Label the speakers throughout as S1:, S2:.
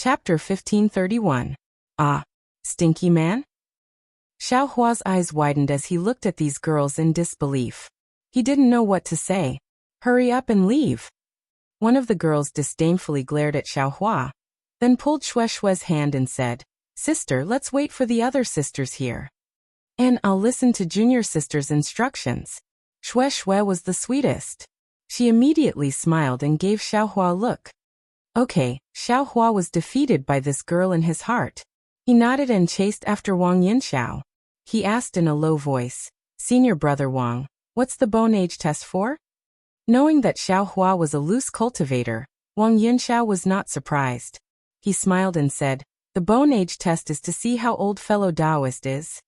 S1: Chapter 1531. Ah, stinky man? Xiao Hua's eyes widened as he looked at these girls in disbelief. He didn't know what to say. Hurry up and leave. One of the girls disdainfully glared at Xiao Hua, then pulled Xue Xue's hand and said, "Sister, let's wait for the other sisters here. And I'll listen to junior sister's instructions." Xue Xue was the sweetest. She immediately smiled and gave Xiao Hua a look. Okay, Xiao Hua was defeated by this girl in his heart. He nodded and chased after Wang Yinxiao. He asked in a low voice, "Senior brother Wang, what's the bone age test for?" Knowing that Xiao Hua was a loose cultivator, Wang Yinxiao was not surprised. He smiled and said, "The bone age test is to see how old fellow Taoist is."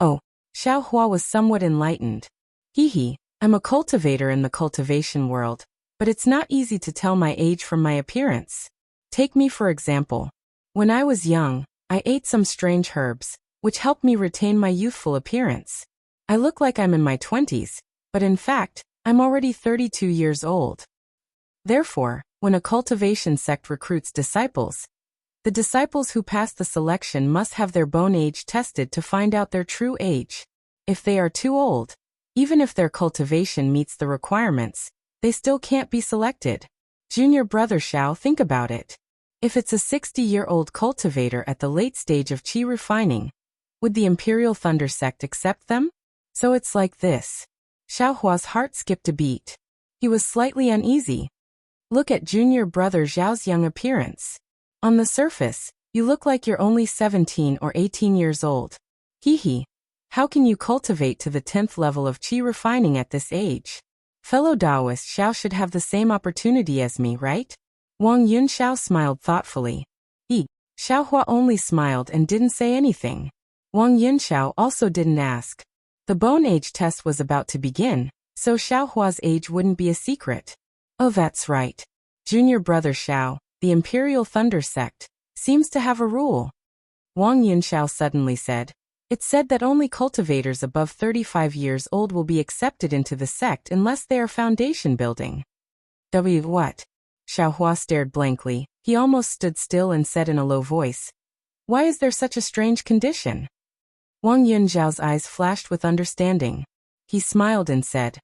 S1: Oh, Xiao Hua was somewhat enlightened. Hee, I'm a cultivator in the cultivation world, but it's not easy to tell my age from my appearance. Take me for example. When I was young, I ate some strange herbs, which helped me retain my youthful appearance. I look like I'm in my 20s, but in fact, I'm already 32 years old. Therefore, when a cultivation sect recruits disciples, the disciples who pass the selection must have their bone age tested to find out their true age. If they are too old, even if their cultivation meets the requirements, they still can't be selected. Junior brother Xiao, think about it. If it's a 60-year-old cultivator at the late stage of qi refining, would the Imperial Thunder Sect accept them? So it's like this. Xiao Hua's heart skipped a beat. He was slightly uneasy. Look at junior brother Zhao's young appearance. On the surface, you look like you're only 17 or 18 years old. Hee. How can you cultivate to the 10th level of qi refining at this age? Fellow Taoist Xiao should have the same opportunity as me, right? Wang Yunxiao smiled thoughtfully. Xiao Hua only smiled and didn't say anything. Wang Yunxiao also didn't ask. The bone age test was about to begin, so Xiao Hua's age wouldn't be a secret. Oh, that's right. Junior brother Xiao, the Imperial Thunder Sect, seems to have a rule. Wang Yunxiao suddenly said. It's said that only cultivators above 35 years old will be accepted into the sect unless they are foundation building. What? Xiao Hua stared blankly. He almost stood still and said in a low voice, "Why is there such a strange condition?" Wang Yunxiao's eyes flashed with understanding. He smiled and said,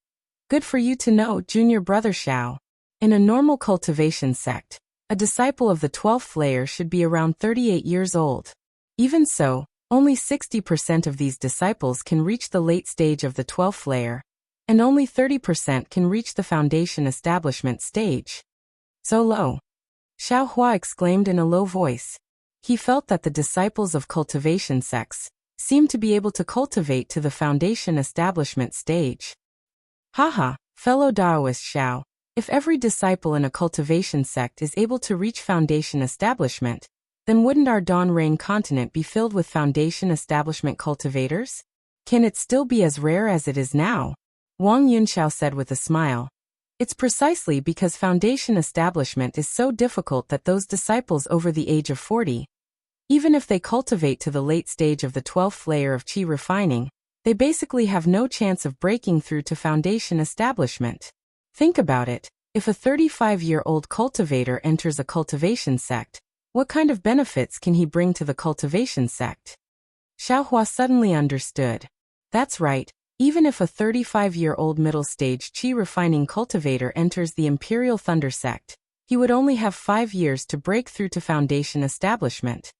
S1: "Good for you to know, junior brother Xiao. In a normal cultivation sect, a disciple of the 12th layer should be around 38 years old. Even so, only 60% of these disciples can reach the late stage of the 12th layer, and only 30% can reach the foundation establishment stage." So low. Xiao Hua exclaimed in a low voice. He felt that the disciples of cultivation sects seemed to be able to cultivate to the foundation establishment stage. Haha, fellow Taoist Xiao, if every disciple in a cultivation sect is able to reach foundation establishment, then wouldn't our Dawn Rain continent be filled with foundation establishment cultivators? Can it still be as rare as it is now? Wang Yunxiao said with a smile. It's precisely because foundation establishment is so difficult that those disciples over the age of 40, even if they cultivate to the late stage of the 12th layer of qi refining, they basically have no chance of breaking through to foundation establishment. Think about it, if a 35-year-old cultivator enters a cultivation sect, what kind of benefits can he bring to the cultivation sect? Xiao Hua suddenly understood. That's right, even if a 35-year-old middle-stage qi refining cultivator enters the Imperial Thunder Sect, he would only have 5 years to break through to foundation establishment.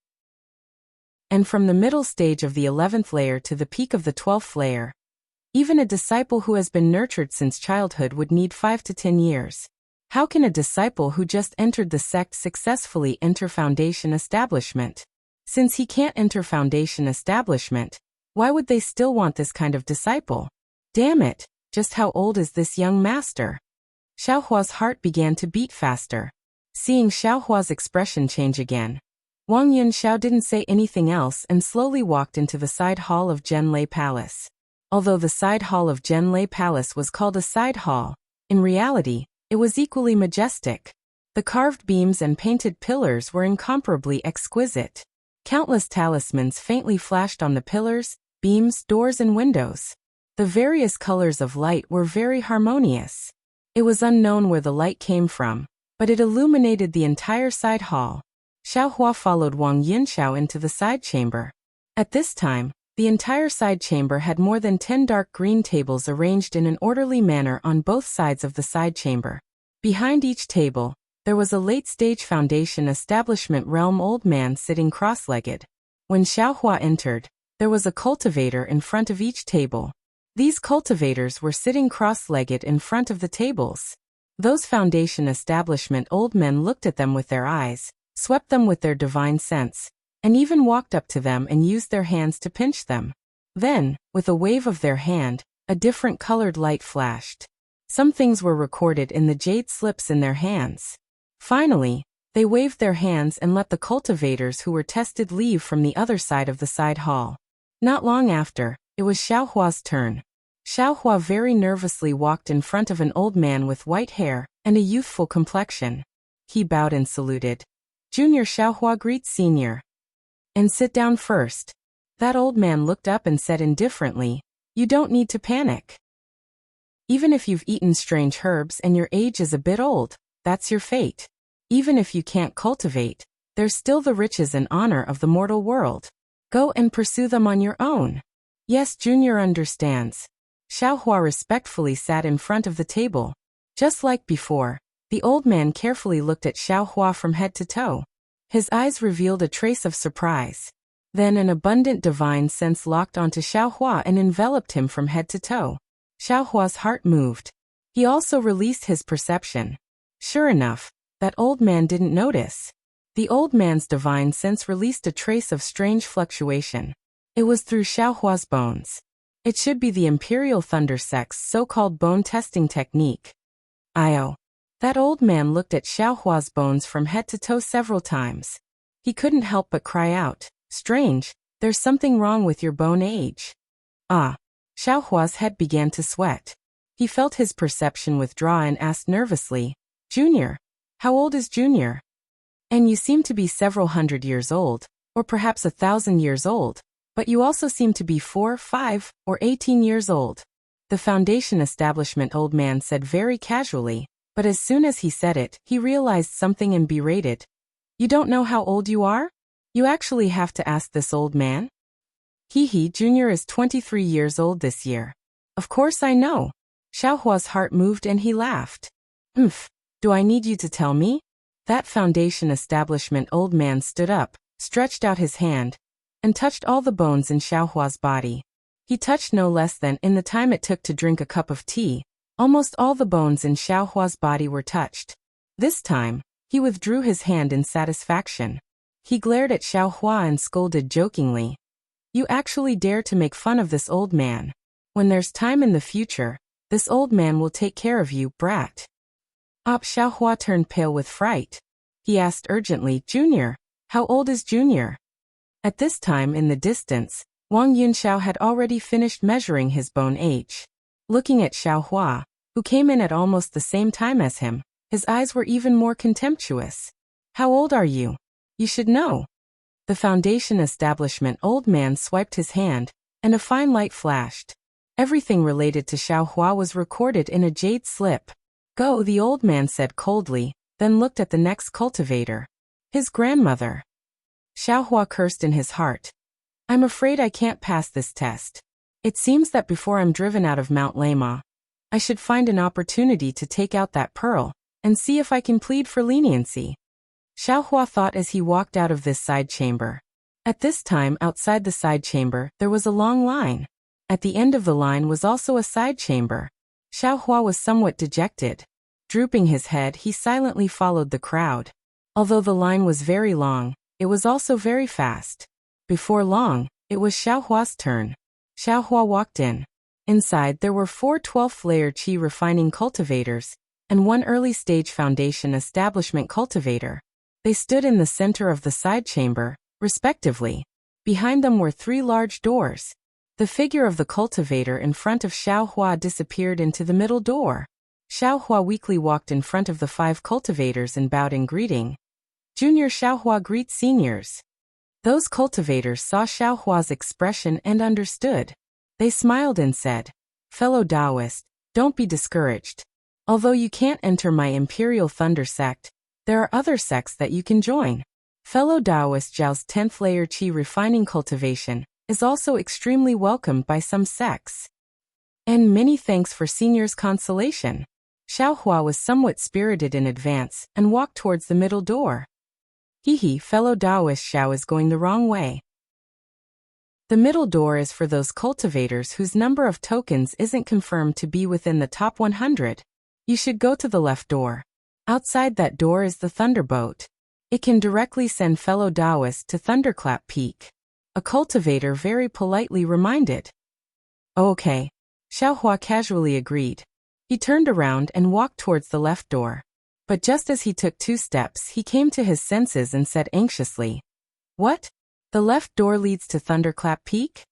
S1: And from the middle stage of the 11th layer to the peak of the 12th layer, even a disciple who has been nurtured since childhood would need 5 to 10 years. How can a disciple who just entered the sect successfully enter foundation establishment? Since he can't enter foundation establishment, why would they still want this kind of disciple? Damn it, just how old is this young master? Xiao Hua's heart began to beat faster. Seeing Xiao Hua's expression change again, Wang Yunxiao didn't say anything else and slowly walked into the side hall of Zhenlei Palace. Although the side hall of Zhenlei Palace was called a side hall, in reality, it was equally majestic. The carved beams and painted pillars were incomparably exquisite. Countless talismans faintly flashed on the pillars, beams, doors, and windows. The various colors of light were very harmonious. It was unknown where the light came from, but it illuminated the entire side hall. Xiaohua followed Wang Yinxiao into the side chamber. At this time, the entire side chamber had more than 10 dark green tables arranged in an orderly manner on both sides of the side chamber. Behind each table, there was a late-stage foundation establishment realm old man sitting cross-legged. When Xiaohua entered, there was a cultivator in front of each table. These cultivators were sitting cross-legged in front of the tables. Those foundation establishment old men looked at them with their eyes, swept them with their divine sense, and even walked up to them and used their hands to pinch them. Then, with a wave of their hand, a different colored light flashed. Some things were recorded in the jade slips in their hands. Finally, they waved their hands and let the cultivators who were tested leave from the other side of the side hall. Not long after, it was Xiaohua's turn. Xiaohua very nervously walked in front of an old man with white hair and a youthful complexion. He bowed and saluted. "Junior Xiaohua greets senior. And sit down first." That old man looked up and said indifferently, "You don't need to panic. Even if you've eaten strange herbs and your age is a bit old, that's your fate. Even if you can't cultivate, there's still the riches and honor of the mortal world. Go and pursue them on your own." "Yes, Junior understands." Xiaohua respectfully sat in front of the table. Just like before, the old man carefully looked at Xiaohua from head to toe. His eyes revealed a trace of surprise. Then an abundant divine sense locked onto Xiaohua and enveloped him from head to toe. Xiaohua's heart moved. He also released his perception. Sure enough, that old man didn't notice. The old man's divine sense released a trace of strange fluctuation. It was through Xiaohua's bones. It should be the Imperial Thunder Sect's so-called bone testing technique. Io. That old man looked at Xiaohua's bones from head to toe several times. He couldn't help but cry out, "Strange, there's something wrong with your bone age." Ah. Xiaohua's head began to sweat. He felt his perception withdraw and asked nervously, "Junior, how old is Junior? And you seem to be several hundred years old, or perhaps 1,000 years old, but you also seem to be 4, 5, or 18 years old." The foundation establishment old man said very casually, but as soon as he said it, he realized something and berated, "You don't know how old you are? You actually have to ask this old man?" "Hee, Junior is 23 years old this year." "Of course I know." Xiaohua's heart moved and he laughed. Do I need you to tell me?" That foundation establishment old man stood up, stretched out his hand, and touched all the bones in Xiaohua's body. He touched no less than, in the time it took to drink a cup of tea, almost all the bones in Xiaohua's body were touched. This time, he withdrew his hand in satisfaction. He glared at Xiaohua and scolded jokingly, "You actually dare to make fun of this old man. When there's time in the future, this old man will take care of you, brat." Xiaohua turned pale with fright. He asked urgently, "Junior, how old is Junior?" At this time in the distance, Wang Yunxiao had already finished measuring his bone age. Looking at Xiaohua, who came in at almost the same time as him, his eyes were even more contemptuous. "How old are you? You should know." The foundation establishment old man swiped his hand, and a fine light flashed. Everything related to Xiaohua was recorded in a jade slip. "Go," the old man said coldly, then looked at the next cultivator. His grandmother. Xiaohua cursed in his heart. "I'm afraid I can't pass this test. It seems that before I'm driven out of Mount Lama, I should find an opportunity to take out that pearl, and see if I can plead for leniency." Xiaohua thought as he walked out of this side chamber. At this time outside the side chamber, there was a long line. At the end of the line was also a side chamber. Xiaohua was somewhat dejected. Drooping his head, he silently followed the crowd. Although the line was very long, it was also very fast. Before long, it was Xiaohua's turn. Xiaohua walked in. Inside there were 4 12th-layer qi refining cultivators, and 1 early-stage foundation establishment cultivator. They stood in the center of the side chamber, respectively. Behind them were 3 large doors. The figure of the cultivator in front of Xiaohua disappeared into the middle door. Xiaohua weakly walked in front of the 5 cultivators and bowed in greeting. "Junior Xiaohua greets seniors." Those cultivators saw Xiaohua's expression and understood. They smiled and said, "Fellow Taoist, don't be discouraged. Although you can't enter my Imperial Thunder Sect, there are other sects that you can join. Fellow Taoist Zhao's 10th layer qi refining cultivation is also extremely welcomed by some sects. And many thanks for Senior's consolation. Xiaohua was somewhat spirited in advance and walked towards the middle door. Hehe, fellow Taoist Xiao is going the wrong way. The middle door is for those cultivators whose number of tokens isn't confirmed to be within the top 100. You should go to the left door. Outside that door is the Thunderboat. It can directly send fellow Taoists to Thunderclap Peak. A cultivator very politely reminded. Oh, okay. Xiaohua casually agreed. He turned around and walked towards the left door. But just as he took 2 steps, he came to his senses and said anxiously, "What? The left door leads to Thunderclap Peak?"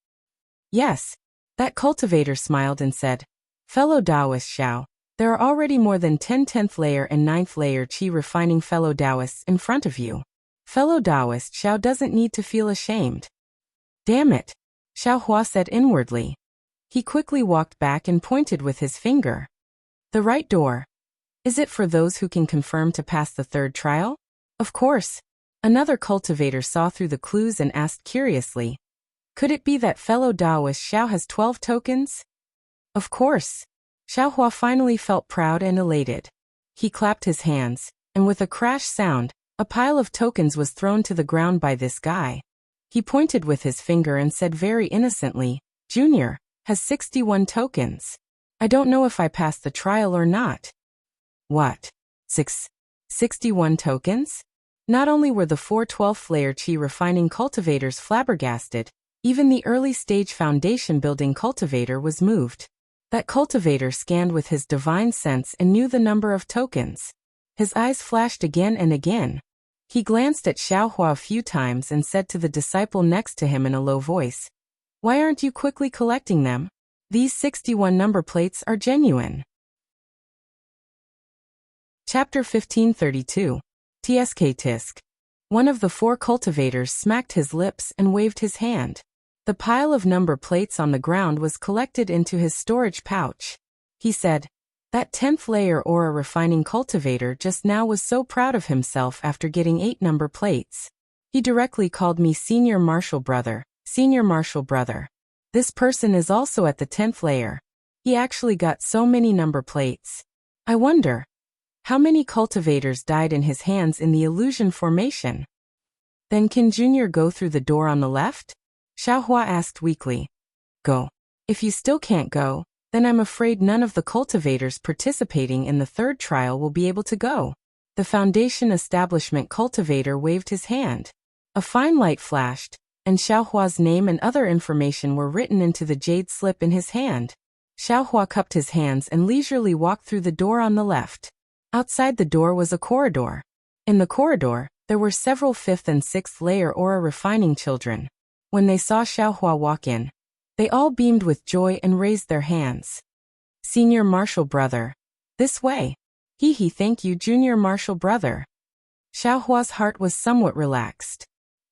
S1: "Yes." That cultivator smiled and said, "Fellow Taoist Xiao, there are already more than 10 10th layer and 9th layer qi refining fellow Taoists in front of you. Fellow Taoist Xiao doesn't need to feel ashamed." "Damn it," Xiaohua said inwardly. He quickly walked back and pointed with his finger. "The right door. Is it for those who can confirm to pass the 3rd trial?" "Of course." Another cultivator saw through the clues and asked curiously, "Could it be that fellow Taoist Xiao has 12 tokens?" "Of course." Xiaohua finally felt proud and elated. He clapped his hands, and with a crash sound, a pile of tokens was thrown to the ground by this guy. He pointed with his finger and said very innocently, "Junior has 61 tokens. I don't know if I passed the trial or not." "What? 61 tokens?" Not only were the 4 12th layer qi refining cultivators flabbergasted, even the early stage foundation building cultivator was moved. That cultivator scanned with his divine sense and knew the number of tokens. His eyes flashed again and again. He glanced at Xiaohua a few times and said to the disciple next to him in a low voice, "Why aren't you quickly collecting them? These 61 number plates are genuine." Chapter 1532. Tsk Tisk. One of the 4 cultivators smacked his lips and waved his hand. The pile of number plates on the ground was collected into his storage pouch. He said, "That 10th layer aura refining cultivator just now was so proud of himself after getting 8 number plates. He directly called me Senior Marshal Brother, Senior Marshal Brother. This person is also at the 10th layer. He actually got so many number plates. I wonder, how many cultivators died in his hands in the illusion formation?" "Then can Junior go through the door on the left?" Xiaohua asked weakly. "Go. If you still can't go, then I'm afraid none of the cultivators participating in the 3rd trial will be able to go." The Foundation Establishment cultivator waved his hand. A fine light flashed, and Xiaohua's name and other information were written into the jade slip in his hand. Xiaohua cupped his hands and leisurely walked through the door on the left. Outside the door was a corridor. In the corridor, there were several 5th and 6th layer aura refining children. When they saw Xiaohua walk in, they all beamed with joy and raised their hands. "Senior Marshal Brother. This way." "Hehe, thank you, Junior Marshal Brother." Xiaohua's heart was somewhat relaxed.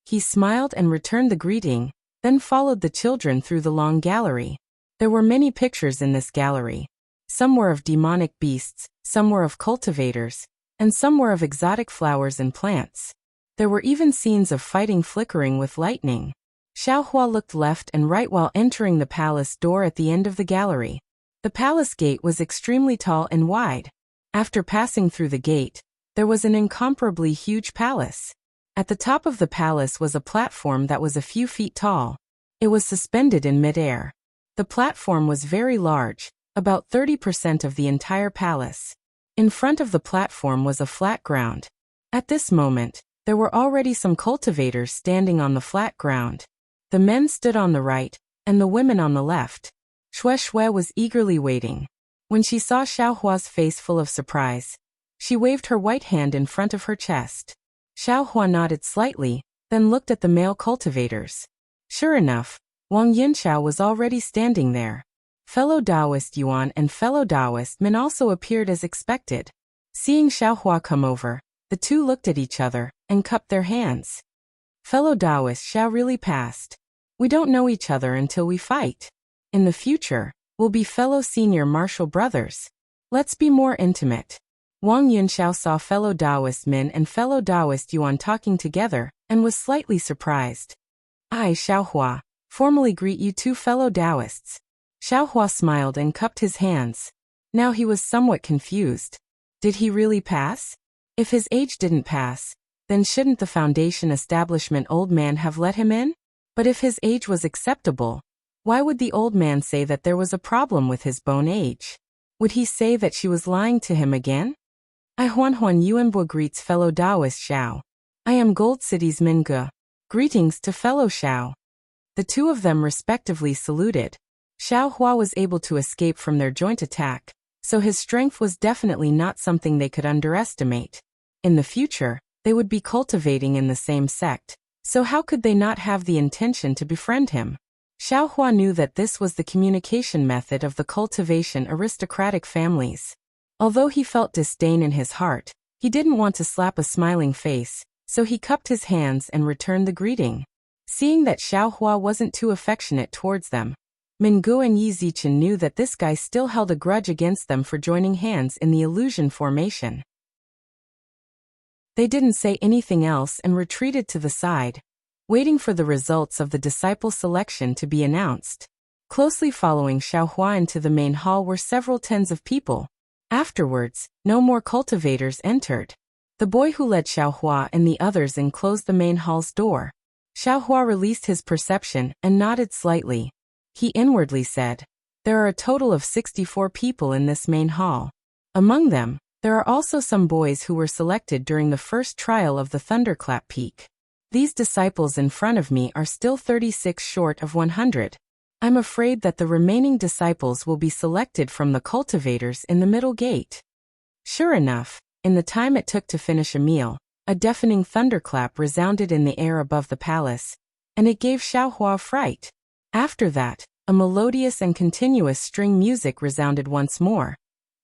S1: He smiled and returned the greeting, then followed the children through the long gallery. There were many pictures in this gallery. Some were of demonic beasts, some were of cultivators, and some were of exotic flowers and plants. There were even scenes of fighting flickering with lightning. Xiaohua looked left and right while entering the palace door at the end of the gallery. The palace gate was extremely tall and wide. After passing through the gate, there was an incomparably huge palace. At the top of the palace was a platform that was a few feet tall. It was suspended in midair. The platform was very large, about 30% of the entire palace. In front of the platform was a flat ground. At this moment, there were already some cultivators standing on the flat ground. The men stood on the right, and the women on the left. Xue Xue was eagerly waiting. When she saw Xiaohua's face full of surprise, she waved her white hand in front of her chest. Xiaohua nodded slightly, then looked at the male cultivators. Sure enough, Wang Yinxiao was already standing there. Fellow Taoist Yuan and fellow Taoist Min also appeared as expected. Seeing Xiaohua come over, the two looked at each other and cupped their hands. Fellow Taoist Xiao really passed. We don't know each other until we fight. In the future, we'll be fellow senior martial brothers. Let's be more intimate. Wang Yunxiao saw fellow Taoist Min and fellow Taoist Yuan talking together, and was slightly surprised. I, Xiaohua, formally greet you two fellow Taoists. Xiaohua smiled and cupped his hands. Now he was somewhat confused. Did he really pass? If his age didn't pass, then shouldn't the foundation establishment old man have let him in? But if his age was acceptable, why would the old man say that there was a problem with his bone age? Would he say that she was lying to him again? I Huanhuan Yuanbo greets fellow Taoist Xiao. I am Gold City's Minge. Greetings to fellow Xiao. The two of them respectively saluted. Xiao Hua was able to escape from their joint attack, so his strength was definitely not something they could underestimate. In the future, they would be cultivating in the same sect, so how could they not have the intention to befriend him? Xiao Hua knew that this was the communication method of the cultivation aristocratic families. Although he felt disdain in his heart, he didn't want to slap a smiling face, so he cupped his hands and returned the greeting. Seeing that Xiao Hua wasn't too affectionate towards them, Mingu and Yi Zichen knew that this guy still held a grudge against them for joining hands in the illusion formation. They didn't say anything else and retreated to the side, waiting for the results of the disciple selection to be announced. Closely following Xiao Hua into the main hall were several tens of people. Afterwards, no more cultivators entered. The boy who led Xiao Hua and the others enclosed the main hall's door. Xiao Hua released his perception and nodded slightly. He inwardly said, "There are a total of 64 people in this main hall. Among them, there are also some boys who were selected during the first trial of the Thunderclap Peak. These disciples in front of me are still 36 short of 100. I'm afraid that the remaining disciples will be selected from the cultivators in the middle gate." Sure enough, in the time it took to finish a meal, a deafening thunderclap resounded in the air above the palace, and it gave Xiao Hua fright. After that, a melodious and continuous string music resounded once more,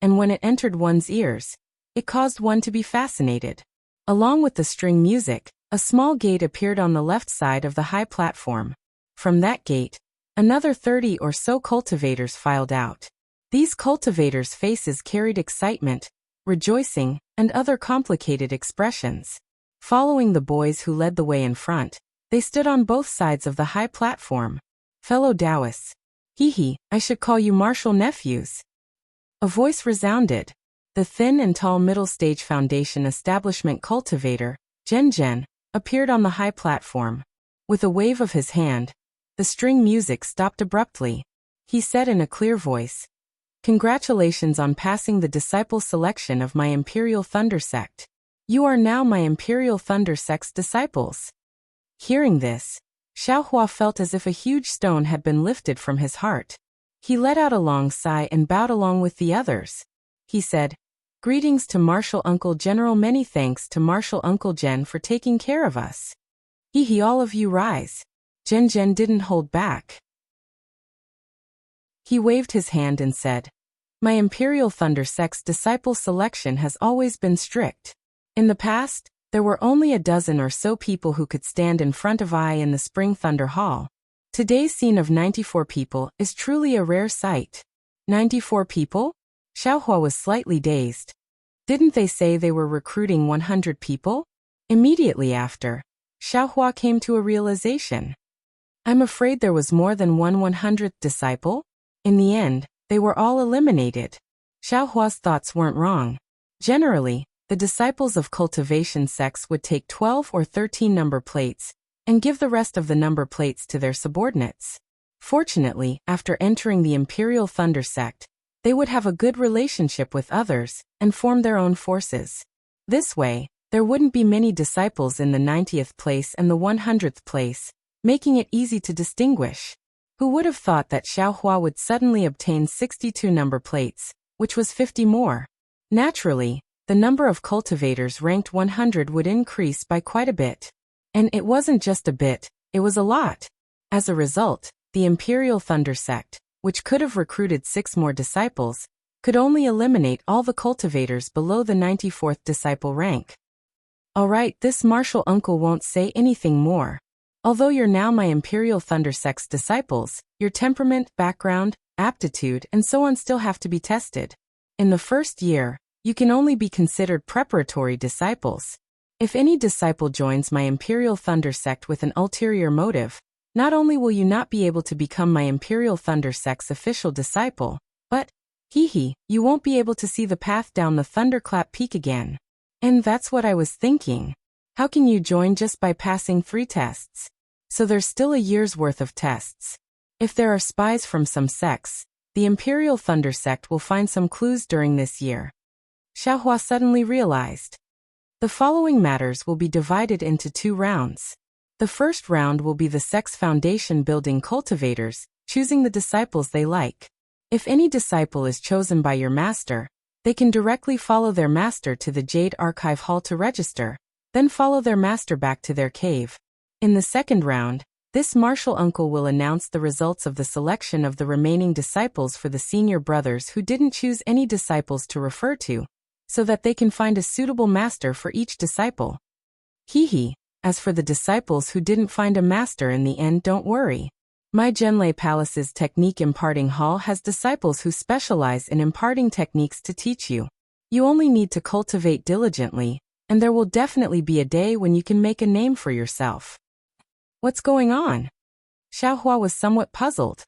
S1: and when it entered one's ears, it caused one to be fascinated. Along with the string music, a small gate appeared on the left side of the high platform. From that gate, another 30 or so cultivators filed out. These cultivators' faces carried excitement, rejoicing, and other complicated expressions. Following the boys who led the way in front, they stood on both sides of the high platform. Fellow Taoists, I should call you martial nephews. A voice resounded. The thin and tall middle stage foundation establishment cultivator, Zhen, appeared on the high platform. With a wave of his hand, the string music stopped abruptly. He said in a clear voice, "Congratulations on passing the disciple selection of my Imperial Thunder Sect. You are now my Imperial Thunder Sect's disciples." Hearing this, Xiao Hua felt as if a huge stone had been lifted from his heart. He let out a long sigh and bowed along with the others. He said, "Greetings to Martial Uncle General. Many thanks to Martial Uncle Zhen for taking care of us." All of you rise." Zhen didn't hold back. He waved his hand and said, "My Imperial Thunder Sect's disciple selection has always been strict. In the past, there were only a dozen or so people who could stand in front of I in the Spring Thunder Hall. Today's scene of 94 people is truly a rare sight." 94 people? Xiao Hua was slightly dazed. Didn't they say they were recruiting 100 people? Immediately after, Xiao Hua came to a realization. I'm afraid there was more than one 100th disciple. In the end, they were all eliminated. Xiao Hua's thoughts weren't wrong. Generally, the disciples of cultivation sects would take 12 or 13 number plates and give the rest of the number plates to their subordinates. Fortunately, after entering the Imperial Thunder Sect, they would have a good relationship with others and form their own forces. This way, there wouldn't be many disciples in the 90th place and the 100th place, making it easy to distinguish. Who would have thought that Xiao Hua would suddenly obtain 62 number plates, which was 50 more? Naturally, the number of cultivators ranked 100 would increase by quite a bit. And it wasn't just a bit, it was a lot. As a result, the Imperial Thunder Sect, which could have recruited 6 more disciples, could only eliminate all the cultivators below the 94th disciple rank. Alright, this martial uncle won't say anything more. Although you're now my Imperial Thunder Sect's disciples, your temperament, background, aptitude, and so on still have to be tested. In the first year, You can only be considered preparatory disciples. If any disciple joins my Imperial Thunder sect with an ulterior motive, not only will you not be able to become my Imperial Thunder sect's official disciple, but, you won't be able to see the path down the Thunderclap Peak again. And that's what I was thinking. How can you join just by passing 3 tests? So there's still a year's worth of tests. If there are spies from some sects, the Imperial Thunder sect will find some clues during this year. Xiaohua suddenly realized. The following matters will be divided into 2 rounds. The first round will be the sect's foundation building cultivators, choosing the disciples they like. If any disciple is chosen by your master, they can directly follow their master to the Jade Archive Hall to register, then follow their master back to their cave. In the second round, this martial uncle will announce the results of the selection of the remaining disciples for the senior brothers who didn't choose any disciples to refer to, so that they can find a suitable master for each disciple. As for the disciples who didn't find a master in the end, don't worry. My Zhenlei Palace's Technique Imparting Hall has disciples who specialize in imparting techniques to teach you. You only need to cultivate diligently, and there will definitely be a day when you can make a name for yourself. What's going on? Xiaohua was somewhat puzzled.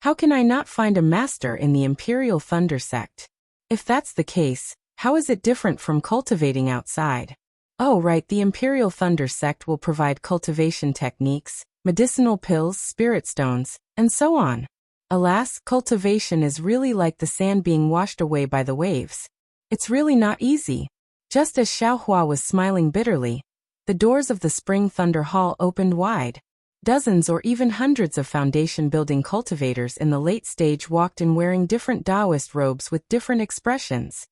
S1: How can I not find a master in the Imperial Thunder sect? If that's the case, how is it different from cultivating outside? Oh right, the Imperial Thunder sect will provide cultivation techniques, medicinal pills, spirit stones, and so on. Alas, cultivation is really like the sand being washed away by the waves. It's really not easy. Just as Xiaohua was smiling bitterly, the doors of the Spring Thunder Hall opened wide. Dozens or even hundreds of foundation-building cultivators in the late stage walked in wearing different Taoist robes with different expressions.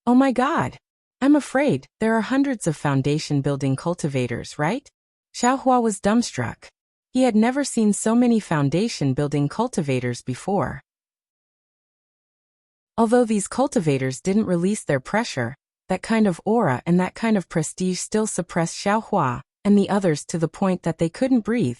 S1: Oh my god! I'm afraid there are hundreds of foundation-building cultivators, right? Xiaohua was dumbstruck. He had never seen so many foundation-building cultivators before. Although these cultivators didn't release their pressure, that kind of aura and that kind of prestige still suppressed Xiaohua and the others to the point that they couldn't breathe.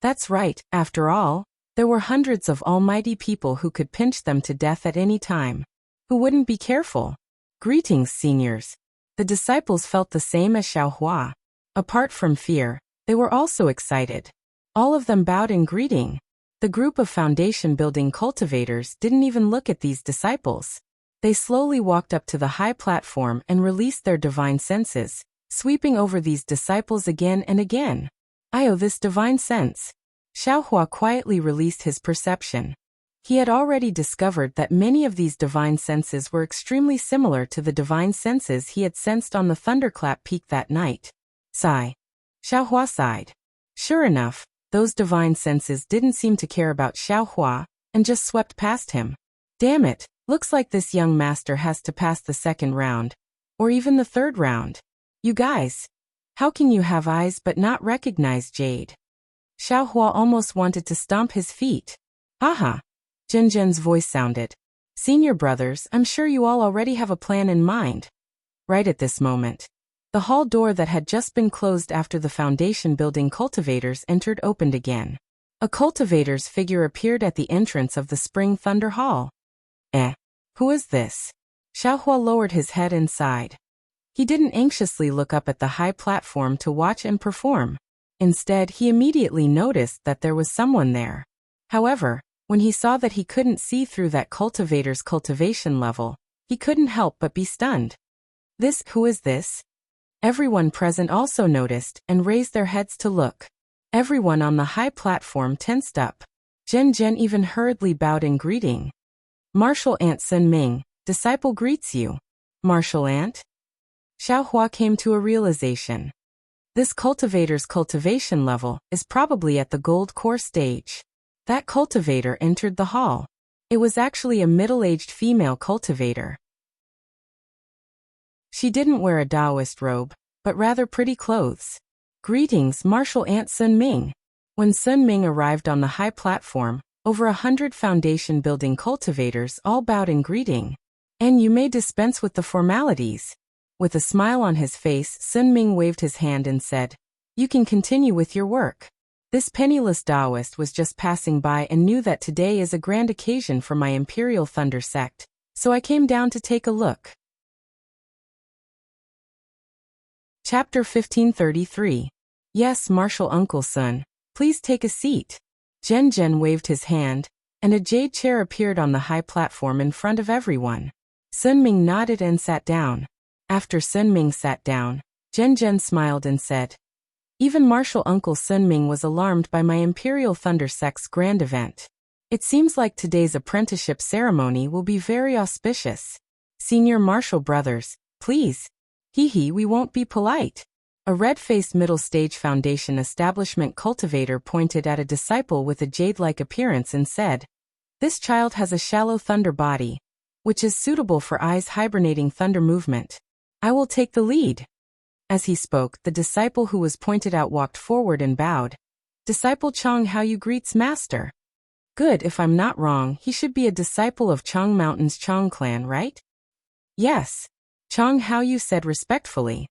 S1: That's right, after all, there were hundreds of almighty people who could pinch them to death at any time. Who wouldn't be careful? Greetings, seniors. The disciples felt the same as Xiaohua. Apart from fear, they were also excited. All of them bowed in greeting. The group of foundation-building cultivators didn't even look at these disciples. They slowly walked up to the high platform and released their divine senses, sweeping over these disciples again and again. This divine sense. Xiaohua quietly released his perception. He had already discovered that many of these divine senses were extremely similar to the divine senses he had sensed on the Thunderclap Peak that night. Sigh. Xiaohua sighed. Sure enough, those divine senses didn't seem to care about Xiaohua, and just swept past him. Damn it, looks like this young master has to pass the second round. Or even the third round. You guys. How can you have eyes but not recognize Jade? Xiaohua almost wanted to stomp his feet. Haha. Jinjin's voice sounded. Senior brothers, I'm sure you all already have a plan in mind. Right at this moment, the hall door that had just been closed after the foundation-building cultivators entered opened again. A cultivator's figure appeared at the entrance of the Spring Thunder Hall. Who is this? Xiaohua lowered his head and sighed. He didn't anxiously look up at the high platform to watch and perform. Instead, he immediately noticed that there was someone there. However, when he saw that he couldn't see through that cultivator's cultivation level, he couldn't help but be stunned. Who is this? Everyone present also noticed and raised their heads to look. Everyone on the high platform tensed up. Zhen even hurriedly bowed in greeting. Martial Ant Sun Ming, disciple greets you. Martial Ant? Xiaohua came to a realization. This cultivator's cultivation level is probably at the gold core stage. That cultivator entered the hall. It was actually a middle-aged female cultivator. She didn't wear a Taoist robe, but rather pretty clothes. Greetings, Martial Ant Sun Ming. When Sun Ming arrived on the high platform, over 100 foundation-building cultivators all bowed in greeting. And you may dispense with the formalities. With a smile on his face, Sun Ming waved his hand and said, You can continue with your work. This penniless Taoist was just passing by and knew that today is a grand occasion for my Imperial Thunder sect, so I came down to take a look. Chapter 1533. Yes, Martial Uncle Sun. Please take a seat. Zhen waved his hand, and a jade chair appeared on the high platform in front of everyone. Sun Ming nodded and sat down. After Sun Ming sat down, Zhen smiled and said, even Martial Uncle Sun Ming was alarmed by my Imperial Thunder Sect's grand event. It seems like today's apprenticeship ceremony will be very auspicious. Senior Martial brothers, please. We won't be polite. A red-faced middle-stage foundation establishment cultivator pointed at a disciple with a jade-like appearance and said, this child has a shallow thunder body, which is suitable for eyes hibernating thunder movement. I will take the lead. As he spoke, the disciple who was pointed out walked forward and bowed. Disciple Chong Haoyu greets master. Good, if I'm not wrong, he should be a disciple of Chong Mountain's Chong clan, right? Yes. Chong Haoyu said respectfully.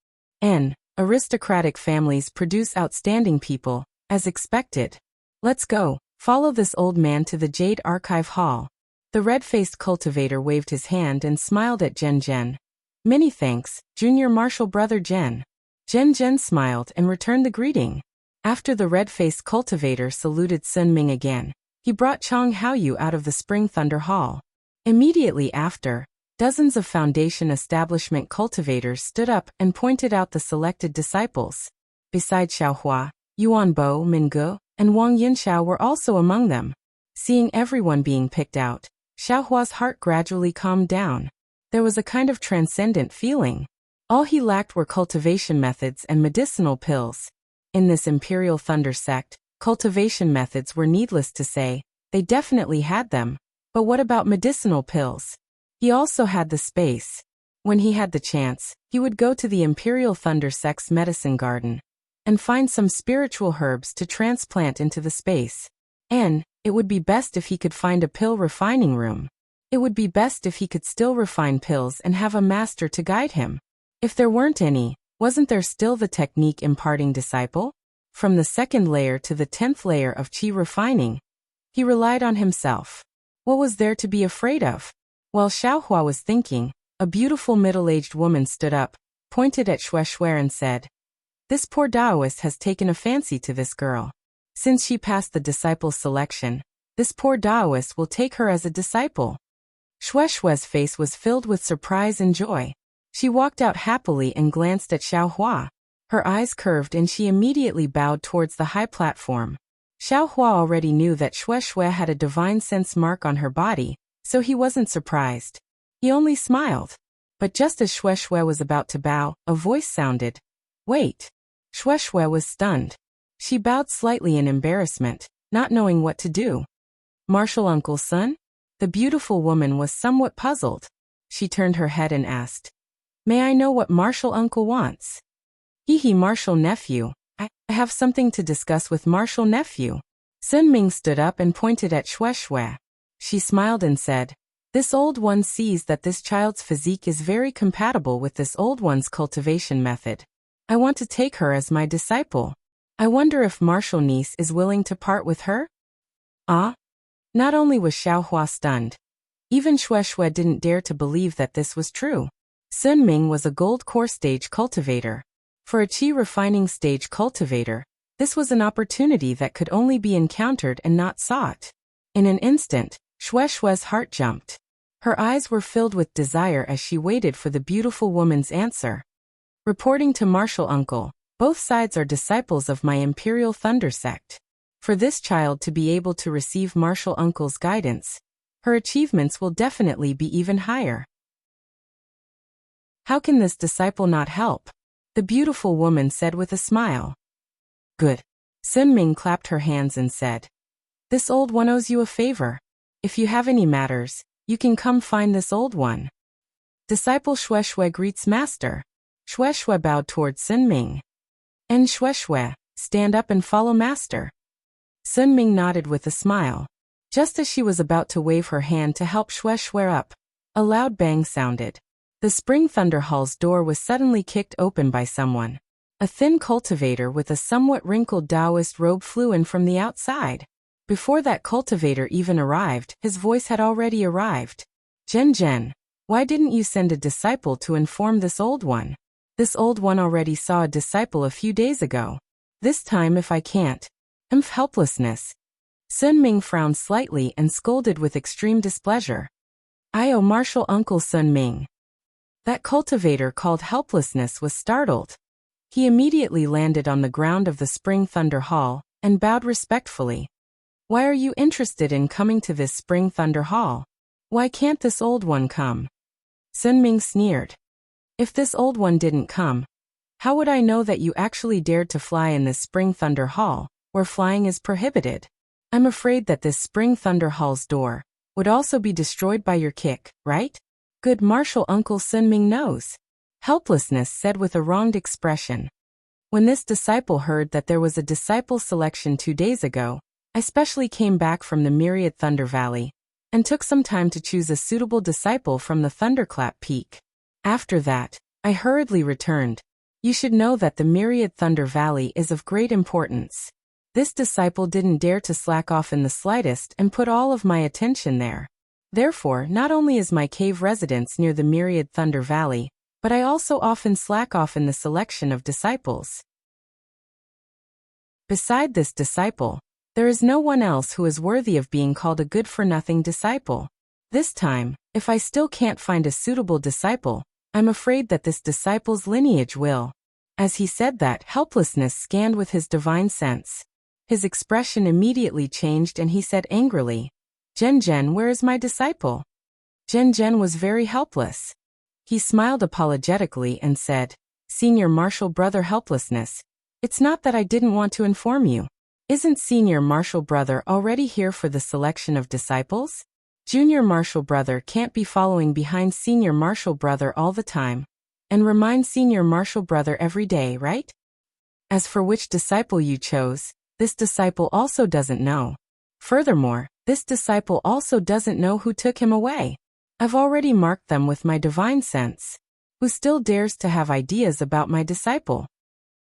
S1: Aristocratic families produce outstanding people, as expected. Let's go. Follow this old man to the Jade Archive Hall. The red-faced cultivator waved his hand and smiled at Zhen. Many thanks, Junior Martial Brother Zhen. Zhen smiled and returned the greeting. After the red-faced cultivator saluted Sun Ming again, he brought Chong Haoyu out of the Spring Thunder Hall. Immediately after, dozens of Foundation establishment cultivators stood up and pointed out the selected disciples. Besides Xiaohua, Yuan Bo, Mingge, and Wang Yinxiao were also among them. Seeing everyone being picked out, Xiaohua's heart gradually calmed down. There was a kind of transcendent feeling. All he lacked were cultivation methods and medicinal pills. In this Imperial Thunder sect, cultivation methods were needless to say. They definitely had them. But what about medicinal pills? He also had the space. When he had the chance, he would go to the Imperial Thunder sect's medicine garden and find some spiritual herbs to transplant into the space. And it would be best if he could find a pill refining room. It would be best if he could still refine pills and have a master to guide him. If there weren't any, wasn't there still the technique imparting disciple? From the 2nd layer to the 10th layer of qi refining, he relied on himself. What was there to be afraid of? While Xiaohua was thinking, a beautiful middle-aged woman stood up, pointed at Shui and said, this poor Taoist has taken a fancy to this girl. Since she passed the disciple's selection, this poor Taoist will take her as a disciple. Shui's face was filled with surprise and joy. She walked out happily and glanced at Xiaohua. Her eyes curved and she immediately bowed towards the high platform. Xiaohua already knew that Shui had a divine sense mark on her body, so he wasn't surprised. He only smiled. But just as Shui was about to bow, a voice sounded. Wait. Shui was stunned. She bowed slightly in embarrassment, not knowing what to do. Martial Uncle Sun? The beautiful woman was somewhat puzzled. She turned her head and asked, may I know what Martial Uncle wants? Martial Nephew. I have something to discuss with Martial Nephew. Sun Ming stood up and pointed at Shui. She smiled and said, this old one sees that this child's physique is very compatible with this old one's cultivation method. I want to take her as my disciple. I wonder if Martial niece is willing to part with her? Ah? Not only was Xiaohua stunned, even Shui didn't dare to believe that this was true. Sun Ming was a gold core stage cultivator. For a qi refining stage cultivator, this was an opportunity that could only be encountered and not sought. In an instant, Shui's heart jumped. Her eyes were filled with desire as she waited for the beautiful woman's answer. Reporting to Martial Uncle, both sides are disciples of my Imperial Thunder sect. For this child to be able to receive Martial Uncle's guidance, her achievements will definitely be even higher. How can this disciple not help? The beautiful woman said with a smile. Good. Sun Ming clapped her hands and said, this old one owes you a favor. If you have any matters, you can come find this old one. Disciple Shui greets master. Shui bowed towards Sun Ming. And Shui, stand up and follow master. Sun Ming nodded with a smile. Just as she was about to wave her hand to help Shui up, a loud bang sounded. The Spring Thunder Hall's door was suddenly kicked open by someone. A thin cultivator with a somewhat wrinkled Taoist robe flew in from the outside. Before that cultivator even arrived, his voice had already arrived. Zhen, why didn't you send a disciple to inform this old one? This old one already saw a disciple a few days ago. This time if I can't. Helplessness. Sun Ming frowned slightly and scolded with extreme displeasure. Martial Uncle Sun Ming. That cultivator called helplessness was startled. He immediately landed on the ground of the Spring Thunder Hall and bowed respectfully. Why are you interested in coming to this Spring Thunder Hall? Why can't this old one come? Sun Ming sneered. If this old one didn't come, how would I know that you actually dared to fly in this Spring Thunder Hall, where flying is prohibited? I'm afraid that this Spring Thunder Hall's door would also be destroyed by your kick, right? Good Martial Uncle Sun Ming knows. Helplessness said with a wronged expression. When this disciple heard that there was a disciple selection 2 days ago, I specially came back from the Myriad Thunder Valley and took some time to choose a suitable disciple from the Thunderclap Peak. After that, I hurriedly returned. You should know that the Myriad Thunder Valley is of great importance. This disciple didn't dare to slack off in the slightest and put all of my attention there. Therefore, not only is my cave residence near the Myriad Thunder Valley, but I also often slack off in the selection of disciples. Beside this disciple, there is no one else who is worthy of being called a good-for-nothing disciple. This time, if I still can't find a suitable disciple, I'm afraid that this disciple's lineage will. As he said that, helplessness scanned with his divine sense. His expression immediately changed and he said angrily, Zhen, where is my disciple? Zhen was very helpless. He smiled apologetically and said, Senior Martial Brother Helplessness, it's not that I didn't want to inform you. Isn't Senior Martial Brother already here for the selection of disciples? Junior Martial Brother can't be following behind Senior Martial Brother all the time and remind Senior Martial Brother every day, right? As for which disciple you chose, this disciple also doesn't know. Furthermore, this disciple also doesn't know who took him away. I've already marked them with my divine sense. Who still dares to have ideas about my disciple?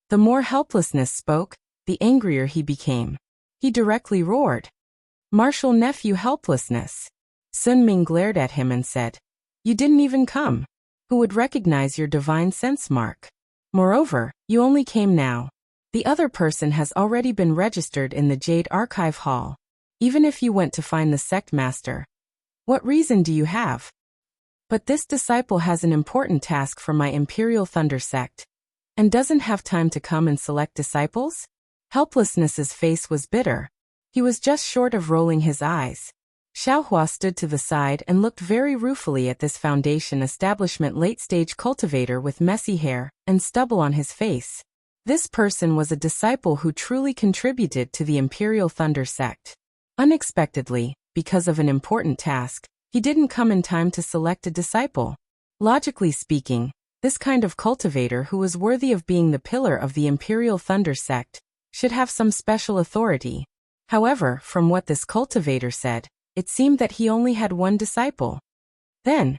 S1: The more helplessness spoke, the angrier he became. He directly roared, Martial Nephew Helplessness. Sun Ming glared at him and said, You didn't even come. Who would recognize your divine sense mark? Moreover, you only came now. The other person has already been registered in the Jade Archive Hall. Even if you went to find the sect master. What reason do you have? But this disciple has an important task for my Imperial Thunder sect, and doesn't have time to come and select disciples? Helplessness's face was bitter. He was just short of rolling his eyes. Xiaohua stood to the side and looked very ruefully at this Foundation establishment late-stage cultivator with messy hair and stubble on his face. This person was a disciple who truly contributed to the Imperial Thunder sect. Unexpectedly, because of an important task, he didn't come in time to select a disciple. Logically speaking, this kind of cultivator who was worthy of being the pillar of the Imperial Thunder sect should have some special authority. However, from what this cultivator said, it seemed that he only had one disciple. Then,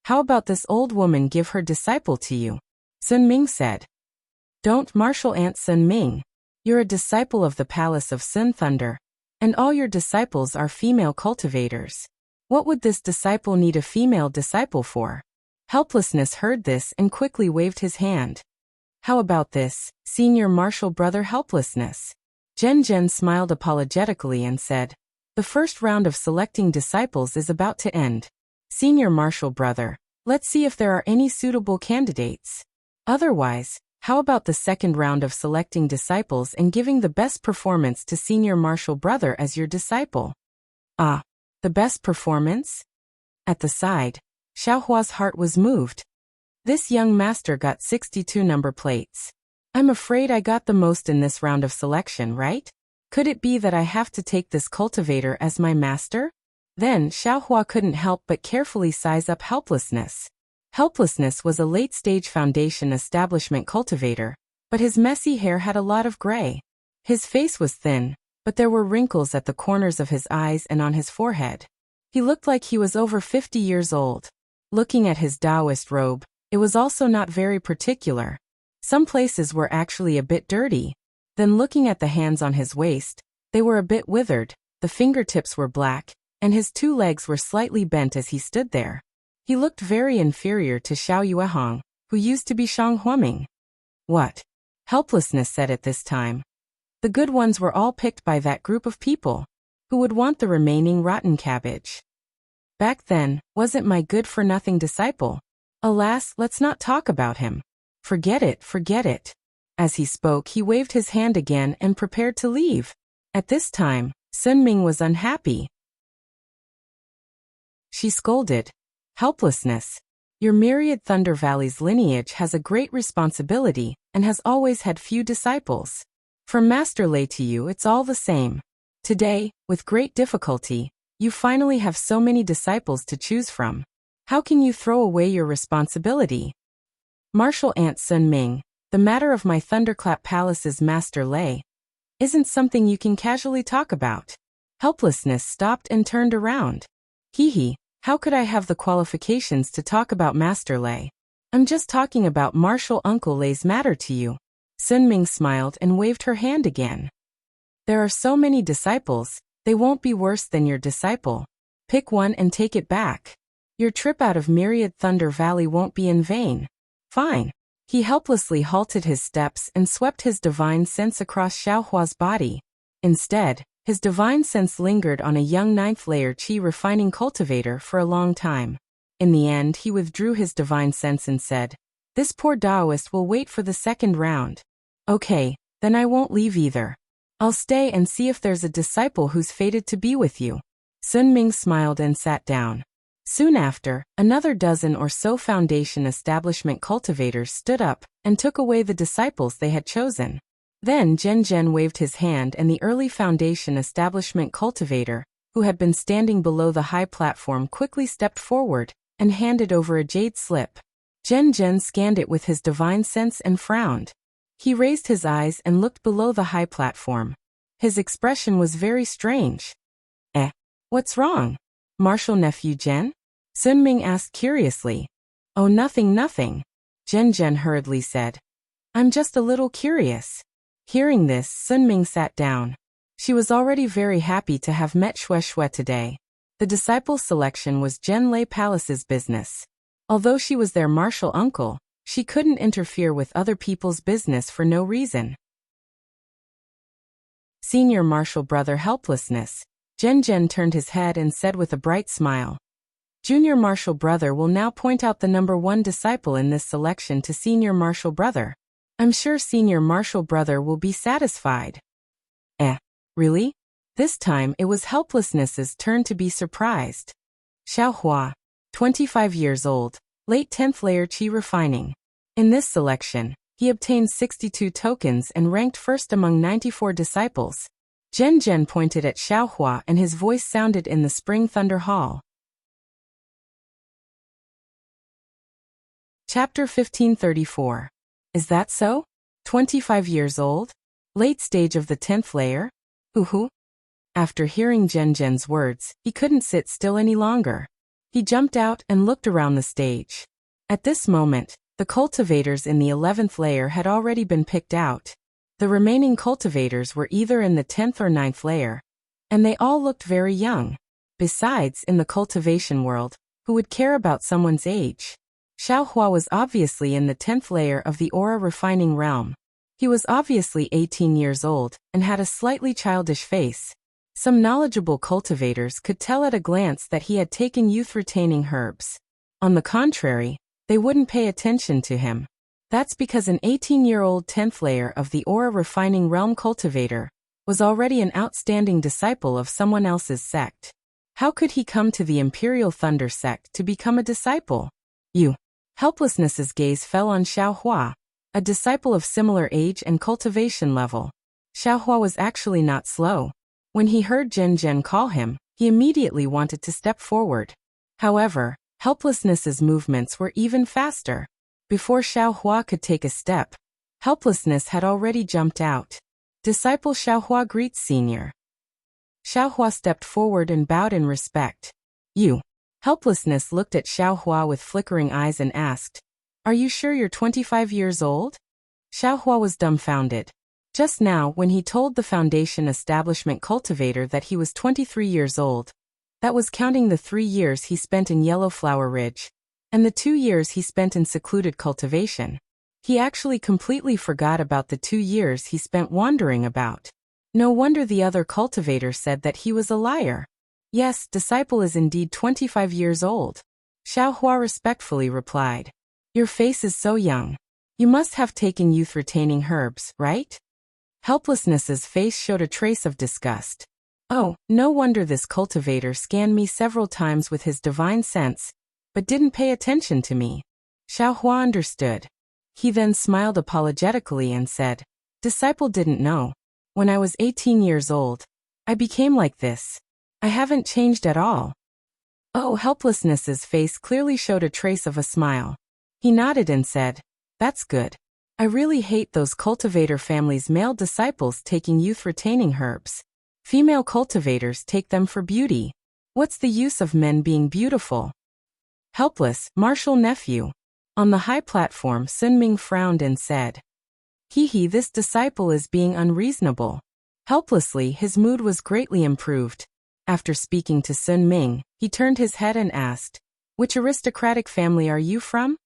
S1: how about this old woman give her disciple to you? Sun Ming said. Don't Martial Aunt Sun Ming. You're a disciple of the Palace of Sun Thunder, and all your disciples are female cultivators. What would this disciple need a female disciple for? Helplessness heard this and quickly waved his hand. How about this, Senior Martial Brother Helplessness? Zhen smiled apologetically and said, The first round of selecting disciples is about to end. Senior Martial Brother, let's see if there are any suitable candidates. Otherwise, how about the second round of selecting disciples and giving the best performance to Senior Martial Brother as your disciple? Ah, the best performance? At the side, Xiaohua's heart was moved. This young master got 62 number plates. I'm afraid I got the most in this round of selection, right? Could it be that I have to take this cultivator as my master? Then Xiaohua couldn't help but carefully size up Helplessness. Helplessness was a late-stage Foundation establishment cultivator, but his messy hair had a lot of gray. His face was thin, but there were wrinkles at the corners of his eyes and on his forehead. He looked like he was over 50 years old. Looking at his Taoist robe, it was also not very particular. Some places were actually a bit dirty. Then looking at the hands on his waist, they were a bit withered, the fingertips were black, and his 2 legs were slightly bent as he stood there. He looked very inferior to Xiao Yuehong, who used to be Shang Huaming. What? Helplessness said at this time. The good ones were all picked by that group of people, who would want the remaining rotten cabbage. Back then, wasn't my good-for-nothing disciple. Alas, let's not talk about him. Forget it, forget it. As he spoke, he waved his hand again and prepared to leave. At this time, Sun Ming was unhappy. She scolded. Helplessness. Your myriad Thunder Valley's lineage has a great responsibility and has always had few disciples. From Master Lei to you, it's all the same. Today, with great difficulty, you finally have so many disciples to choose from. How can you throw away your responsibility? Martial Aunt Sun Ming, the matter of my Thunderclap Palace's Master Lei isn't something you can casually talk about. Helplessness stopped and turned around. Hee, how could I have the qualifications to talk about Master Lei? I'm just talking about Martial Uncle Lei's matter to you. Sun Ming smiled and waved her hand again. There are so many disciples, they won't be worse than your disciple. Pick one and take it back. Your trip out of Myriad Thunder Valley won't be in vain. Fine. He helplessly halted his steps and swept his divine sense across Xiaohua's body. Instead, his divine sense lingered on a young 9th-layer Qi refining cultivator for a long time. In the end, he withdrew his divine sense and said, "This poor Taoist will wait for the second round." Okay, then I won't leave either. I'll stay and see if there's a disciple who's fated to be with you. Sun Ming smiled and sat down. Soon after, another dozen or so foundation establishment cultivators stood up and took away the disciples they had chosen. Then Zhen waved his hand and the early foundation establishment cultivator, who had been standing below the high platform, quickly stepped forward and handed over a jade slip. Zhen scanned it with his divine sense and frowned. He raised his eyes and looked below the high platform. His expression was very strange. What's wrong? Martial nephew Zhen? Sun Ming asked curiously. Oh, nothing. Zhen hurriedly said. I'm just a little curious. Hearing this, Sun Ming sat down. She was already very happy to have met Shui today. The disciple selection was Zhen Lei Palace's business. Although she was their martial uncle, she couldn't interfere with other people's business for no reason. Senior martial brother helplessness. Zhen turned his head and said with a bright smile. Junior martial brother will now point out the number 1 disciple in this selection to senior martial brother. I'm sure senior martial brother will be satisfied. Really? This time it was helplessness's turn to be surprised. Xiaohua, 25 years old, late 10th layer Qi refining. In this selection, he obtained 62 tokens and ranked first among 94 disciples. Zhen pointed at Xiaohua and his voice sounded in the Spring Thunder Hall. Chapter 1534. Is that so? 25 years old? Late stage of the 10th layer? Uhu. After hearing Zhen's words, he couldn't sit still any longer. He jumped out and looked around the stage. At this moment, the cultivators in the 11th layer had already been picked out. The remaining cultivators were either in the 10th or 9th layer, and they all looked very young. Besides, in the cultivation world, who would care about someone's age? Xiaohua was obviously in the 10th layer of the aura refining realm. He was obviously 18 years old and had a slightly childish face. Some knowledgeable cultivators could tell at a glance that he had taken youth-retaining herbs. On the contrary, they wouldn't pay attention to him. That's because an 18-year-old 10th layer of the aura refining realm cultivator was already an outstanding disciple of someone else's sect. How could he come to the Imperial Thunder sect to become a disciple? Helplessness's gaze fell on Xiaohua, a disciple of similar age and cultivation level. Xiaohua was actually not slow. When he heard Zhen call him, he immediately wanted to step forward. However, helplessness's movements were even faster. Before Xiaohua could take a step, helplessness had already jumped out. Disciple Xiaohua greets senior. Xiaohua stepped forward and bowed in respect. Helplessness looked at Xiaohua with flickering eyes and asked, Are you sure you're 25 years old? Xiaohua was dumbfounded. Just now, when he told the foundation establishment cultivator that he was 23 years old, that was counting the 3 years he spent in Yellow Flower Ridge, And the 2 years he spent in secluded cultivation. He actually completely forgot about the 2 years he spent wandering about. No wonder the other cultivator said that he was a liar. Yes, disciple is indeed 25 years old. Xiaohua respectfully replied. Your face is so young. You must have taken youth-retaining herbs, right? Helplessness's face showed a trace of disgust. Oh, no wonder this cultivator scanned me several times with his divine sense, but didn't pay attention to me. Xiaohua understood. He then smiled apologetically and said, Disciple didn't know. When I was 18 years old, I became like this. I haven't changed at all. Oh, Helplessness's face clearly showed a trace of a smile. He nodded and said, That's good. I really hate those cultivator families' male disciples taking youth-retaining herbs. Female cultivators take them for beauty. What's the use of men being beautiful? Helpless, martial nephew. On the high platform, Sun Ming frowned and said, Hee, this disciple is being unreasonable. Helplessly, his mood was greatly improved. After speaking to Sun Ming, he turned his head and asked, Which aristocratic family are you from?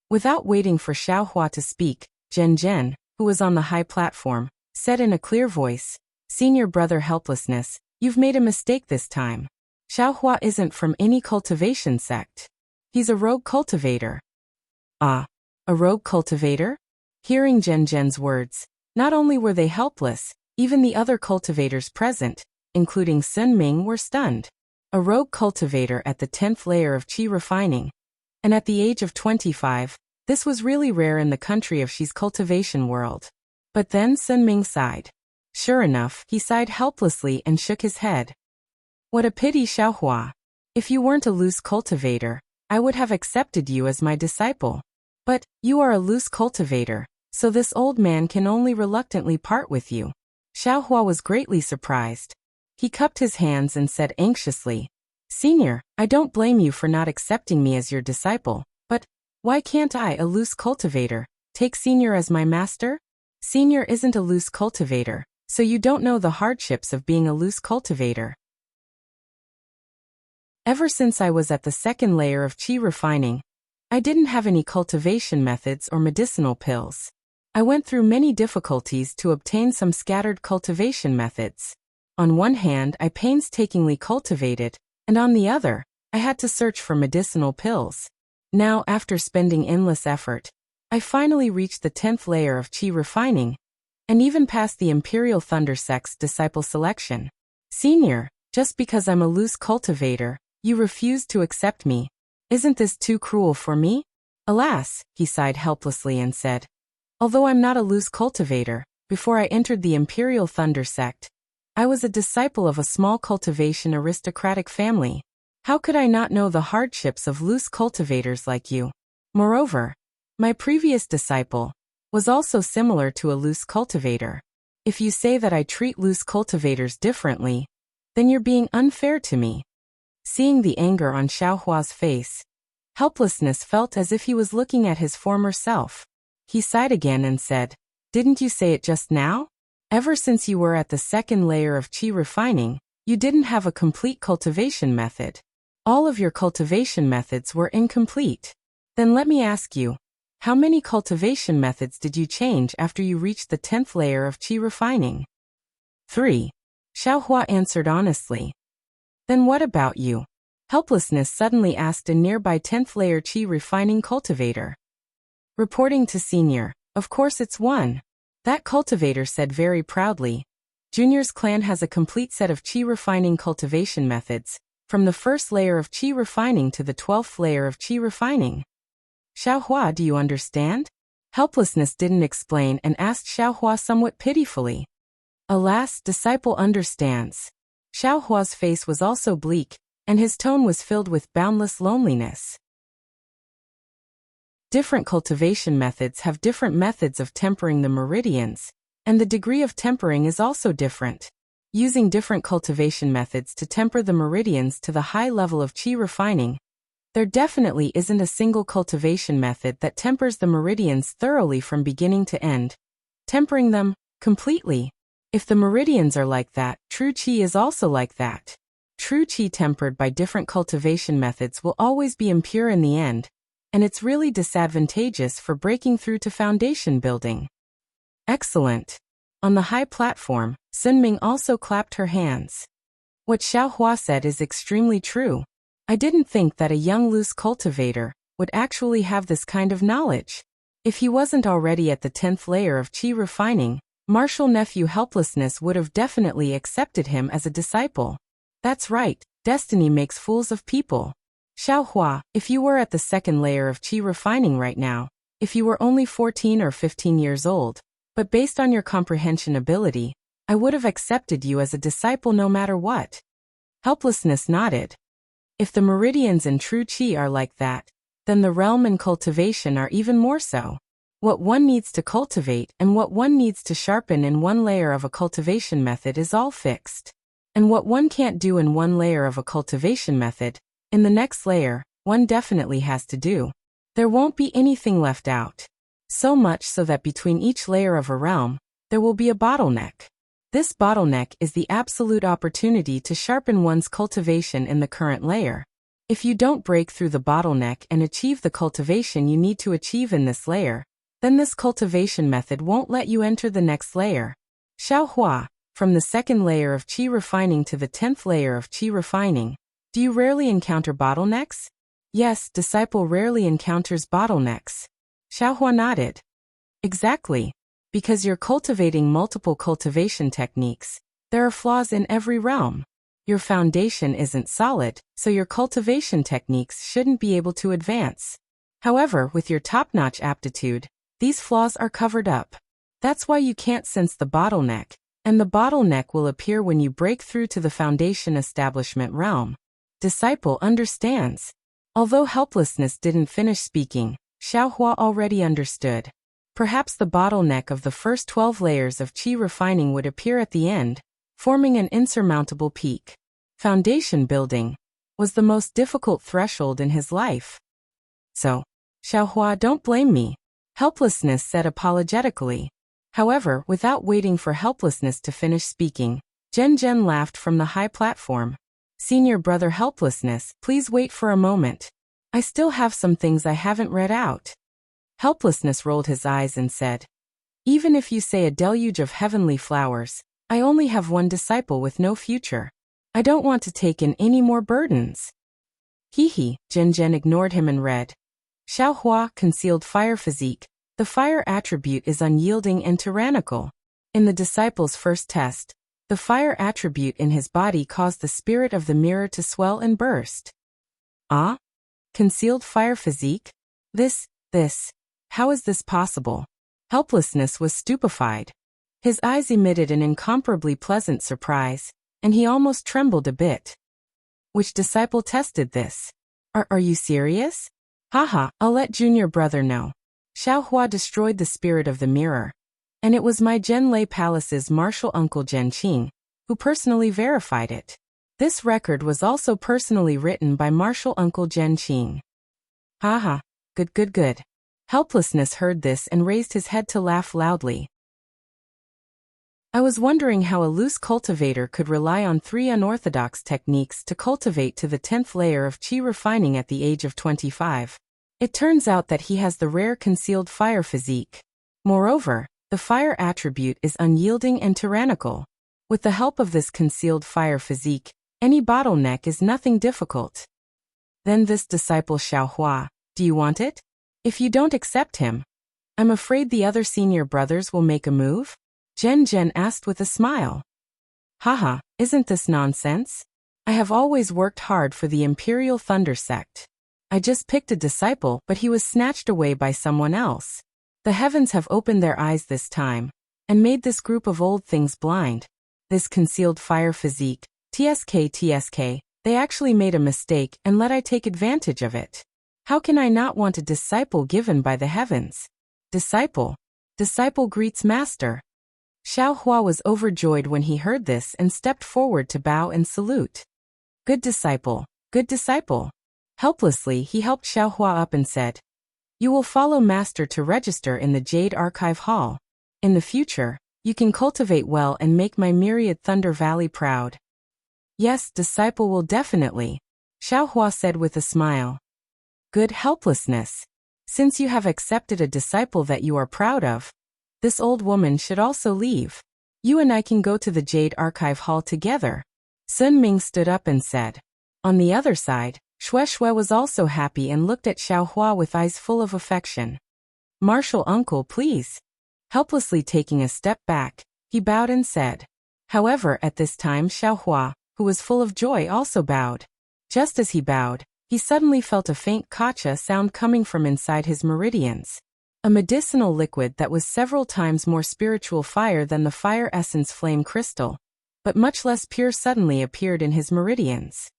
S1: Without waiting for Xiaohua to speak, Zhen, who was on the high platform, said in a clear voice, Senior brother Helplessness, you've made a mistake this time. Xiaohua isn't from any cultivation sect. He's a rogue cultivator. Ah, a rogue cultivator? Hearing Zhen's words, not only were they helpless, even the other cultivators present, including Sun Ming, were stunned. A rogue cultivator at the 10th layer of qi refining. And at the age of 25, this was really rare in the country of Xi's cultivation world. But then Sun Ming sighed. Sure enough, he sighed helplessly and shook his head. What a pity, Xiaohua. If you weren't a loose cultivator, I would have accepted you as my disciple. But you are a loose cultivator, so this old man can only reluctantly part with you. Xiaohua was greatly surprised. He cupped his hands and said anxiously, Senior, I don't blame you for not accepting me as your disciple, but why can't I, a loose cultivator, take Senior as my master? Senior isn't a loose cultivator, so you don't know the hardships of being a loose cultivator. Ever since I was at the 2nd layer of qi refining, I didn't have any cultivation methods or medicinal pills. I went through many difficulties to obtain some scattered cultivation methods. On one hand, I painstakingly cultivated, and on the other, I had to search for medicinal pills. Now, after spending endless effort, I finally reached the 10th layer of qi refining, and even passed the Imperial Thunder Sect's disciple selection. Senior, just because I'm a loose cultivator, you refuse to accept me. Isn't this too cruel for me? Alas, he sighed helplessly and said, although I'm not a loose cultivator, before I entered the Imperial Thunder Sect, I was a disciple of a small cultivation aristocratic family. How could I not know the hardships of loose cultivators like you? Moreover, my previous disciple was also similar to a loose cultivator. If you say that I treat loose cultivators differently, then you're being unfair to me. Seeing the anger on Xiaohua's face, Helplessness felt as if he was looking at his former self. He sighed again and said, Didn't you say it just now? Ever since you were at the 2nd layer of qi refining, you didn't have a complete cultivation method. All of your cultivation methods were incomplete. Then let me ask you, how many cultivation methods did you change after you reached the 10th layer of qi refining? 3. Xiaohua answered honestly. Then what about you? Helplessness suddenly asked a nearby 10th layer qi refining cultivator. Reporting to Senior, of course it's 1. That cultivator said very proudly. Junior's clan has a complete set of qi refining cultivation methods, from the 1st layer of qi refining to the 12th layer of qi refining. Xiaohua, do you understand? Helplessness didn't explain and asked Xiaohua somewhat pitifully. Alas, disciple understands. Xiaohua's face was also bleak, and his tone was filled with boundless loneliness. Different cultivation methods have different methods of tempering the meridians, and the degree of tempering is also different. Using different cultivation methods to temper the meridians to the high level of qi refining, there definitely isn't a single cultivation method that tempers the meridians thoroughly from beginning to end, tempering them completely. If the meridians are like that, true qi is also like that. True qi tempered by different cultivation methods will always be impure in the end, and it's really disadvantageous for breaking through to foundation building. Excellent. On the high platform, Sunming also clapped her hands. What Xiaohua said is extremely true. I didn't think that a young loose cultivator would actually have this kind of knowledge. If he wasn't already at the 10th layer of qi refining, martial nephew Helplessness would have definitely accepted him as a disciple. That's right, destiny makes fools of people. Xiaohua, if you were at the 2nd layer of qi refining right now, if you were only 14 or 15 years old, but based on your comprehension ability, I would have accepted you as a disciple no matter what. Helplessness nodded. If the meridians in true qi are like that, then the realm and cultivation are even more so. What one needs to cultivate and what one needs to sharpen in one layer of a cultivation method is all fixed. And what one can't do in one layer of a cultivation method, in the next layer, one definitely has to do. There won't be anything left out. So much so that between each layer of a realm, there will be a bottleneck. This bottleneck is the absolute opportunity to sharpen one's cultivation in the current layer. If you don't break through the bottleneck and achieve the cultivation you need to achieve in this layer, then this cultivation method won't let you enter the next layer. Xiaohua, from the 2nd layer of qi refining to the 10th layer of qi refining, do you rarely encounter bottlenecks? Yes, disciple rarely encounters bottlenecks. Xiaohua nodded. Exactly. Because you're cultivating multiple cultivation techniques, there are flaws in every realm. Your foundation isn't solid, so your cultivation techniques shouldn't be able to advance. However, with your top-notch aptitude, these flaws are covered up. That's why you can't sense the bottleneck, and the bottleneck will appear when you break through to the foundation establishment realm. Disciple understands. Although Helplessness didn't finish speaking, Xiaohua already understood. Perhaps the bottleneck of the first 12 layers of qi refining would appear at the end, forming an insurmountable peak. Foundation building was the most difficult threshold in his life. So, Xiaohua, don't blame me, Helplessness said apologetically. However, without waiting for Helplessness to finish speaking, Zhen laughed from the high platform. Senior brother Helplessness, please wait for a moment. I still have some things I haven't read out. Helplessness rolled his eyes and said, even if you say a deluge of heavenly flowers, I only have one disciple with no future. I don't want to take in any more burdens. Zhen ignored him and read. Xiaohua, concealed fire physique. The fire attribute is unyielding and tyrannical. In the disciple's first test, the fire attribute in his body caused the spirit of the mirror to swell and burst. Ah? Concealed fire physique? This, how is this possible? Helplessness was stupefied. His eyes emitted an incomparably pleasant surprise, and he almost trembled a bit. Which disciple tested this? Are you serious? Haha, I'll let junior brother know. Xiaohua destroyed the spirit of the mirror, and it was my Zhenlei Palace's martial uncle Zhenqing, who personally verified it. This record was also personally written by martial uncle Zhenqing. Haha, good. Helplessness heard this and raised his head to laugh loudly. I was wondering how a loose cultivator could rely on 3 unorthodox techniques to cultivate to the 10th layer of qi refining at the age of 25. It turns out that he has the rare concealed fire physique. Moreover, the fire attribute is unyielding and tyrannical. With the help of this concealed fire physique, any bottleneck is nothing difficult. Then this disciple Xiaohua, do you want it? If you don't accept him, I'm afraid the other senior brothers will make a move? Zhen asked with a smile. Haha, isn't this nonsense? I have always worked hard for the Imperial Thunder Sect. I just picked a disciple, but he was snatched away by someone else. The heavens have opened their eyes this time, and made this group of old things blind. This concealed fire physique, TSK, they actually made a mistake and let I take advantage of it. How can I not want a disciple given by the heavens? Disciple greets master. Xiaohua was overjoyed when he heard this and stepped forward to bow and salute. Good disciple. Helplessly, he helped Xiaohua up and said, you will follow master to register in the Jade Archive Hall. In the future, you can cultivate well and make my myriad Thunder Valley proud. Yes, disciple will definitely, Xiaohua said with a smile. Good helplessness. Since you have accepted a disciple that you are proud of, this old woman should also leave. You and I can go to the Jade Archive Hall together. Sun Ming stood up and said. On the other side, Xue Xue was also happy and looked at Xiao Hua with eyes full of affection. Martial uncle, please. Helplessly taking a step back, he bowed and said. However, at this time Xiao Hua, who was full of joy, also bowed. Just as he bowed, he suddenly felt a faint kacha sound coming from inside his meridians. A medicinal liquid that was several times more spiritual fire than the fire essence flame crystal, but much less pure, suddenly appeared in his meridians.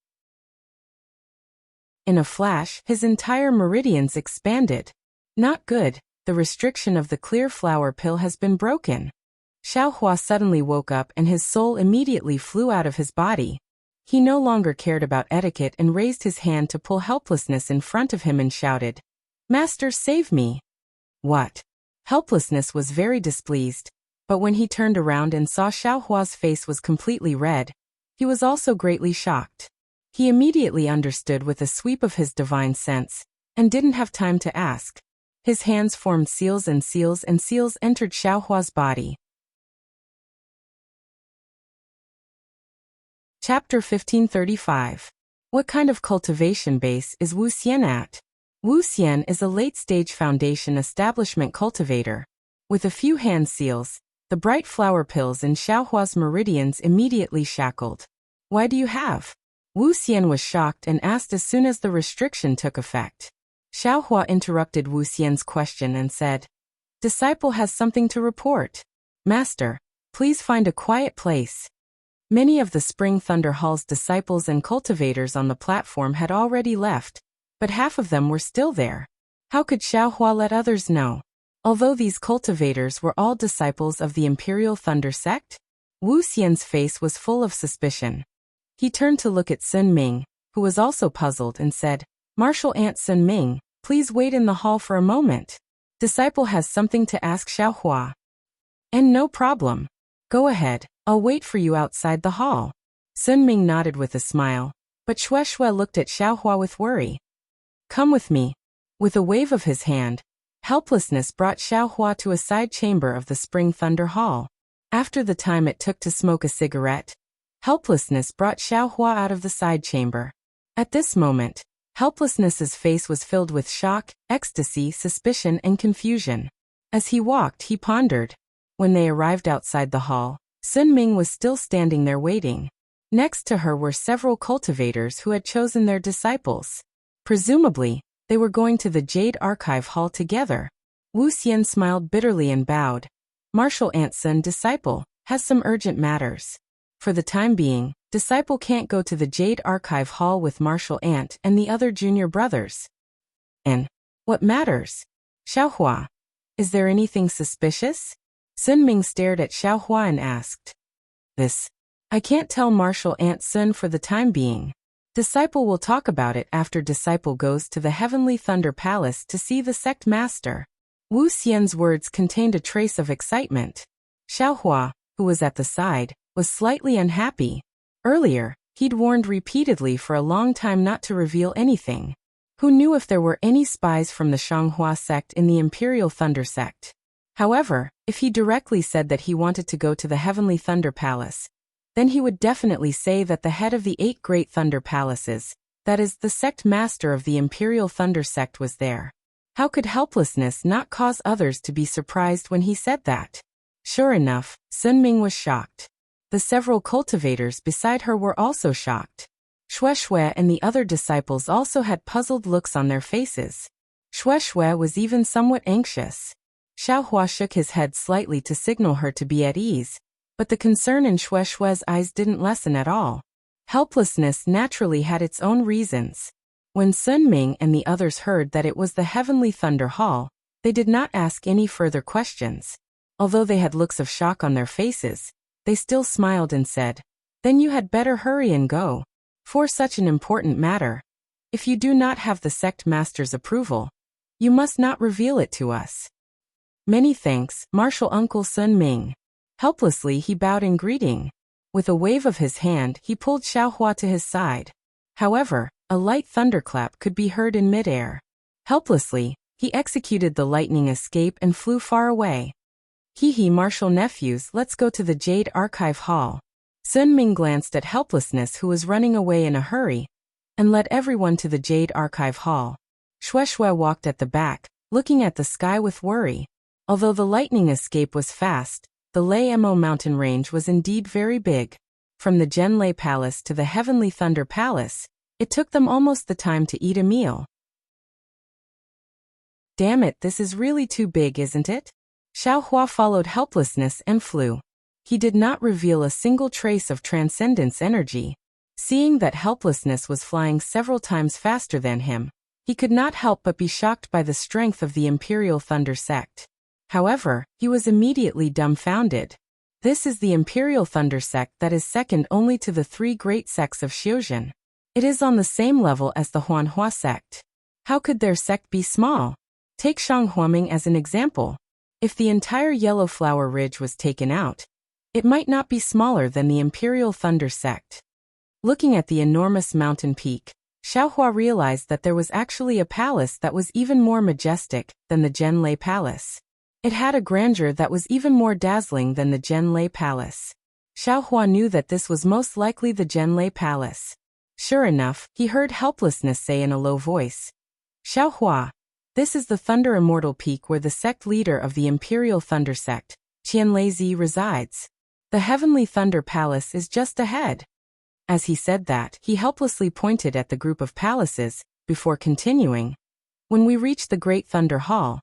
S1: In a flash, his entire meridians expanded. Not good, the restriction of the clear flower pill has been broken. Xiao Hua suddenly woke up and his soul immediately flew out of his body. He no longer cared about etiquette and raised his hand to pull helplessness in front of him and shouted, "Master, save me!" What? Helplessness was very displeased, but when he turned around and saw Xiao Hua's face was completely red, he was also greatly shocked. He immediately understood with a sweep of his divine sense, and didn't have time to ask. His hands formed seals and seals and seals entered Xiao Hua's body. Chapter 1535. What kind of cultivation base is Wu Xian at? Wu Xian is a late-stage foundation establishment cultivator. With a few hand seals, the bright flower pills in Xiao Hua's meridians immediately shackled. Why do you have? Wu Xian was shocked and asked as soon as the restriction took effect. Xiao Hua interrupted Wu Xian's question and said, Disciple has something to report. Master, please find a quiet place. Many of the Spring Thunder Hall's disciples and cultivators on the platform had already left, but half of them were still there. How could Xiao Hua let others know? Although these cultivators were all disciples of the Imperial Thunder Sect, Wu Xian's face was full of suspicion. He turned to look at Sun Ming, who was also puzzled, and said, Martial Aunt Sun Ming, please wait in the hall for a moment. Disciple has something to ask Xiao Hua. And no problem. Go ahead, I'll wait for you outside the hall. Sun Ming nodded with a smile, but Xue Xue looked at Xiao Hua with worry. Come with me. With a wave of his hand, helplessness brought Xiao Hua to a side chamber of the Spring Thunder Hall. After the time it took to smoke a cigarette, helplessness brought Xiao Hua out of the side chamber. At this moment, helplessness's face was filled with shock, ecstasy, suspicion, and confusion. As he walked, he pondered. When they arrived outside the hall, Sun Ming was still standing there waiting. Next to her were several cultivators who had chosen their disciples. Presumably, they were going to the Jade Archive Hall together. Wu Xian smiled bitterly and bowed. Martial Aunt Sun, disciple, has some urgent matters. For the time being, disciple can't go to the Jade Archive Hall with Martial Aunt and the other junior brothers. And what matters? Xiao Hua. Is there anything suspicious? Sun Ming stared at Xiao Hua and asked. This. I can't tell Martial Aunt Sun for the time being. Disciple will talk about it after disciple goes to the Heavenly Thunder Palace to see the sect master. Wu Xian's words contained a trace of excitement. Xiao Hua, who was at the side, was slightly unhappy. Earlier, he'd warned repeatedly for a long time not to reveal anything. Who knew if there were any spies from the Shanghua sect in the Imperial Thunder sect? However, if he directly said that he wanted to go to the Heavenly Thunder Palace, then he would definitely say that the head of the 8 Great Thunder Palaces, that is, the sect master of the Imperial Thunder sect, was there. How could helplessness not cause others to be surprised when he said that? Sure enough, Sun Ming was shocked. The several cultivators beside her were also shocked. Xue Xue and the other disciples also had puzzled looks on their faces. Xue Xue was even somewhat anxious. Xiao Hua shook his head slightly to signal her to be at ease, but the concern in Xue Xue's eyes didn't lessen at all. Helplessness naturally had its own reasons. When Sun Ming and the others heard that it was the Heavenly Thunder Hall, they did not ask any further questions. Although they had looks of shock on their faces, they still smiled and said, Then you had better hurry and go. For such an important matter, if you do not have the sect master's approval, you must not reveal it to us. Many thanks, Martial Uncle Sun Ming. Helplessly he bowed in greeting. With a wave of his hand he pulled Xiao Hua to his side. However, a light thunderclap could be heard in midair. Helplessly, he executed the lightning escape and flew far away. Hee hee, martial nephews, let's go to the Jade Archive Hall. Sun Ming glanced at Helplessness, who was running away in a hurry, and led everyone to the Jade Archive Hall. Xue Xue walked at the back, looking at the sky with worry. Although the lightning escape was fast, the Lei-Mo mountain range was indeed very big. From the Zhenlei Palace to the Heavenly Thunder Palace, it took them almost the time to eat a meal. Damn it, this is really too big, isn't it? Xiao Hua followed Helplessness and flew. He did not reveal a single trace of transcendence energy. Seeing that Helplessness was flying several times faster than him, he could not help but be shocked by the strength of the Imperial Thunder Sect. However, he was immediately dumbfounded. This is the Imperial Thunder Sect that is second only to the three great sects of Xiuzhen. It is on the same level as the Huanhua sect. How could their sect be small? Take Shanghuaming as an example. If the entire Yellow Flower Ridge was taken out, it might not be smaller than the Imperial Thunder Sect. Looking at the enormous mountain peak, Xiaohua realized that there was actually a palace that was even more majestic than the Zhenlei Palace. It had a grandeur that was even more dazzling than the Zhenlei Palace. Xiaohua knew that this was most likely the Zhenlei Palace. Sure enough, he heard Helplessness say in a low voice, "Xiaohua, this is the Thunder Immortal Peak where the sect leader of the Imperial Thunder Sect, Qianlei, resides. The Heavenly Thunder Palace is just ahead." As he said that, he helplessly pointed at the group of palaces, before continuing. "When we reach the Great Thunder Hall,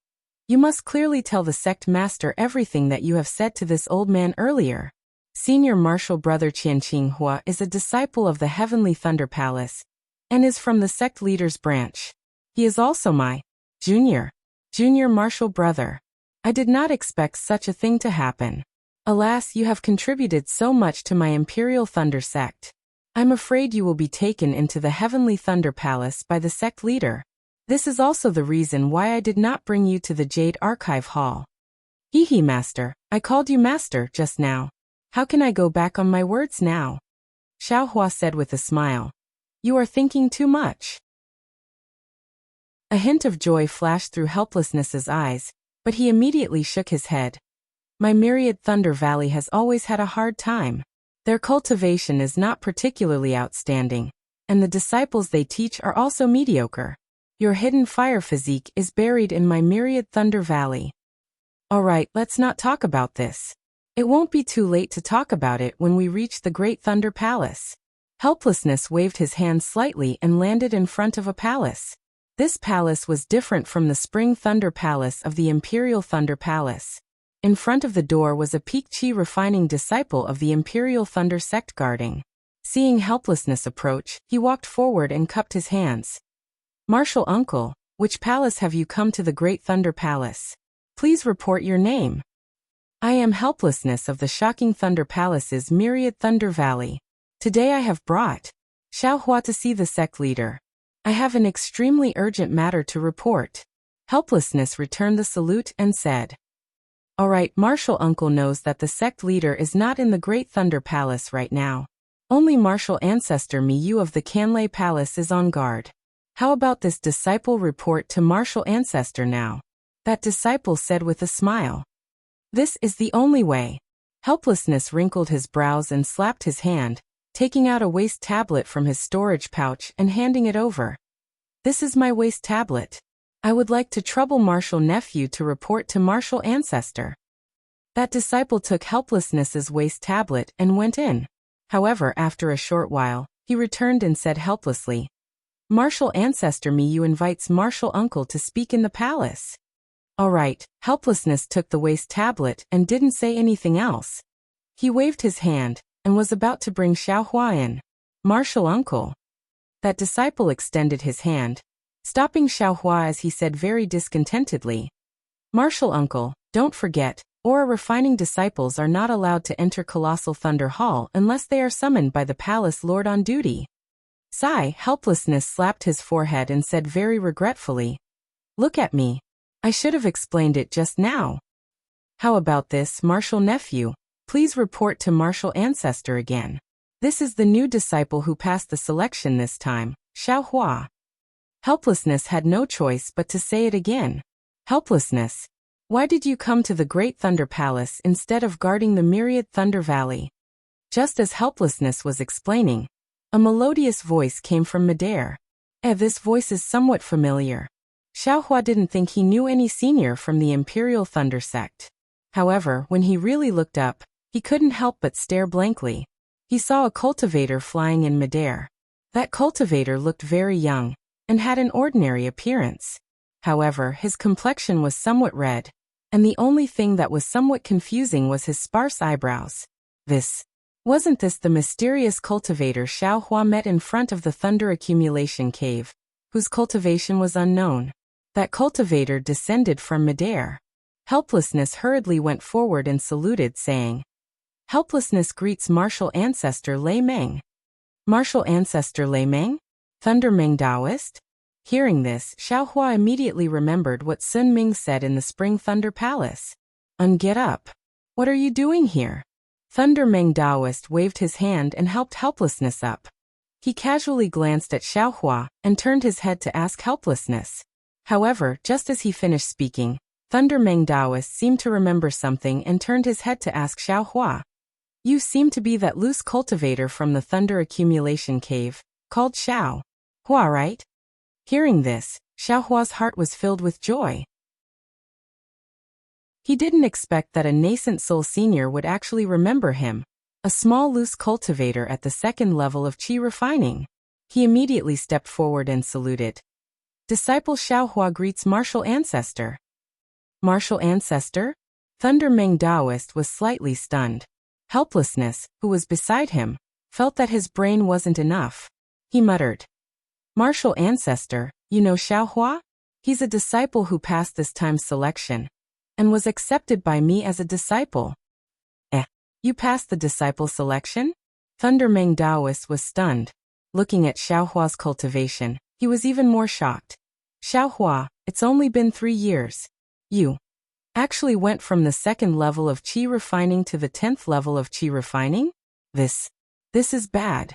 S1: you must clearly tell the sect master everything that you have said to this old man earlier. Senior Martial Brother Qianqinghua is a disciple of the Heavenly Thunder Palace, and is from the sect leader's branch. He is also my junior Martial Brother. I did not expect such a thing to happen. Alas, you have contributed so much to my Imperial Thunder Sect. I'm afraid you will be taken into the Heavenly Thunder Palace by the sect leader. This is also the reason why I did not bring you to the Jade Archive Hall." "Hee hee, Master, I called you Master just now. How can I go back on my words now?" Xiaohua said with a smile. "You are thinking too much." A hint of joy flashed through Helplessness's eyes, but he immediately shook his head. "My myriad Thunder Valley has always had a hard time. Their cultivation is not particularly outstanding, and the disciples they teach are also mediocre. Your hidden fire physique is buried in my myriad Thunder Valley. Alright, let's not talk about this. It won't be too late to talk about it when we reach the Great Thunder Palace." Helplessness waved his hand slightly and landed in front of a palace. This palace was different from the Spring Thunder Palace of the Imperial Thunder Palace. In front of the door was a Peak-Chi refining disciple of the Imperial Thunder Sect guarding. Seeing Helplessness approach, he walked forward and cupped his hands. "Martial Uncle, which palace have you come to? The Great Thunder Palace. Please report your name." "I am Helplessness of the Shocking Thunder Palace's Myriad Thunder Valley. Today I have brought Xiaohua to see the sect leader. I have an extremely urgent matter to report." Helplessness returned the salute and said, "Alright, Martial Uncle knows that the sect leader is not in the Great Thunder Palace right now. Only Martial Ancestor Miyu of the Qianlei Palace is on guard. How about this disciple report to Martial Ancestor now?" That disciple said with a smile. "This is the only way." Helplessness wrinkled his brows and slapped his hand, taking out a waste tablet from his storage pouch and handing it over. "This is my waste tablet. I would like to trouble Martial Nephew to report to Martial Ancestor." That disciple took Helplessness's waste tablet and went in. However, after a short while, he returned and said helplessly, "Martial Ancestor Miyu invites Martial Uncle to speak in the palace." Alright, Helplessness took the waste tablet and didn't say anything else. He waved his hand, and was about to bring Xiaohua in. "Martial Uncle." That disciple extended his hand, stopping Xiaohua as he said very discontentedly, "Martial Uncle, don't forget, aura refining disciples are not allowed to enter Colossal Thunder Hall unless they are summoned by the palace lord on duty." Sigh, Helplessness slapped his forehead and said very regretfully, "Look at me. I should have explained it just now. How about this, Martial Nephew? Please report to Martial Ancestor again. This is the new disciple who passed the selection this time, Xiaohua." Helplessness had no choice but to say it again. Helplessness. Why did you come to the Great Thunder Palace instead of guarding the myriad Thunder Valley? Just as Helplessness was explaining, a melodious voice came from midair. This voice is somewhat familiar. Xiaohua didn't think he knew any senior from the Imperial Thunder Sect. However, when he really looked up, he couldn't help but stare blankly. He saw a cultivator flying in midair. That cultivator looked very young, and had an ordinary appearance. However, his complexion was somewhat red, and the only thing that was somewhat confusing was his sparse eyebrows. Wasn't this the mysterious cultivator Xiaohua met in front of the Thunder Accumulation Cave, whose cultivation was unknown? That cultivator descended from midair. Helplessness hurriedly went forward and saluted, saying, "Helplessness greets martial ancestor Lei Meng." Martial ancestor Lei Meng? Thunder Meng Taoist? Hearing this, Xiaohua immediately remembered what Sun Ming said in the Spring Thunder Palace. Get up. What are you doing here? Thunder Meng Taoist waved his hand and helped Helplessness up. He casually glanced at Xiaohua and turned his head to ask Helplessness. However, just as he finished speaking, Thunder Meng Taoist seemed to remember something and turned his head to ask Xiaohua. You seem to be that loose cultivator from the Thunder Accumulation Cave, called Xiaohua, right? Hearing this, Xiaohua's heart was filled with joy. He didn't expect that a nascent soul senior would actually remember him, a small loose cultivator at the second level of qi refining. He immediately stepped forward and saluted. Disciple Xiaohua greets martial ancestor. Martial ancestor? Thunder Meng Taoist was slightly stunned. Helplessness, who was beside him, felt that his brain wasn't enough. He muttered, "Martial ancestor, you know Xiaohua? He's a disciple who passed this time's selection, and was accepted by me as a disciple." You passed the disciple selection? Thunder Meng Taoist was stunned. Looking at Xiaohua's cultivation, he was even more shocked. Xiaohua, it's only been 3 years. You actually went from the second level of qi refining to the 10th level of qi refining? This is bad.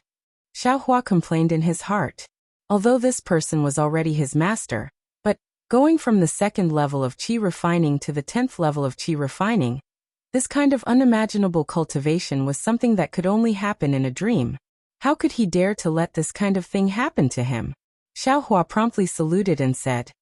S1: Xiaohua complained in his heart. Although this person was already his master, but going from the second level of qi refining to the 10th level of qi refining, this kind of unimaginable cultivation was something that could only happen in a dream. How could he dare to let this kind of thing happen to him? Xiaohua promptly saluted and said,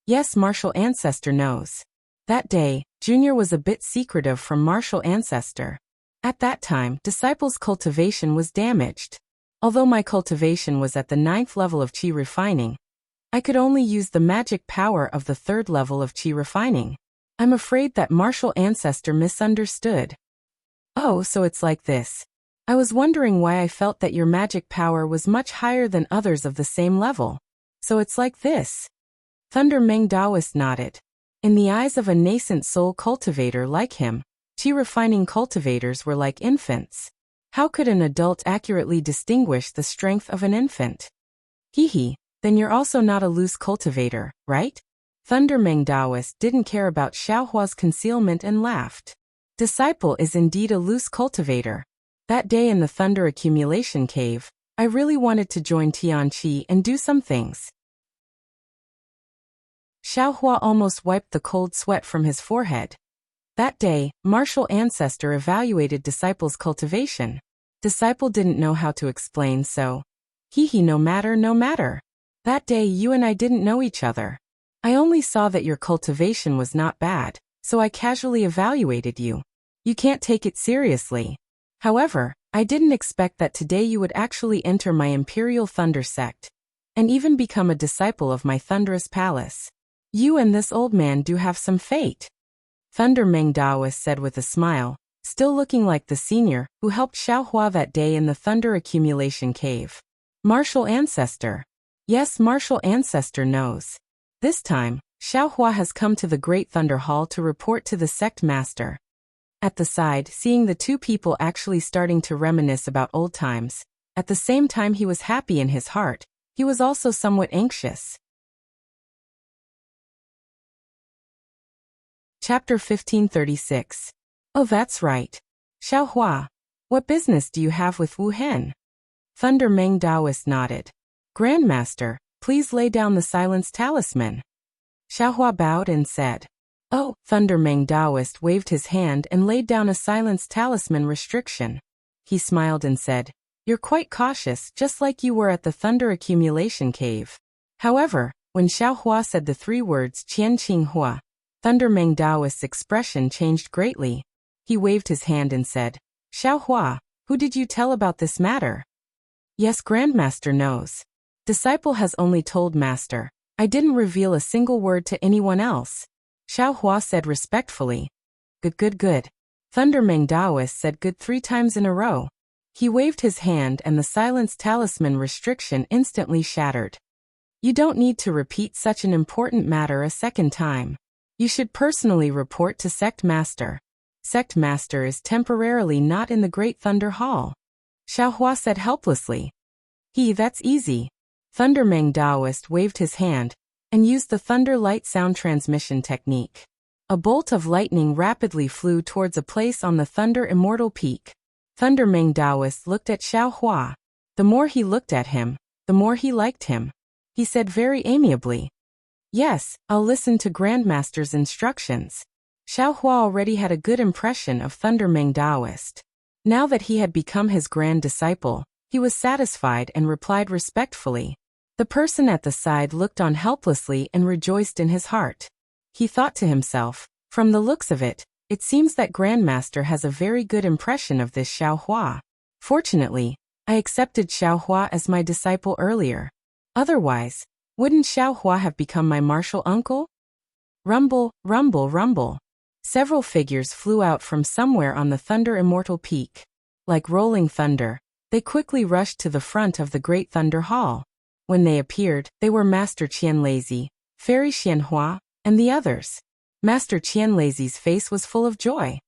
S1: "Yes, martial ancestor knows. That day, Junior was a bit secretive from martial ancestor. At that time, disciple's cultivation was damaged. Although my cultivation was at the 9th level of qi refining, I could only use the magic power of the 3rd level of qi refining. I'm afraid that martial ancestor misunderstood." "Oh, so it's like this. I was wondering why I felt that your magic power was much higher than others of the same level. So it's like this." Thunder Meng Taoist nodded. In the eyes of a nascent soul cultivator like him, qi refining cultivators were like infants. How could an adult accurately distinguish the strength of an infant? Then you're also not a loose cultivator, right? Thunder Meng Taoist didn't care about Xiaohua's concealment and laughed. Disciple is indeed a loose cultivator. That day in the Thunder Accumulation Cave, I really wanted to join Tianqi and do some things. Xiaohua almost wiped the cold sweat from his forehead. That day, martial ancestor evaluated disciple's cultivation. Disciple didn't know how to explain, so, no matter. That day you and I didn't know each other. I only saw that your cultivation was not bad, so I casually evaluated you. You can't take it seriously. However, I didn't expect that today you would actually enter my Imperial Thunder Sect, and even become a disciple of my Thunderous Palace. You and this old man do have some fate. Thunder Meng Taoist said with a smile, still looking like the senior who helped Xiaohua that day in the Thunder Accumulation Cave. Martial ancestor. Yes, martial ancestor knows. This time, Xiaohua has come to the Great Thunder Hall to report to the sect master. At the side, seeing the two people actually starting to reminisce about old times, at the same time he was happy in his heart, he was also somewhat anxious. Chapter 1536. Oh, that's right. Xiaohua, what business do you have with Wu Hen? Thunder Meng Taoist nodded. Grandmaster, Please lay down the silence talisman. Xiaohua bowed and said, Oh, Thunder Meng Taoist waved his hand and laid down a silence talisman restriction. He smiled and said, You're quite cautious, just like you were at the Thunder Accumulation Cave. However, when Xiaohua said the 3 words Qianqing Hua, Thunder Meng Taoist's expression changed greatly. He waved his hand and said, Xiaohua, who did you tell about this matter? Yes, Grandmaster knows. Disciple has only told Master. I didn't reveal a single word to anyone else. Xiaohua said respectfully. Good. Thunder Meng Taoist said good 3 times in a row. He waved his hand and the silence talisman restriction instantly shattered. You don't need to repeat such an important matter a second time. You should personally report to Sect Master. Sect Master is temporarily not in the Great Thunder Hall. Xiaohua said helplessly. That's easy. Thunder Meng Taoist waved his hand and used the thunder light sound transmission technique. A bolt of lightning rapidly flew towards a place on the Thunder Immortal Peak. Thunder Meng Taoist looked at Xiaohua. The more he looked at him, the more he liked him. He said very amiably, Yes, I'll listen to Grandmaster's instructions. Xiaohua already had a good impression of Thunder Meng Taoist. Now that he had become his grand disciple, he was satisfied and replied respectfully. The person at the side looked on helplessly and rejoiced in his heart. He thought to himself, From the looks of it, it seems that Grandmaster has a very good impression of this Xiaohua. Fortunately, I accepted Xiaohua as my disciple earlier. Otherwise, wouldn't Xiaohua have become my martial uncle? Rumble, rumble, rumble. Several figures flew out from somewhere on the Thunder Immortal Peak. Like rolling thunder, they quickly rushed to the front of the Great Thunder Hall. When they appeared, they were Master Qianlazy, Fairy Xianhua, and the others. Master Qianlazy's face was full of joy.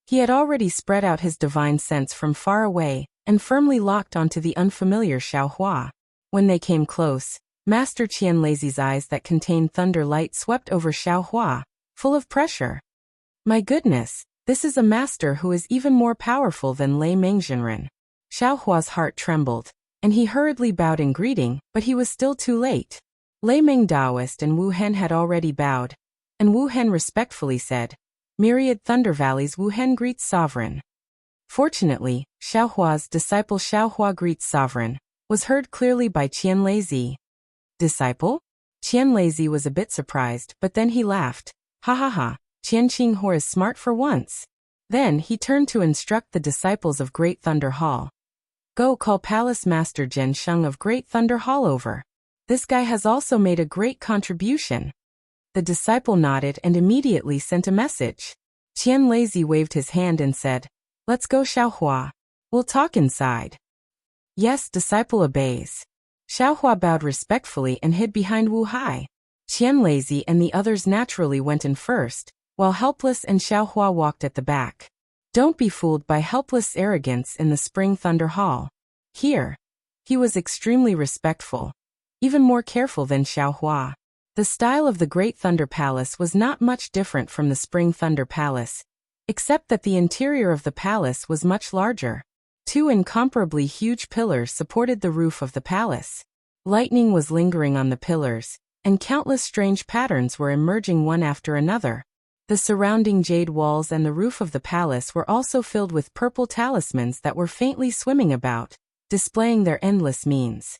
S1: He had already spread out his divine sense from far away and firmly locked onto the unfamiliar Xiaohua. When they came close, Master Qianlazy's eyes that contained thunder light swept over Xiaohua, full of pressure. My goodness, this is a master who is even more powerful than Lei Mengzhenren. Xiaohua's heart trembled, and he hurriedly bowed in greeting, but he was still too late. Lei Meng Taoist and Wu Hen had already bowed, and Wu Hen respectfully said, Myriad Thunder Valleys Wu Hen greets Sovereign. Fortunately, Xiaohua's disciple Xiaohua greets Sovereign was heard clearly by Qianlazy. Disciple? Qianlazy was a bit surprised, but then he laughed. Ha ha ha, Qianqing Hua is smart for once. Then he turned to instruct the disciples of Great Thunder Hall. Go call Palace Master Zhen Sheng of Great Thunder Hall over. This guy has also made a great contribution. The disciple nodded and immediately sent a message. Qianlazy waved his hand and said, Let's go Xiaohua. We'll talk inside. Yes, disciple obeys. Xiaohua bowed respectfully and hid behind Wu Hai. Qianlazy and the others naturally went in first, while Helpless and Xiaohua walked at the back. Don't be fooled by Helpless' arrogance in the Spring Thunder Hall. Here, he was extremely respectful, even more careful than Xiaohua. The style of the Great Thunder Palace was not much different from the Spring Thunder Palace, except that the interior of the palace was much larger. 2 incomparably huge pillars supported the roof of the palace. Lightning was lingering on the pillars, and countless strange patterns were emerging one after another. The surrounding jade walls and the roof of the palace were also filled with purple talismans that were faintly swimming about, displaying their endless means.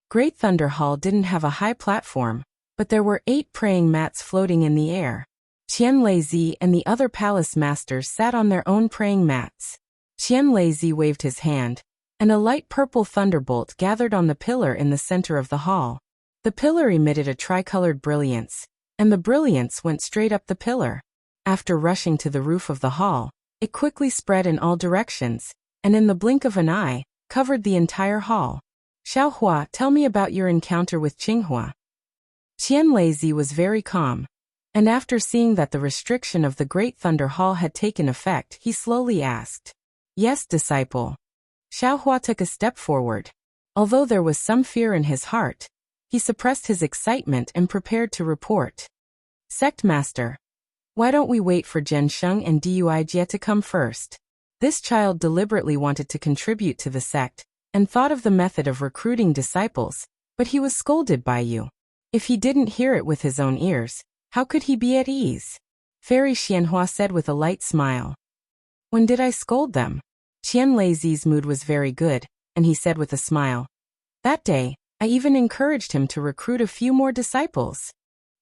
S1: Great Thunder Hall didn't have a high platform, but there were 8 praying mats floating in the air. Qianlazy and the other palace masters sat on their own praying mats. Qianlazy waved his hand, and a light purple thunderbolt gathered on the pillar in the center of the hall. The pillar emitted a tricolored brilliance, and the brilliance went straight up the pillar. After rushing to the roof of the hall, it quickly spread in all directions, and in the blink of an eye, covered the entire hall. Xiaohua, tell me about your encounter with Qinghua. Qianlazy was very calm, and after seeing that the restriction of the Great Thunder Hall had taken effect, he slowly asked, Yes, disciple. Xiaohua took a step forward. Although there was some fear in his heart, he suppressed his excitement and prepared to report. Sect Master, why don't we wait for Zhen Sheng and Dui Jie to come first? This child deliberately wanted to contribute to the sect, and thought of the method of recruiting disciples, but he was scolded by you. If he didn't hear it with his own ears, how could he be at ease? Fairy Xianhua said with a light smile. When did I scold them? Qianlei's mood was very good, and he said with a smile. That day, I even encouraged him to recruit a few more disciples.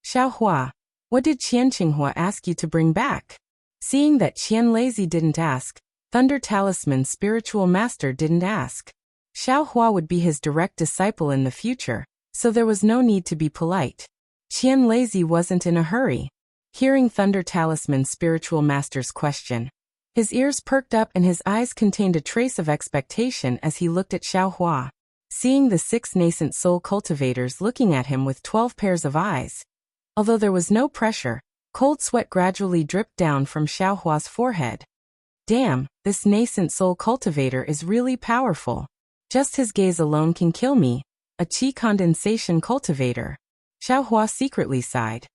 S1: Xiaohua, what did Qianqinghua ask you to bring back? Seeing that Qianlei didn't ask, Thunder Talisman's spiritual master didn't ask. Xiaohua would be his direct disciple in the future, so there was no need to be polite. Qianlei wasn't in a hurry. Hearing Thunder Talisman's spiritual master's question, his ears perked up and his eyes contained a trace of expectation as he looked at Xiaohua. Seeing the 6 nascent soul cultivators looking at him with 12 pairs of eyes. Although there was no pressure, cold sweat gradually dripped down from Xiaohua's forehead. Damn, this nascent soul cultivator is really powerful. Just his gaze alone can kill me, a qi condensation cultivator. Xiaohua secretly sighed.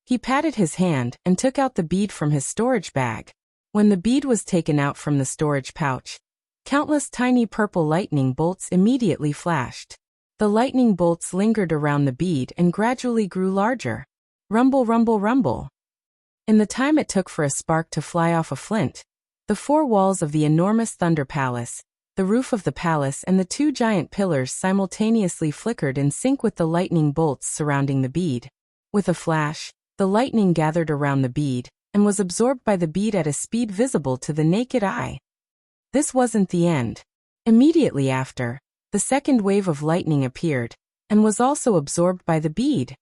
S1: He patted his hand and took out the bead from his storage bag. When the bead was taken out from the storage pouch, countless tiny purple lightning bolts immediately flashed. The lightning bolts lingered around the bead and gradually grew larger. Rumble, rumble, rumble. In the time it took for a spark to fly off a flint, the 4 walls of the enormous Thunder Palace, the roof of the palace and the 2 giant pillars simultaneously flickered in sync with the lightning bolts surrounding the bead. With a flash, the lightning gathered around the bead and was absorbed by the bead at a speed visible to the naked eye. This wasn't the end. Immediately after, the second wave of lightning appeared and was also absorbed by the bead.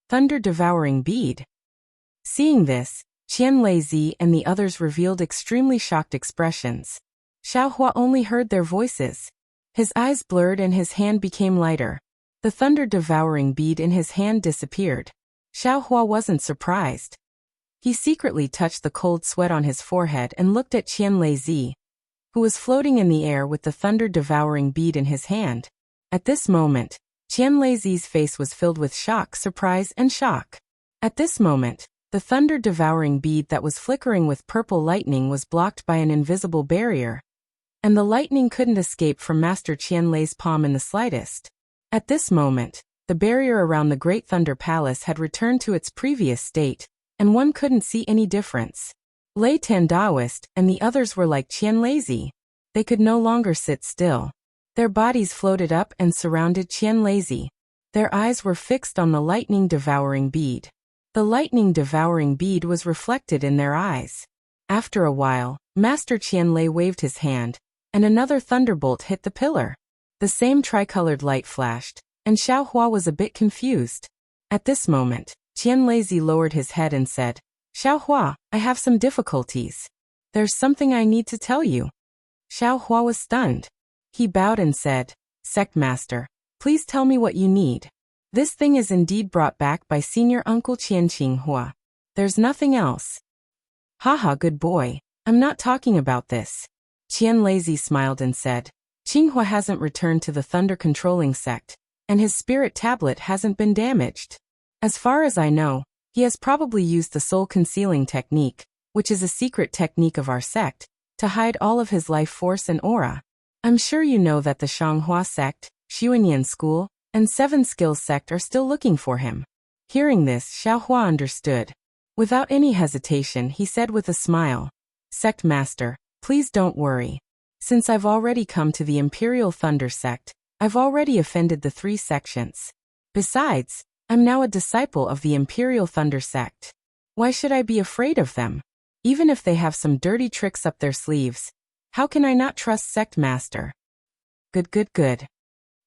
S1: Thunder-devouring bead. Seeing this, Qianlei and the others revealed extremely shocked expressions. Xiaohua only heard their voices. His eyes blurred and his hand became lighter. The thunder-devouring bead in his hand disappeared. Xiaohua wasn't surprised. He secretly touched the cold sweat on his forehead and looked at Qianlei, who was floating in the air with the thunder-devouring bead in his hand. At this moment, Qianlei's face was filled with shock, surprise, and shock. At this moment, the thunder-devouring bead that was flickering with purple lightning was blocked by an invisible barrier, and the lightning couldn't escape from Master Qianlei's palm in the slightest. At this moment, the barrier around the Great Thunder Palace had returned to its previous state, and one couldn't see any difference. Lei Tan Daoist and the others were like Qianlei. They could no longer sit still. Their bodies floated up and surrounded Qianlei. Their eyes were fixed on the lightning-devouring bead. The lightning-devouring bead was reflected in their eyes. After a while, Master Qianlei waved his hand, and another thunderbolt hit the pillar. The same tricolored light flashed, and Xiaohua was a bit confused. At this moment, Qianlei lowered his head and said, Xiaohua, I have some difficulties. There's something I need to tell you. Xiaohua was stunned. He bowed and said, Sect Master, please tell me what you need. This thing is indeed brought back by Senior Uncle Qianqinghua. There's nothing else. Haha, good boy, I'm not talking about this. Qianlei smiled and said, Qinghua hasn't returned to the thunder-controlling sect, and his spirit tablet hasn't been damaged. As far as I know, he has probably used the soul-concealing technique, which is a secret technique of our sect, to hide all of his life force and aura. I'm sure you know that the Shanghua sect, Xuanyan school, and 7 Skills sect are still looking for him. Hearing this, Xiaohua understood. Without any hesitation, he said with a smile, Sect Master, please don't worry. Since I've already come to the Imperial Thunder sect, I've already offended the 3 sections. Besides, I'm now a disciple of the Imperial Thunder sect. Why should I be afraid of them? Even if they have some dirty tricks up their sleeves, how can I not trust Sect Master? Good, good, good.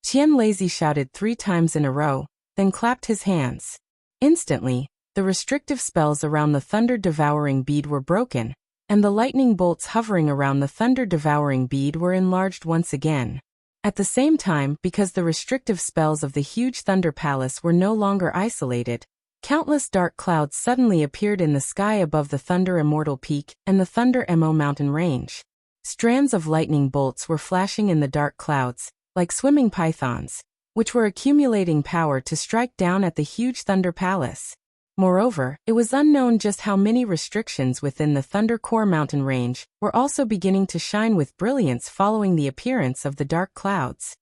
S1: Qianlei shouted 3 times in a row, then clapped his hands. Instantly, the restrictive spells around the thunder-devouring bead were broken, and the lightning bolts hovering around the thunder-devouring bead were enlarged once again. At the same time, because the restrictive spells of the huge Thunder Palace were no longer isolated, countless dark clouds suddenly appeared in the sky above the Thunder Immortal Peak and the Thunder Mo mountain range. Strands of lightning bolts were flashing in the dark clouds, like swimming pythons, which were accumulating power to strike down at the huge Thunder Palace. Moreover, it was unknown just how many restrictions within the Thunder Core mountain range were also beginning to shine with brilliance following the appearance of the dark clouds.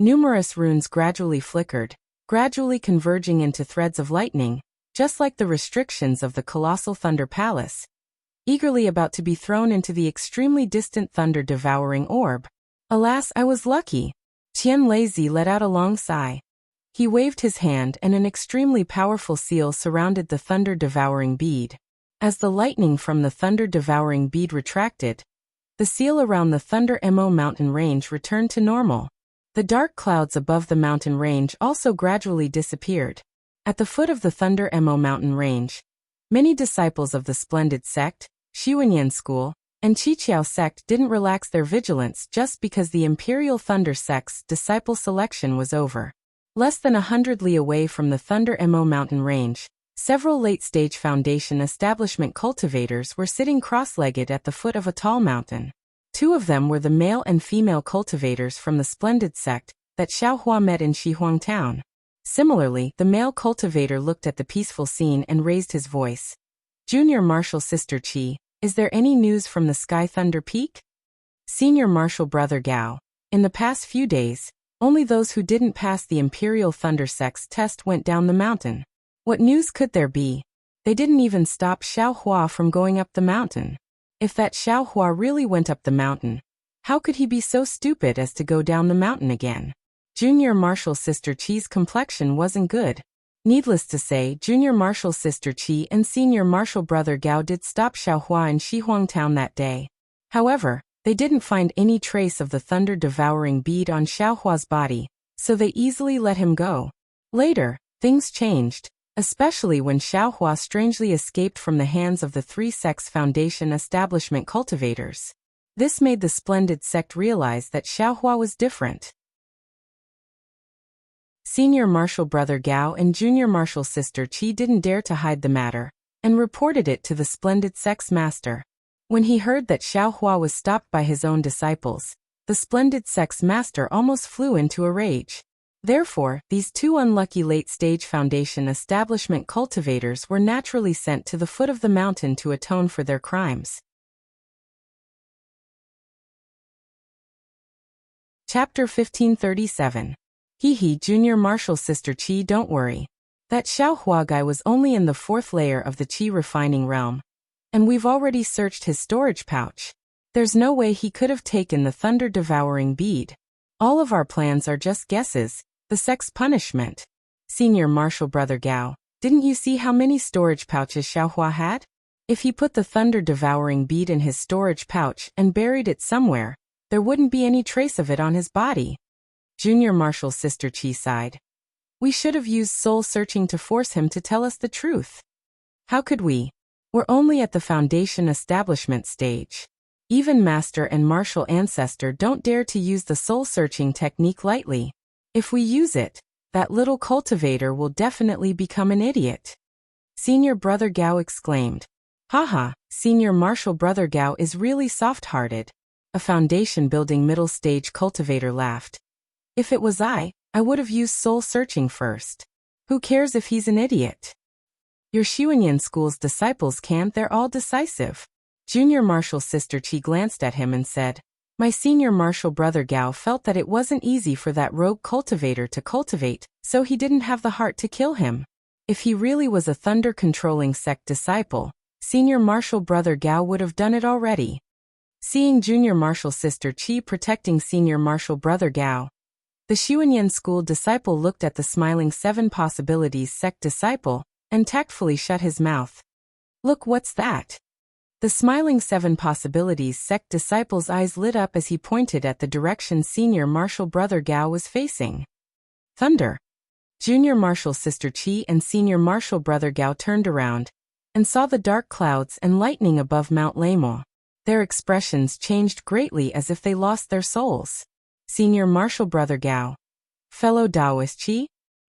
S1: Numerous runes gradually flickered, gradually converging into threads of lightning, just like the restrictions of the colossal Thunder Palace, eagerly about to be thrown into the extremely distant thunder-devouring orb. Alas, I was lucky. Tian Lazy let out a long sigh. He waved his hand and an extremely powerful seal surrounded the thunder-devouring bead. As the lightning from the thunder-devouring bead retracted, the seal around the Thunder Mo mountain range returned to normal. The dark clouds above the mountain range also gradually disappeared. At the foot of the Thunder Mo mountain range, many disciples of the Splendid Sect, Xiuanyan School, and Qiqiao Sect didn't relax their vigilance just because the Imperial Thunder Sect's disciple selection was over. Less than 100 li away from the Thunder Mo mountain range, several late-stage Foundation establishment cultivators were sitting cross-legged at the foot of a tall mountain. Two of them were the male and female cultivators from the Splendid Sect that Xiaohua met in Shihuang Town. Similarly, the male cultivator looked at the peaceful scene and raised his voice. Junior Martial Sister Qi, is there any news from the Sky Thunder Peak? Senior Martial Brother Gao, in the past few days, only those who didn't pass the Imperial Thunder Sect's test went down the mountain. What news could there be? They didn't even stop Xiaohua from going up the mountain. If that Xiaohua really went up the mountain, how could he be so stupid as to go down the mountain again? Junior Martial Sister Qi's complexion wasn't good. Needless to say, Junior Martial Sister Qi and Senior Martial Brother Gao did stop Xiaohua in Shihuang Town that day. However, they didn't find any trace of the thunder-devouring bead on Xiaohua's body, so they easily let him go. Later, things changed, especially when Xiaohua strangely escaped from the hands of the Three Sects Foundation establishment cultivators. This made the Splendid Sect realize that Xiaohua was different. Senior Martial Brother Gao and Junior Martial Sister Qi didn't dare to hide the matter, and reported it to the Splendid Sect's master. When he heard that Xiaohua was stopped by his own disciples, the Splendid Sect's master almost flew into a rage. Therefore, these two unlucky late-stage Foundation establishment cultivators were naturally sent to the foot of the mountain to atone for their crimes. Chapter 1537. Hee Junior Martial Sister Qi, don't worry. That Xiaohua guy was only in the 4th layer of the Qi refining realm, and we've already searched his storage pouch. There's no way he could have taken the thunder-devouring bead. All of our plans are just guesses, the sect's punishment. Senior Martial Brother Gao, didn't you see how many storage pouches Xiaohua had? If he put the thunder-devouring bead in his storage pouch and buried it somewhere, there wouldn't be any trace of it on his body. Junior Martial Sister Qi sighed. We should have used soul searching to force him to tell us the truth. How could we? We're only at the Foundation establishment stage. Even Master and Martial Ancestor don't dare to use the soul searching technique lightly. If we use it, that little cultivator will definitely become an idiot. Senior Brother Gao exclaimed. Haha, Senior Martial Brother Gao is really soft-hearted. A Foundation building middle stage cultivator laughed. If it was I would have used soul searching first. Who cares if he's an idiot? Your Xiuanyan School's disciples can't, they're all decisive. Junior Martial Sister Qi glanced at him and said, My Senior Martial Brother Gao felt that it wasn't easy for that rogue cultivator to cultivate, so he didn't have the heart to kill him. If he really was a thunder-controlling sect disciple, Senior Martial Brother Gao would have done it already. Seeing Junior Martial Sister Qi protecting Senior Martial Brother Gao, the Xiuanyan School disciple looked at the smiling 7 Possibilities sect disciple and tactfully shut his mouth. Look, what's that? The smiling 7 Possibilities sect disciple's eyes lit up as he pointed at the direction Senior Martial Brother Gao was facing. Thunder. Junior Martial Sister Qi and Senior Martial Brother Gao turned around and saw the dark clouds and lightning above Mount Lamo. Their expressions changed greatly as if they lost their souls. Senior Martial Brother Gao. Fellow Taoist Qi?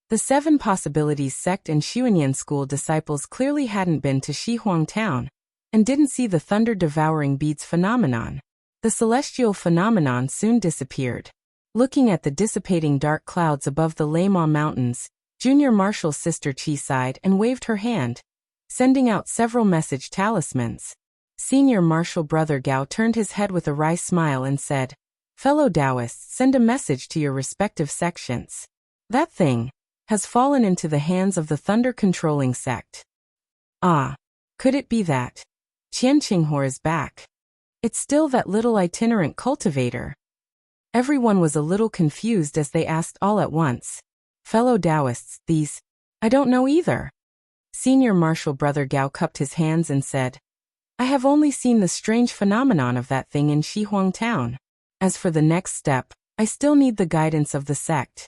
S1: The 7 Possibilities sect and Xiuanyan School disciples clearly hadn't been to Shihuang Town and didn't see the thunder-devouring beads phenomenon. The celestial phenomenon soon disappeared. Looking at the dissipating dark clouds above the Lama Mountains, Junior Marshall's sister Chi sighed and waved her hand, sending out several message talismans. Senior Marshall brother Gao turned his head with a wry smile and said, "Fellow Taoists, send a message to your respective sections. That thing has fallen into the hands of the thunder-controlling sect." Ah, could it be that Qian Qinghua is back? It's still that little itinerant cultivator. Everyone was a little confused as they asked all at once, "Fellow Taoists, these, I don't know either." Senior Marshall brother Gao cupped his hands and said, "I have only seen the strange phenomenon of that thing in Shihuang town. As for the next step, I still need the guidance of the sect."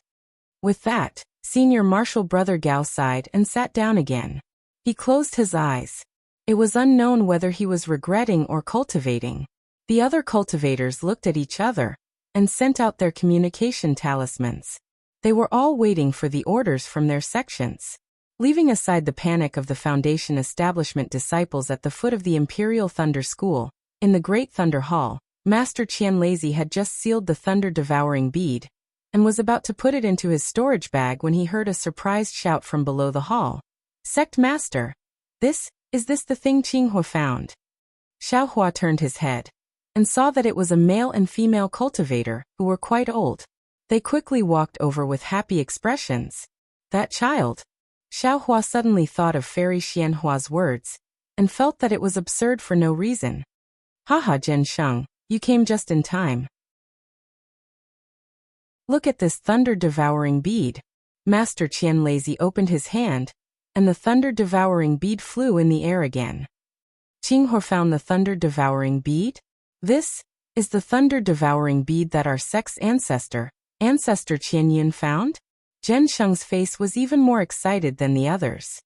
S1: With that, Senior Marshall brother Gao sighed and sat down again. He closed his eyes. It was unknown whether he was regretting or cultivating. The other cultivators looked at each other and sent out their communication talismans. They were all waiting for the orders from their sections. Leaving aside the panic of the Foundation establishment disciples at the foot of the Imperial Thunder School, in the Great Thunder Hall, Master Qian Lazy had just sealed the thunder-devouring bead and was about to put it into his storage bag when he heard a surprised shout from below the hall. "Sect Master! Is this the thing Qinghua found?" Xiaohua turned his head and saw that it was a male and female cultivator who were quite old. They quickly walked over with happy expressions. That child! Xiaohua suddenly thought of Fairy Xianhua's words and felt that it was absurd for no reason. "Haha, Zhen Sheng, you came just in time. Look at this thunder-devouring bead." Master Qian Lazy opened his hand, and the thunder-devouring bead flew in the air again. Qinghua found the thunder-devouring bead? This is the thunder-devouring bead that our sect's ancestor Qian Yun found? Zhen Sheng's face was even more excited than the others.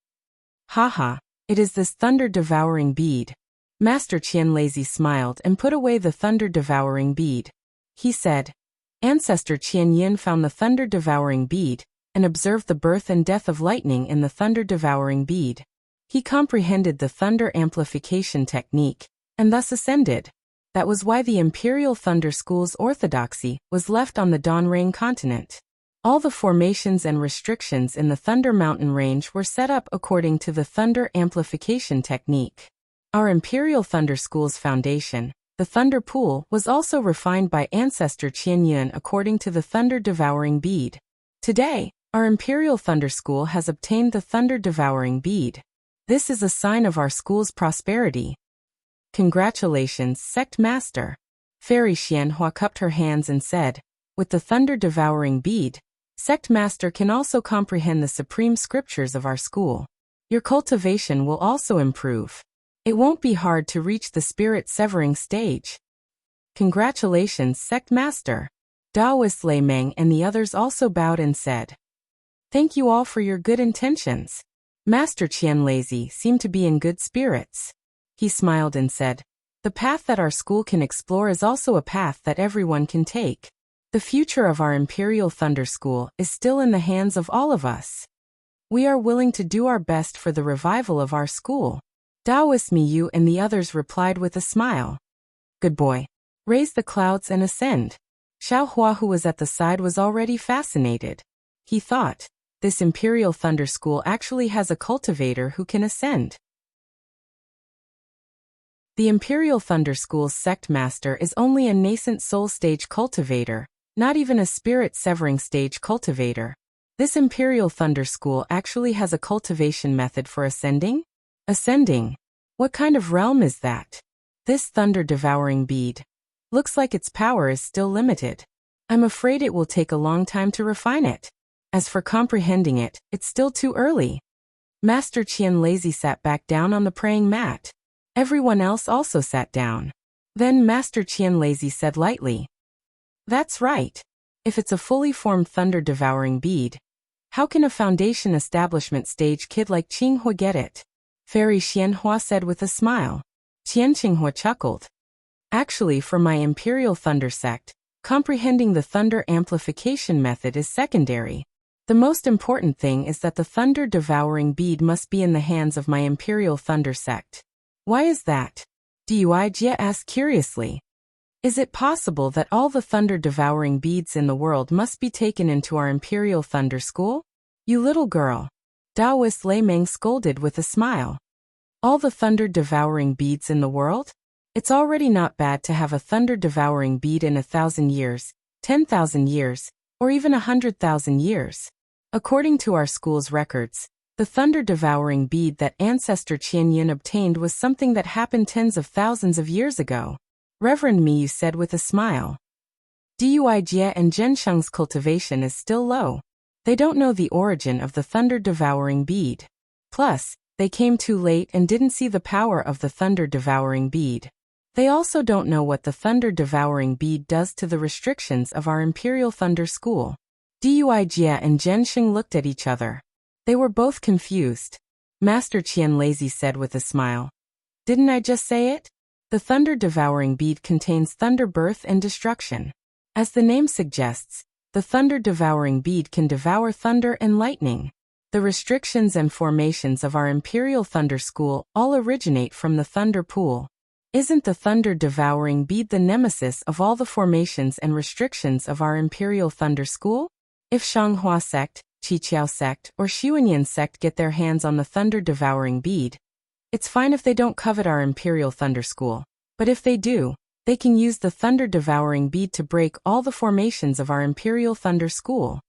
S1: "Haha, it is this thunder-devouring bead." Master Qian Lazy smiled and put away the thunder-devouring bead. He said, "Ancestor Qian Yin found the thunder-devouring bead and observed the birth and death of lightning in the thunder-devouring bead. He comprehended the thunder amplification technique and thus ascended. That was why the Imperial Thunder School's orthodoxy was left on the Donrain continent. All the formations and restrictions in the Thunder Mountain range were set up according to the thunder amplification technique. Our Imperial Thunder School's foundation, the Thunder Pool, was also refined by Ancestor Qian Yun according to the thunder-devouring bead. Today, our Imperial Thunder School has obtained the thunder-devouring bead. This is a sign of our school's prosperity. Congratulations, Sect Master. Fairy Xianhua cupped her hands and said, "With the thunder-devouring bead, Sect Master can also comprehend the supreme scriptures of our school. Your cultivation will also improve. It won't be hard to reach the spirit-severing stage." Congratulations, Sect Master. Taoist Lei Meng and the others also bowed and said, "Thank you all for your good intentions." Master Qian Lazy seemed to be in good spirits. He smiled and said, "The path that our school can explore is also a path that everyone can take. The future of our Imperial Thunder School is still in the hands of all of us. We are willing to do our best for the revival of our school." Taoist Miyu and the others replied with a smile. "Good boy. Raise the clouds and ascend." Xiaohua, who was at the side, was already fascinated. He thought, this Imperial Thunder School actually has a cultivator who can ascend. The Imperial Thunder School's sect master is only a nascent soul stage cultivator, not even a spirit-severing stage cultivator. This Imperial Thunder School actually has a cultivation method for ascending? Ascending? What kind of realm is that? This thunder-devouring bead. Looks like its power is still limited. I'm afraid it will take a long time to refine it. As for comprehending it, it's still too early. Master Qian Lazy sat back down on the praying mat. Everyone else also sat down. Then Master Qian Lazy said lightly, "That's right. If it's a fully formed thunder-devouring bead, how can a foundation establishment stage kid like Qinghua get it?" Fairy Xianhua said with a smile. Qian Qinghua chuckled. "Actually, for my Imperial Thunder sect, comprehending the thunder amplification method is secondary. The most important thing is that the thunder-devouring bead must be in the hands of my Imperial Thunder sect." "Why is that?" Dui Jie asked curiously. "Is it possible that all the thunder-devouring beads in the world must be taken into our Imperial Thunder School?" You little girl. Taoist Lei Meng scolded with a smile. All the thunder-devouring beads in the world? It's already not bad to have a thunder-devouring bead in 1,000 years, 10,000 years, or even 100,000 years. According to our school's records, the thunder-devouring bead that ancestor Qian Yin obtained was something that happened tens of thousands of years ago. Reverend Miyu said with a smile. Dui Jie and Zhensheng's cultivation is still low. They don't know the origin of the thunder-devouring bead. Plus, they came too late and didn't see the power of the thunder-devouring bead. They also don't know what the thunder-devouring bead does to the restrictions of our Imperial Thunder School. Dui Jie and Zhensheng looked at each other. They were both confused. Master Qian Lazy said with a smile. Didn't I just say it? The thunder-devouring bead contains thunder birth and destruction. As the name suggests, the thunder-devouring bead can devour thunder and lightning. The restrictions and formations of our Imperial Thunder School all originate from the Thunder Pool. Isn't the thunder-devouring bead the nemesis of all the formations and restrictions of our Imperial Thunder School? If Shanghua sect, Qiqiao sect, or Xuanyan sect get their hands on the thunder-devouring bead, it's fine if they don't covet our Imperial Thunder School. But if they do, they can use the thunder-devouring bead to break all the formations of our Imperial Thunder School.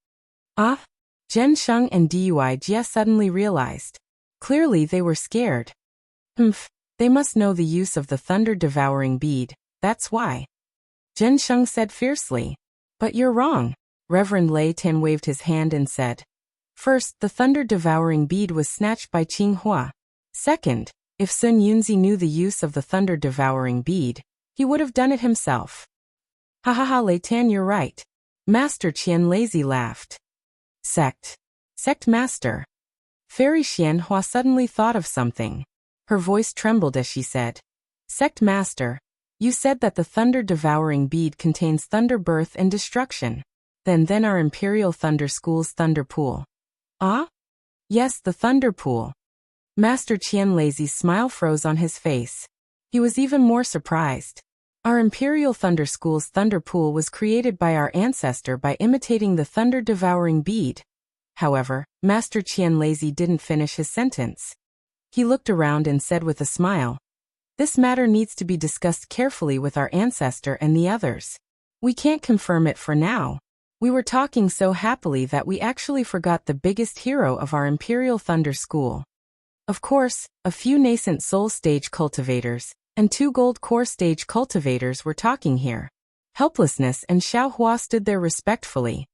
S1: Ah? Zhensheng and Dui Jie suddenly realized. Clearly they were scared. They must know the use of the thunder-devouring bead, that's why. Zhensheng said fiercely. But you're wrong. Reverend Lei Tan waved his hand and said. First, the thunder-devouring bead was snatched by Qinghua. Second, if Sun Yunzi knew the use of the thunder-devouring bead, he would have done it himself. Ha ha ha, Lei Tan, you're right. Master Qian Lazy laughed. Sect master. Fairy Xianhua suddenly thought of something. Her voice trembled as she said. Sect master, you said that the thunder-devouring bead contains thunder birth and destruction. Then our Imperial Thunder School's Thunder Pool. Ah? Yes, the Thunder Pool. Master Qian Lazy's smile froze on his face. He was even more surprised. Our Imperial Thunder School's Thunder Pool was created by our ancestor by imitating the thunder-devouring bead. However, Master Qian Lazy didn't finish his sentence. He looked around and said with a smile, this matter needs to be discussed carefully with our ancestor and the others. We can't confirm it for now. We were talking so happily that we actually forgot the biggest hero of our Imperial Thunder School. Of course, a few nascent soul stage cultivators and 2 gold core stage cultivators were talking here. Helplessness and Xiaohua stood there respectfully.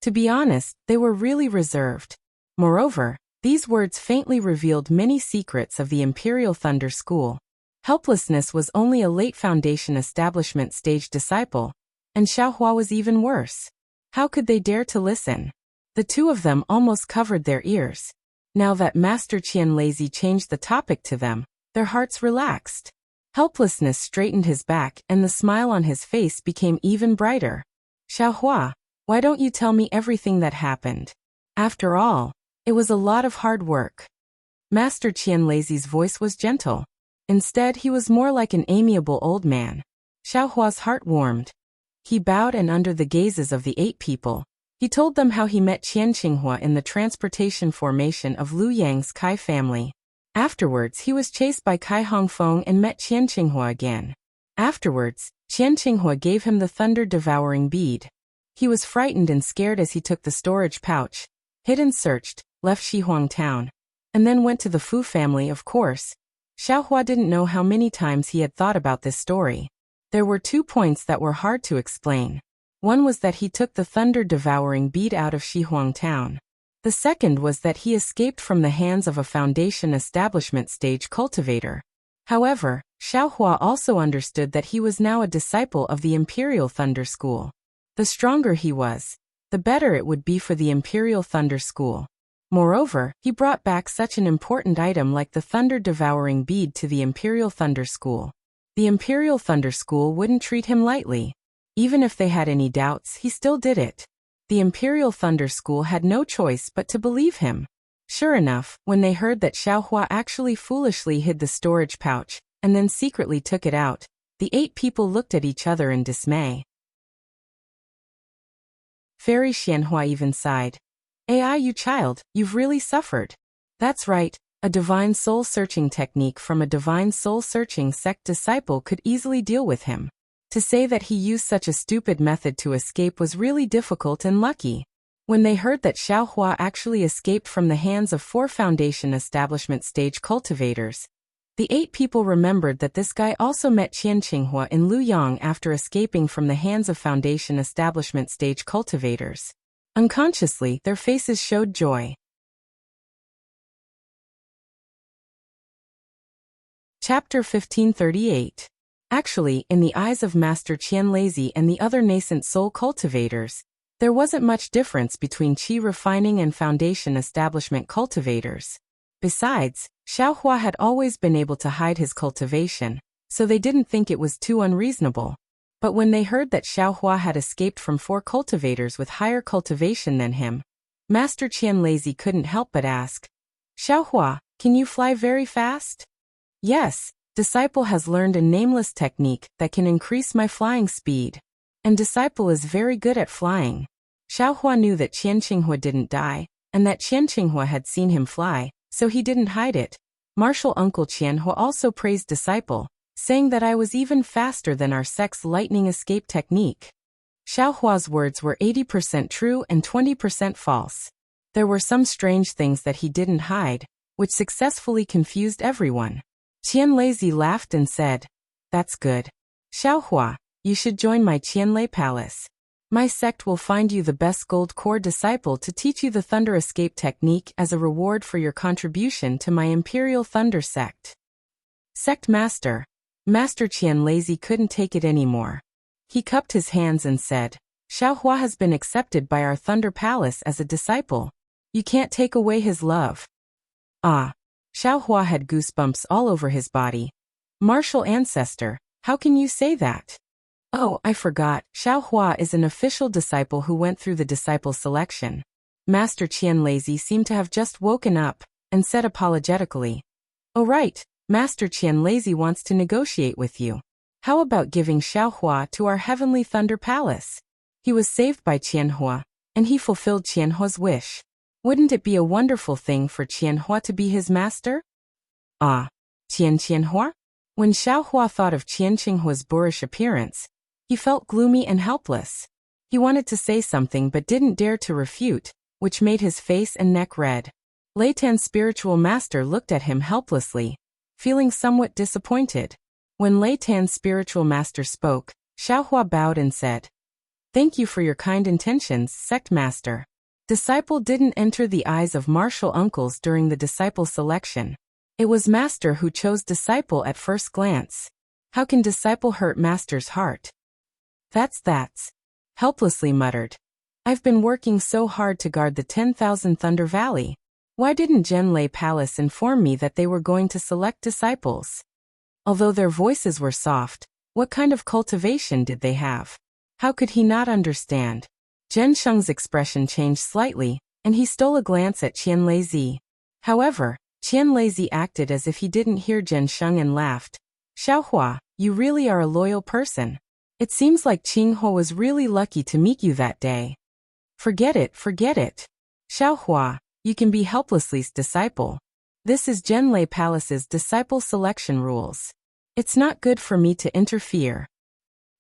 S1: To be honest, they were really reserved. Moreover, these words faintly revealed many secrets of the Imperial Thunder School. Helplessness was only a late foundation establishment stage disciple, and Xiaohua was even worse. How could they dare to listen? The two of them almost covered their ears. Now that Master Qian Lazy changed the topic to them, their hearts relaxed. Helplessness straightened his back and the smile on his face became even brighter. Xiaohua, why don't you tell me everything that happened? After all, it was a lot of hard work. Master Qian Lazy's voice was gentle. Instead, he was more like an amiable old man. Xiaohua's heart warmed. He bowed and under the gazes of the 8 people, he told them how he met Qian Qinghua in the transportation formation of Lu Yang's Kai family. Afterwards, he was chased by Kai Hongfeng and met Qian Qinghua again. Afterwards, Qian Qinghua gave him the thunder-devouring bead. He was frightened and scared as he took the storage pouch, hid and searched, left Shihuang town, and then went to the Fu family, of course. Xiaohua didn't know how many times he had thought about this story. There were 2 points that were hard to explain. One was that he took the thunder-devouring bead out of Shihuang town. The second was that he escaped from the hands of a foundation establishment stage cultivator. However, Xiaohua also understood that he was now a disciple of the Imperial Thunder School. The stronger he was, the better it would be for the Imperial Thunder School. Moreover, he brought back such an important item like the thunder-devouring bead to the Imperial Thunder School. The Imperial Thunder School wouldn't treat him lightly. Even if they had any doubts, he still did it. The Imperial Thunder School had no choice but to believe him. Sure enough, when they heard that Xiaohua actually foolishly hid the storage pouch, and then secretly took it out, the 8 people looked at each other in dismay. Fairy Xianhua even sighed. AI, you child, you've really suffered. That's right, a divine soul-searching technique from a divine soul-searching sect disciple could easily deal with him. To say that he used such a stupid method to escape was really difficult and lucky. When they heard that Xiaohua actually escaped from the hands of 4 Foundation establishment stage cultivators, the 8 people remembered that this guy also met Qianqinghua in Luyang after escaping from the hands of Foundation establishment stage cultivators. Unconsciously, their faces showed joy. Chapter 1538. Actually, in the eyes of Master Qianlazy and the other nascent soul cultivators, there wasn't much difference between Qi refining and Foundation establishment cultivators. Besides, Xiaohua had always been able to hide his cultivation, so they didn't think it was too unreasonable. But when they heard that Xiaohua had escaped from 4 cultivators with higher cultivation than him, Master Qianlazy couldn't help but ask, "Xiaohua, can you fly very fast?" "Yes, Disciple has learned a nameless technique that can increase my flying speed. And Disciple is very good at flying." Xiaohua knew that Qianqinghua didn't die, and that Qianqinghua had seen him fly, so he didn't hide it. Martial Uncle Qianhua also praised Disciple, saying that I was even faster than our sect's lightning escape technique. Xiaohua's words were 80% true and 20% false. There were some strange things that he didn't hide, which successfully confused everyone. Qianlazy laughed and said, "That's good. Xiaohua, you should join my Qianlei Palace. My sect will find you the best gold core disciple to teach you the Thunder Escape technique as a reward for your contribution to my Imperial Thunder sect." Sect Master. Master Qianlazy couldn't take it anymore. He cupped his hands and said, "Xiaohua has been accepted by our Thunder Palace as a disciple. You can't take away his love." Ah! Xiaohua had goosebumps all over his body. "Martial Ancestor, how can you say that?" "Oh, I forgot, Xiaohua is an official disciple who went through the disciple selection." Master Qianlazy seemed to have just woken up, and said apologetically, "Oh right, Master Qianlazy wants to negotiate with you. How about giving Xiaohua to our Heavenly Thunder Palace? He was saved by Qianhua, and he fulfilled Qianhua's wish. Wouldn't it be a wonderful thing for Qianhua to be his master?" Ah, Qianhua? When Xiaohua thought of Qianqinghua's boorish appearance, he felt gloomy and helpless. He wanted to say something but didn't dare to refute, which made his face and neck red. Lei Tan's spiritual master looked at him helplessly, feeling somewhat disappointed. When Lei Tan's spiritual master spoke, Xiaohua bowed and said, "Thank you for your kind intentions, sect master." Disciple didn't enter the eyes of martial uncles during the disciple selection. It was master who chose disciple at first glance. How can disciple hurt master's heart? That's helplessly muttered. "I've been working so hard to guard the 10,000 Thunder Valley. Why didn't Zhenlei Palace inform me that they were going to select disciples?" Although their voices were soft, what kind of cultivation did they have? How could he not understand? Zhen Sheng's expression changed slightly, and he stole a glance at Qianlazy. However, Qianlazy acted as if he didn't hear Zhen Sheng and laughed. "Xiaohua, you really are a loyal person. It seems like Qinghua was really lucky to meet you that day." Forget it. Xiaohua, you can be helplessly's disciple. This is Zhenlei Palace's disciple selection rules. It's not good for me to interfere."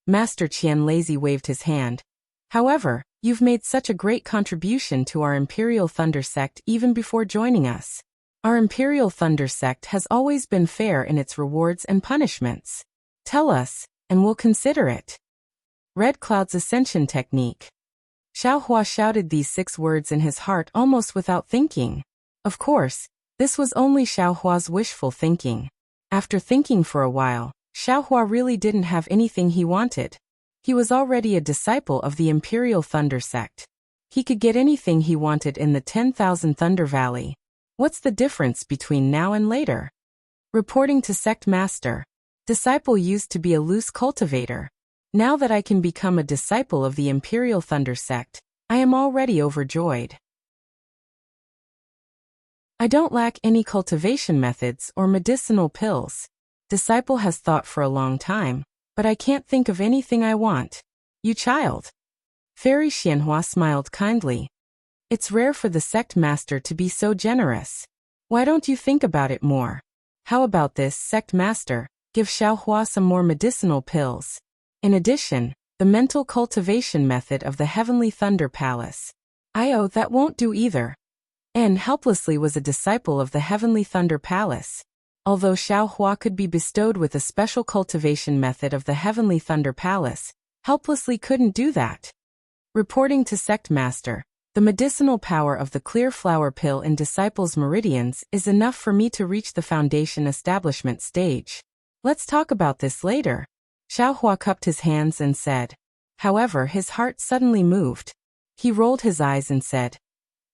S1: Master Qianlazy waved his hand. "However, you've made such a great contribution to our Imperial Thunder sect even before joining us. Our Imperial Thunder sect has always been fair in its rewards and punishments. Tell us, and we'll consider it." Red Cloud's Ascension Technique. Xiaohua shouted these 6 words in his heart almost without thinking. Of course, this was only Xiaohua's wishful thinking. After thinking for a while, Xiaohua really didn't have anything he wanted. He was already a disciple of the Imperial Thunder sect. He could get anything he wanted in the 10,000 Thunder Valley. What's the difference between now and later? Reporting to Sect Master. Disciple used to be a loose cultivator. Now that I can become a disciple of the Imperial Thunder sect, I am already overjoyed. I don't lack any cultivation methods or medicinal pills. Disciple has thought for a long time, but I can't think of anything I want. You child. Fairy Xianhua smiled kindly. It's rare for the sect master to be so generous. Why don't you think about it more? How about this, sect master? Give Xiaohua some more medicinal pills. In addition, the mental cultivation method of the Heavenly Thunder Palace. That won't do either. En helplessly was a disciple of the Heavenly Thunder Palace. Although Xiaohua could be bestowed with a special cultivation method of the Heavenly Thunder Palace, helplessly couldn't do that. Reporting to Sect Master, the medicinal power of the clear flower pill in Disciples' meridians is enough for me to reach the foundation establishment stage. Let's talk about this later. Xiaohua cupped his hands and said. However, his heart suddenly moved. He rolled his eyes and said,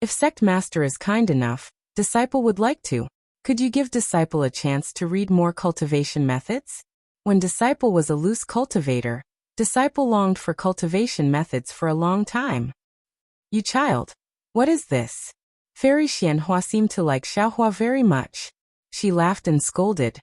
S1: if Sect Master is kind enough, Disciple would like to. Could you give Disciple a chance to read more cultivation methods? When Disciple was a loose cultivator, Disciple longed for cultivation methods for a long time. You child, what is this? Fairy Xianhua seemed to like Xiaohua very much. She laughed and scolded.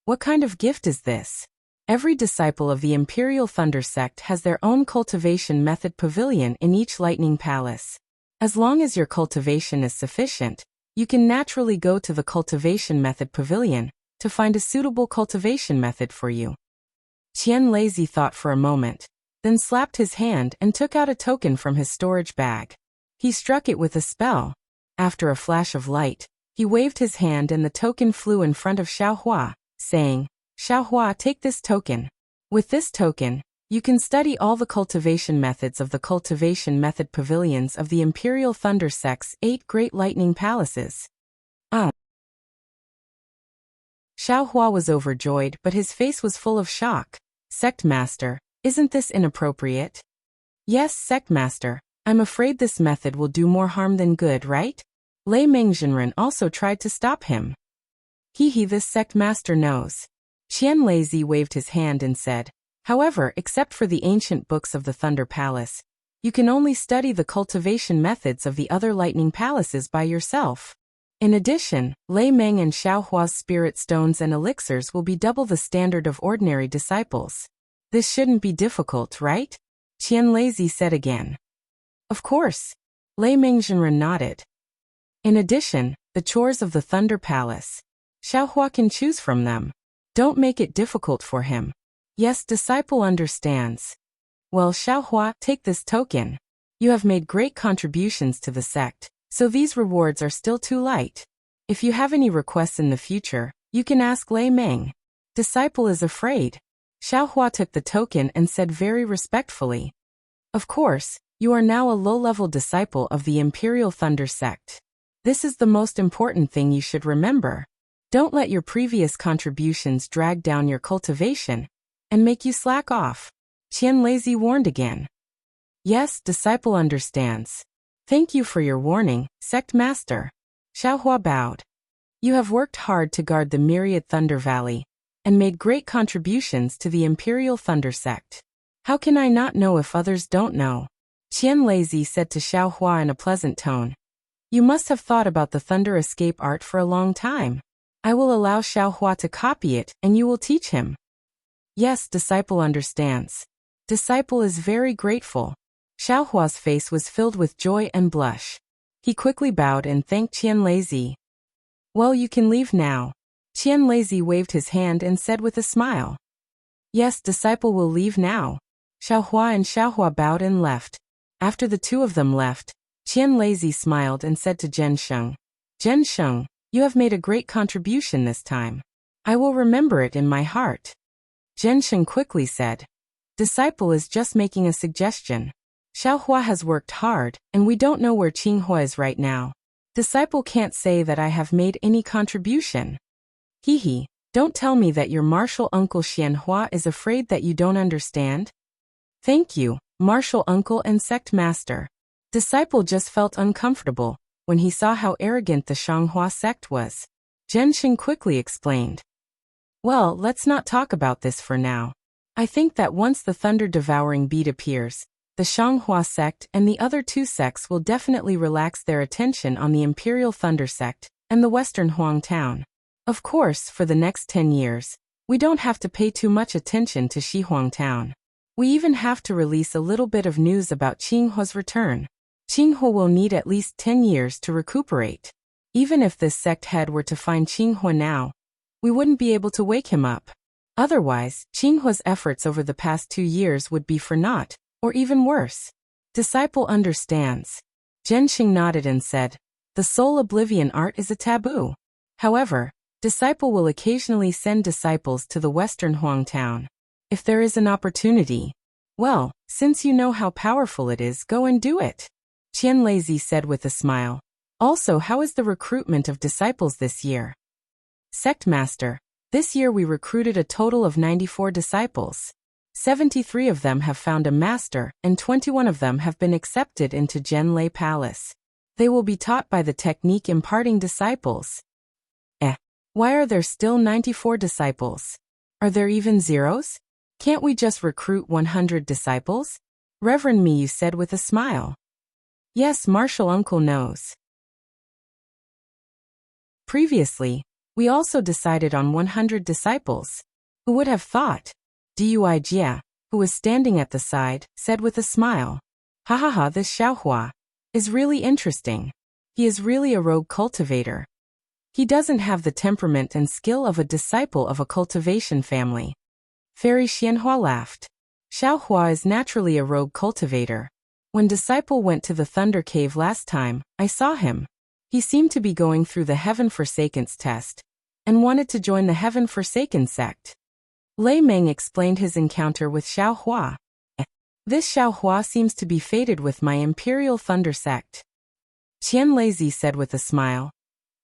S1: What kind of gift is this? Every disciple of the Imperial Thunder Sect has their own cultivation method pavilion in each lightning palace. As long as your cultivation is sufficient, you can naturally go to the cultivation method pavilion to find a suitable cultivation method for you. Qian Lazy thought for a moment, then slapped his hand and took out a token from his storage bag. He struck it with a spell. After a flash of light, he waved his hand and the token flew in front of Xiaohua, saying, Xiaohua, take this token. With this token, you can study all the cultivation methods of the cultivation method pavilions of the Imperial Thunder Sect's 8 great lightning palaces. Xiaohua was overjoyed, but his face was full of shock. Sect Master, isn't this inappropriate? Yes, Sect Master, I'm afraid this method will do more harm than good, right? Lei Mengzhenren also tried to stop him. This Sect Master knows. Qian Lazy waved his hand and said, however, except for the ancient books of the Thunder Palace, you can only study the cultivation methods of the other lightning palaces by yourself. In addition, Lei Meng and Xiaohua's spirit stones and elixirs will be double the standard of ordinary disciples. This shouldn't be difficult, right? Qian Lazy said again. Of course. Lei Mengzhenren nodded. In addition, the chores of the Thunder Palace. Xiaohua can choose from them. Don't make it difficult for him. Yes, disciple understands. Well, Xiaohua, take this token. You have made great contributions to the sect, so these rewards are still too light. If you have any requests in the future, you can ask Lei Meng. Disciple is afraid. Xiaohua took the token and said very respectfully. Of course, you are now a low-level disciple of the Imperial Thunder Sect. This is the most important thing you should remember. Don't let your previous contributions drag down your cultivation and make you slack off. Qian Lazy warned again. Yes, disciple understands. Thank you for your warning, Sect Master. Xiaohua bowed. You have worked hard to guard the myriad Thunder Valley and made great contributions to the Imperial Thunder Sect. How can I not know if others don't know? Qian Lazy said to Xiaohua in a pleasant tone. You must have thought about the Thunder Escape art for a long time. I will allow Xiaohua to copy it and you will teach him. Yes, disciple understands. Disciple is very grateful. Xiaohua's face was filled with joy and blush. He quickly bowed and thanked Qian Lazy. Well, you can leave now. Qian Lazy waved his hand and said with a smile. Yes, disciple will leave now. Xiaohua and Xiaohua bowed and left. After the two of them left, Qian Lazy smiled and said to Zhen Sheng, Zhen Sheng, you have made a great contribution this time. I will remember it in my heart. Zhen Sheng quickly said, Disciple is just making a suggestion. Xiaohua has worked hard, and we don't know where Qinghua is right now. Disciple can't say that I have made any contribution. Don't tell me that your martial uncle Xianhua is afraid that you don't understand. Thank you, martial uncle and sect master. Disciple just felt uncomfortable when he saw how arrogant the Xianghua sect was. Zhen Sheng quickly explained. Well, let's not talk about this for now. I think that once the thunder-devouring beat appears, the Xianghua sect and the other two sects will definitely relax their attention on the Imperial Thunder Sect and the Western Huang Town. Of course, for the next 10 years, we don't have to pay too much attention to Shihuang Town. We even have to release a little bit of news about Qinghua's return. Qinghua will need at least 10 years to recuperate. Even if this sect head were to find Qinghua now, we wouldn't be able to wake him up. Otherwise, Qinghua's efforts over the past 2 years would be for naught, or even worse. Disciple understands. Zhenxing nodded and said, the soul oblivion art is a taboo. However, Disciple will occasionally send disciples to the western Huang town. If there is an opportunity, well, since you know how powerful it is, go and do it. Qian Lazy said with a smile. Also, how is the recruitment of disciples this year? Sect Master, this year we recruited a total of 94 disciples. 73 of them have found a master, and 21 of them have been accepted into Zhenlei Palace. They will be taught by the technique imparting disciples. Why are there still 94 disciples? Are there even zeros? Can't we just recruit 100 disciples? Reverend Miyu said with a smile. Yes, Martial Uncle knows. Previously, we also decided on 100 disciples. Who would have thought? Dui Jia, who was standing at the side, said with a smile. Ha ha ha, this Xiaohua is really interesting. He is really a rogue cultivator. He doesn't have the temperament and skill of a disciple of a cultivation family. Fairy Xianhua laughed. Xiaohua is naturally a rogue cultivator. When Disciple went to the Thunder Cave last time, I saw him. He seemed to be going through the Heaven Forsaken's test, and wanted to join the Heaven Forsaken sect. Lei Meng explained his encounter with Xiaohua. This Xiaohua seems to be fated with my Imperial Thunder sect. Qian Lazy said with a smile.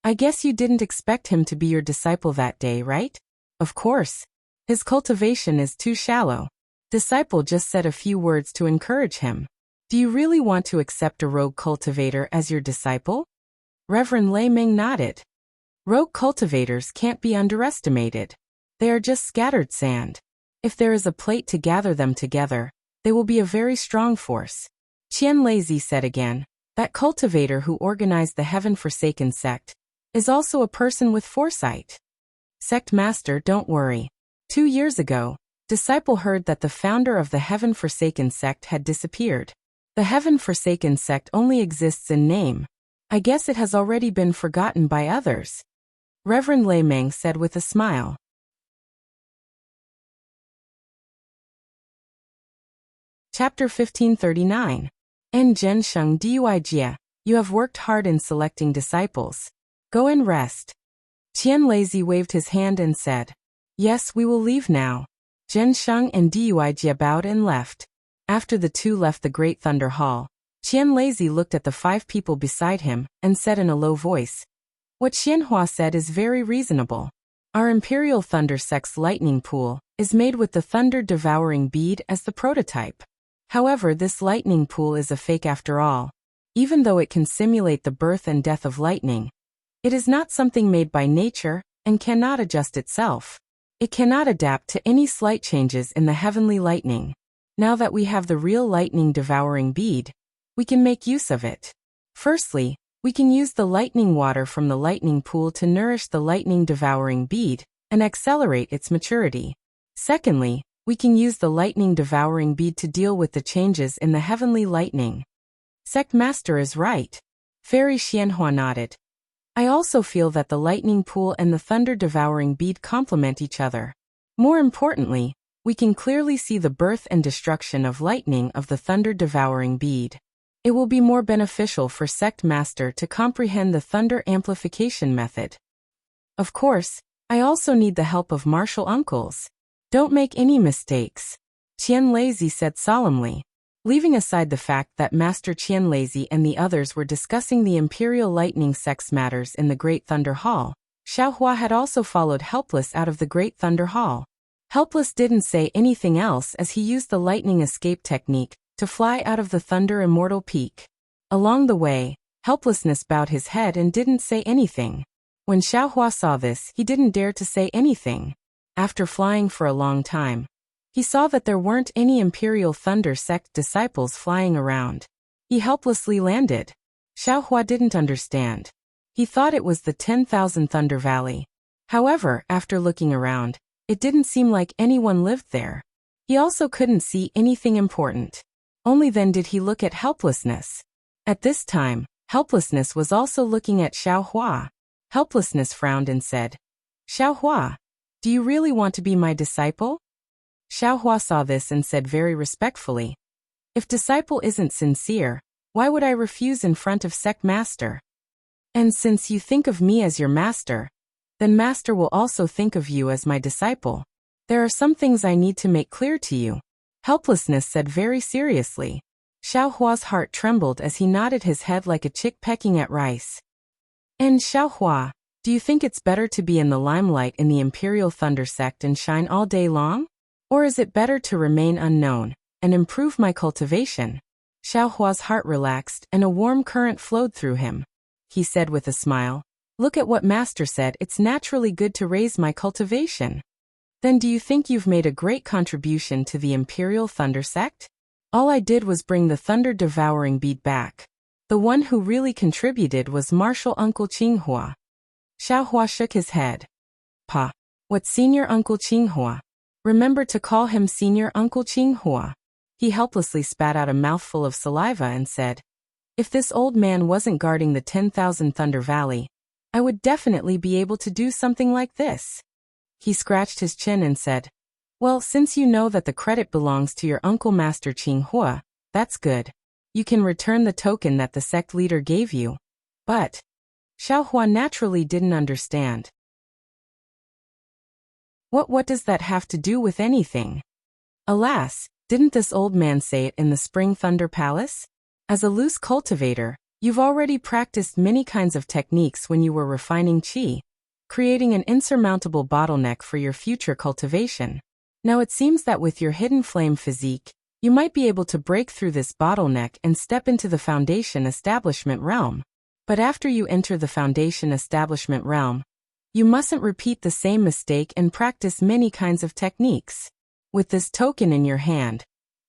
S1: I guess you didn't expect him to be your disciple that day, right? Of course. His cultivation is too shallow. Disciple just said a few words to encourage him. Do you really want to accept a rogue cultivator as your disciple? Reverend Lei Ming nodded. Rogue cultivators can't be underestimated. They are just scattered sand. If there is a plate to gather them together, they will be a very strong force. Qian Lazy said again, that cultivator who organized the Heaven Forsaken sect is also a person with foresight. Sect Master, don't worry. 2 years ago, Disciple heard that the founder of the Heaven Forsaken sect had disappeared. The Heaven Forsaken sect only exists in name. I guess it has already been forgotten by others. Reverend Lei Meng said with a smile. Chapter 1539. En Zhensheng Dui Jia, you have worked hard in selecting disciples. Go and rest. Qian Lazy waved his hand and said, yes, we will leave now. Zhensheng and Dui Jia bowed and left. After the two left the Great Thunder Hall, Qian Lazy looked at the 5 people beside him and said in a low voice, what Xianhua said is very reasonable. Our Imperial Thunder Sect's lightning pool is made with the thunder-devouring bead as the prototype. However, this lightning pool is a fake after all. Even though it can simulate the birth and death of lightning, it is not something made by nature and cannot adjust itself. It cannot adapt to any slight changes in the heavenly lightning. Now that we have the real lightning-devouring bead, we can make use of it. Firstly, we can use the lightning water from the lightning pool to nourish the lightning-devouring bead and accelerate its maturity. Secondly, we can use the lightning-devouring bead to deal with the changes in the heavenly lightning. Sect Master is right. Fairy Xianhua nodded. I also feel that the lightning pool and the thunder-devouring bead complement each other. More importantly, we can clearly see the birth and destruction of lightning of the thunder-devouring bead. It will be more beneficial for Sect Master to comprehend the thunder amplification method. Of course, I also need the help of martial uncles. Don't make any mistakes. Qian Lazy said solemnly. Leaving aside the fact that Master Qian Lazy and the others were discussing the Imperial Lightning Sect's matters in the Great Thunder Hall, Xiaohua had also followed Helpless out of the Great Thunder Hall. Helpless didn't say anything else as he used the lightning escape technique to fly out of the Thunder Immortal Peak. Along the way, Helplessness bowed his head and didn't say anything. When Xiaohua saw this, he didn't dare to say anything. After flying for a long time, he saw that there weren't any Imperial Thunder Sect disciples flying around. He helplessly landed. Xiaohua didn't understand. He thought it was the 10,000 Thunder Valley. However, after looking around, it didn't seem like anyone lived there. He also couldn't see anything important. Only then did he look at helplessness. At this time, helplessness was also looking at Xiaohua. Helplessness frowned and said, Xiaohua, do you really want to be my disciple? Xiaohua saw this and said very respectfully, if disciple isn't sincere, why would I refuse in front of sect master? And since you think of me as your master, then master will also think of you as my disciple. There are some things I need to make clear to you. Helplessness said very seriously. Xiaohua's heart trembled as he nodded his head like a chick pecking at rice. And Xiaohua, do you think it's better to be in the limelight in the Imperial Thunder sect and shine all day long? Or is it better to remain unknown and improve my cultivation? Xiaohua's heart relaxed and a warm current flowed through him. He said with a smile, look at what master said, it's naturally good to raise my cultivation. Then do you think you've made a great contribution to the Imperial Thunder sect? All I did was bring the thunder-devouring bead back. The one who really contributed was Martial Uncle Qinghua. Xiaohua shook his head. Pa, what Senior Uncle Qinghua? Remember to call him Senior Uncle Qinghua. He helplessly spat out a mouthful of saliva and said, if this old man wasn't guarding the 10,000 Thunder Valley, I would definitely be able to do something like this. He scratched his chin and said, well, since you know that the credit belongs to your uncle Master Qinghua, that's good. You can return the token that the sect leader gave you. But Xiaohua naturally didn't understand. What does that have to do with anything? Alas, didn't this old man say it in the Spring Thunder Palace? As a loose cultivator, you've already practiced many kinds of techniques when you were refining qi, creating an insurmountable bottleneck for your future cultivation. Now it seems that with your hidden flame physique, you might be able to break through this bottleneck and step into the foundation establishment realm. But after you enter the foundation establishment realm, you mustn't repeat the same mistake and practice many kinds of techniques. With this token in your hand,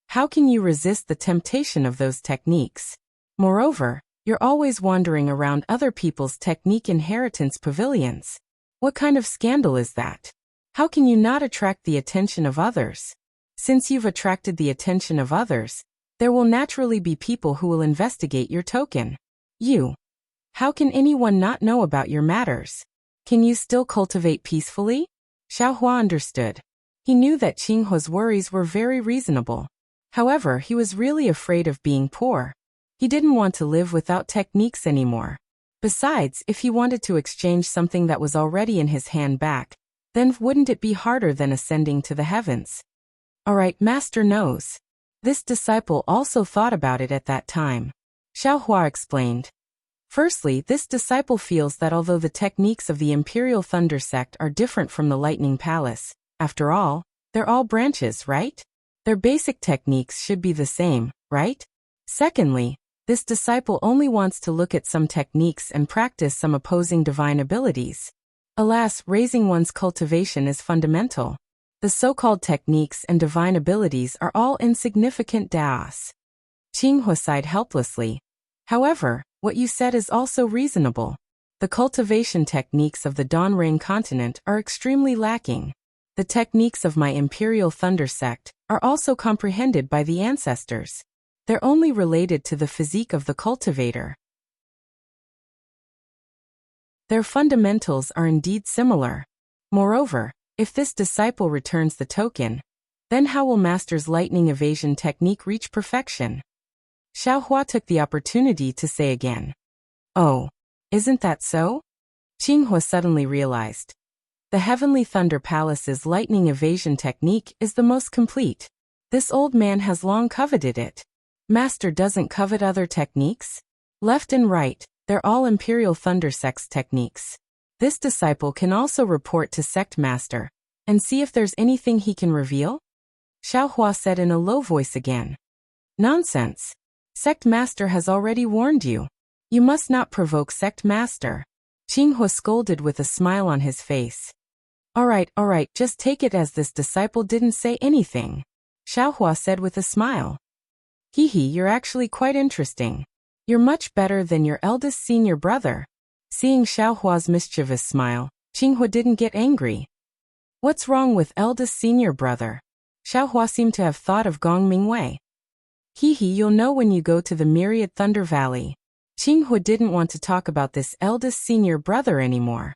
S1: how can you resist the temptation of those techniques? Moreover, you're always wandering around other people's technique inheritance pavilions. What kind of scandal is that? How can you not attract the attention of others? Since you've attracted the attention of others, there will naturally be people who will investigate your token. How can anyone not know about your matters? Can you still cultivate peacefully? Xiaohua understood. He knew that Qinghua's worries were very reasonable. However, he was really afraid of being poor. He didn't want to live without techniques anymore. Besides, if he wanted to exchange something that was already in his hand back, then wouldn't it be harder than ascending to the heavens? Alright, master knows. This disciple also thought about it at that time. Xiaohua explained. Firstly, this disciple feels that although the techniques of the Imperial Thunder sect are different from the Lightning Palace, after all, they're all branches, right? Their basic techniques should be the same, right? Secondly, this disciple only wants to look at some techniques and practice some opposing divine abilities. Alas, raising one's cultivation is fundamental. The so-called techniques and divine abilities are all insignificant daos. Qinghua sighed helplessly. However, what you said is also reasonable. The cultivation techniques of the Dawnrain continent are extremely lacking. The techniques of my Imperial Thunder sect are also comprehended by the ancestors. They're only related to the physique of the cultivator. Their fundamentals are indeed similar. Moreover, if this disciple returns the token, then how will Master's lightning evasion technique reach perfection? Xiaohua took the opportunity to say again. Oh, isn't that so? Qinghua suddenly realized. The Heavenly Thunder Palace's lightning evasion technique is the most complete. This old man has long coveted it. Master doesn't covet other techniques? Left and right, they're all Imperial Thunder Sect's techniques. This disciple can also report to Sect Master and see if there's anything he can reveal? Xiaohua said in a low voice again. Nonsense. Sect Master has already warned you. You must not provoke Sect Master. Qinghua scolded with a smile on his face. Alright, just take it as this disciple didn't say anything. Xiaohua said with a smile. You're actually quite interesting. You're much better than your eldest senior brother. Seeing Xiaohua's mischievous smile, Qinghua didn't get angry. What's wrong with eldest senior brother? Xiaohua seemed to have thought of Gong Mingwei. You'll know when you go to the Myriad Thunder Valley. Qinghua didn't want to talk about this eldest senior brother anymore.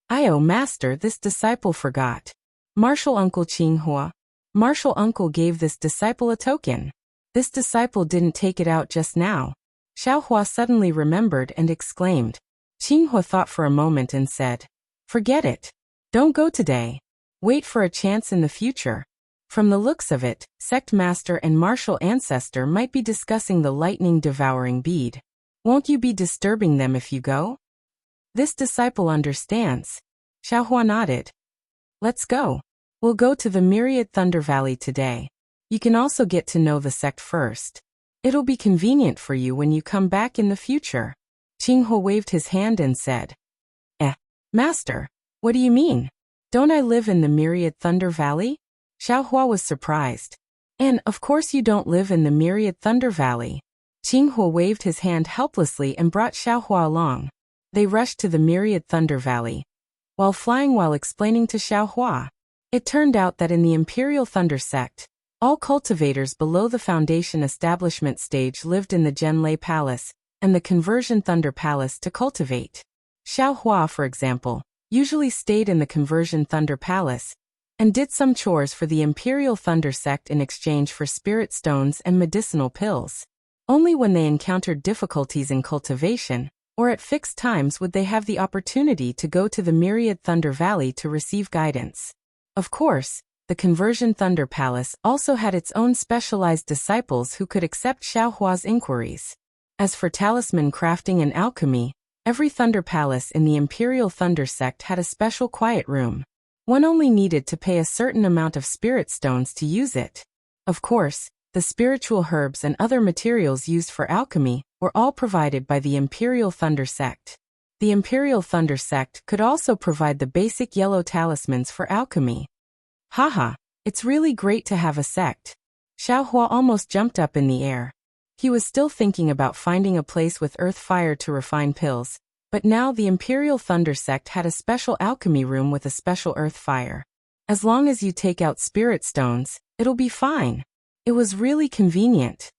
S1: Master, this disciple forgot. Martial Uncle Qinghua. Martial Uncle gave this disciple a token. This disciple didn't take it out just now. Xiaohua suddenly remembered and exclaimed. Qinghua thought for a moment and said, forget it. Don't go today. Wait for a chance in the future. From the looks of it, sect master and martial ancestor might be discussing the lightning-devouring bead. Won't you be disturbing them if you go? This disciple understands. Xiaohua nodded. Let's go. We'll go to the Myriad Thunder Valley today. You can also get to know the sect first. It'll be convenient for you when you come back in the future. Qinghua waved his hand and said, Master, what do you mean? Don't I live in the Myriad Thunder Valley? Xiaohua was surprised. And, of course you don't live in the Myriad Thunder Valley. Qinghua waved his hand helplessly and brought Xiaohua along. They rushed to the Myriad Thunder Valley. While explaining to Xiaohua, it turned out that in the Imperial Thunder Sect, all cultivators below the Foundation Establishment stage lived in the Zhenlei Palace and the Conversion Thunder Palace to cultivate. Xiaohua, for example, usually stayed in the Conversion Thunder Palace and did some chores for the Imperial Thunder Sect in exchange for spirit stones and medicinal pills. Only when they encountered difficulties in cultivation, or at fixed times, would they have the opportunity to go to the Myriad Thunder Valley to receive guidance. Of course, the Conversion Thunder Palace also had its own specialized disciples who could accept Xiaohua's inquiries. As for talisman crafting and alchemy, every Thunder Palace in the Imperial Thunder Sect had a special quiet room. One only needed to pay a certain amount of spirit stones to use it. Of course, the spiritual herbs and other materials used for alchemy were all provided by the Imperial Thunder Sect. The Imperial Thunder Sect could also provide the basic yellow talismans for alchemy. Haha, it's really great to have a sect. Xiaohua almost jumped up in the air. He was still thinking about finding a place with earth fire to refine pills, but now the Imperial Thunder Sect had a special alchemy room with a special earth fire. As long as you take out spirit stones, it'll be fine. It was really convenient.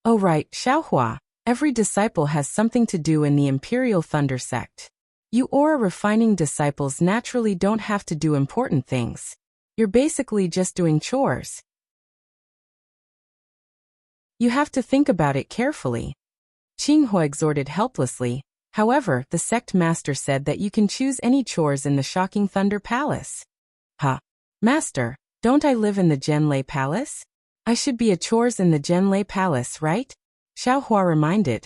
S1: Oh right, Xiaohua, every disciple has something to do in the Imperial Thunder Sect. You aura refining disciples naturally don't have to do important things. You're basically just doing chores. You have to think about it carefully. Qinghua exhorted helplessly. However, the sect master said that you can choose any chores in the Shocking Thunder Palace. Master, don't I live in the Zhenlei Palace? I should be a chores in the Zhenlei Palace, right? Xiaohua reminded.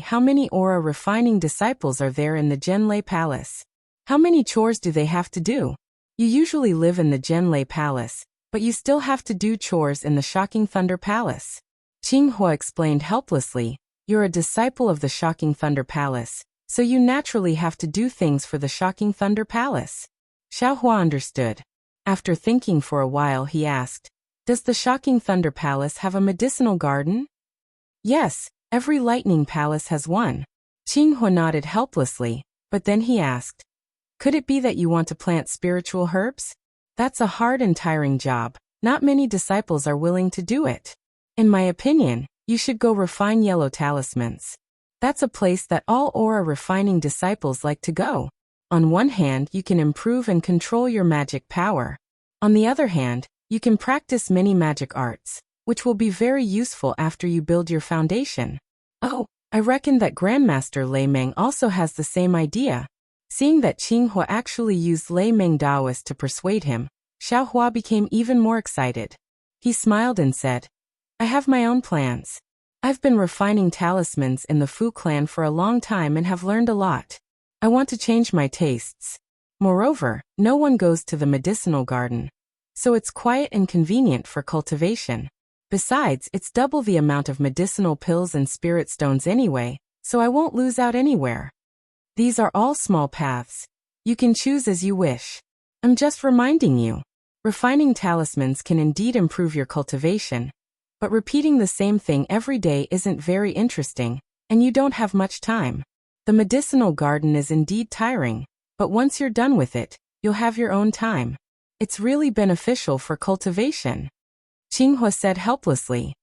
S1: How many aura refining disciples are there in the Zhenlei Palace? How many chores do they have to do? You usually live in the Zhenlei Palace, but you still have to do chores in the Shocking Thunder Palace. Qinghua explained helplessly. You're a disciple of the Shocking Thunder Palace, so you naturally have to do things for the Shocking Thunder Palace. Xiaohua understood. After thinking for a while, he asked, does the Shocking Thunder Palace have a medicinal garden? Yes, every lightning palace has one. Qinghua nodded helplessly, but then he asked, could it be that you want to plant spiritual herbs? That's a hard and tiring job. Not many disciples are willing to do it. In my opinion, you should go refine yellow talismans. That's a place that all aura refining disciples like to go. On one hand, you can improve and control your magic power. On the other hand, you can practice many magic arts, which will be very useful after you build your foundation. Oh, I reckon that Grandmaster Lei Meng also has the same idea. Seeing that Qinghua actually used Lei Meng Daoist to persuade him, Xiaohua became even more excited. He smiled and said, I have my own plans. I've been refining talismans in the Fu clan for a long time and have learned a lot. I want to change my tastes. Moreover, no one goes to the medicinal garden, so it's quiet and convenient for cultivation. Besides, it's double the amount of medicinal pills and spirit stones anyway, so I won't lose out anywhere. These are all small paths. You can choose as you wish. I'm just reminding you. Refining talismans can indeed improve your cultivation, but repeating the same thing every day isn't very interesting, and you don't have much time. The medicinal garden is indeed tiring, but once you're done with it, you'll have your own time. It's really beneficial for cultivation. Qinghua said helplessly.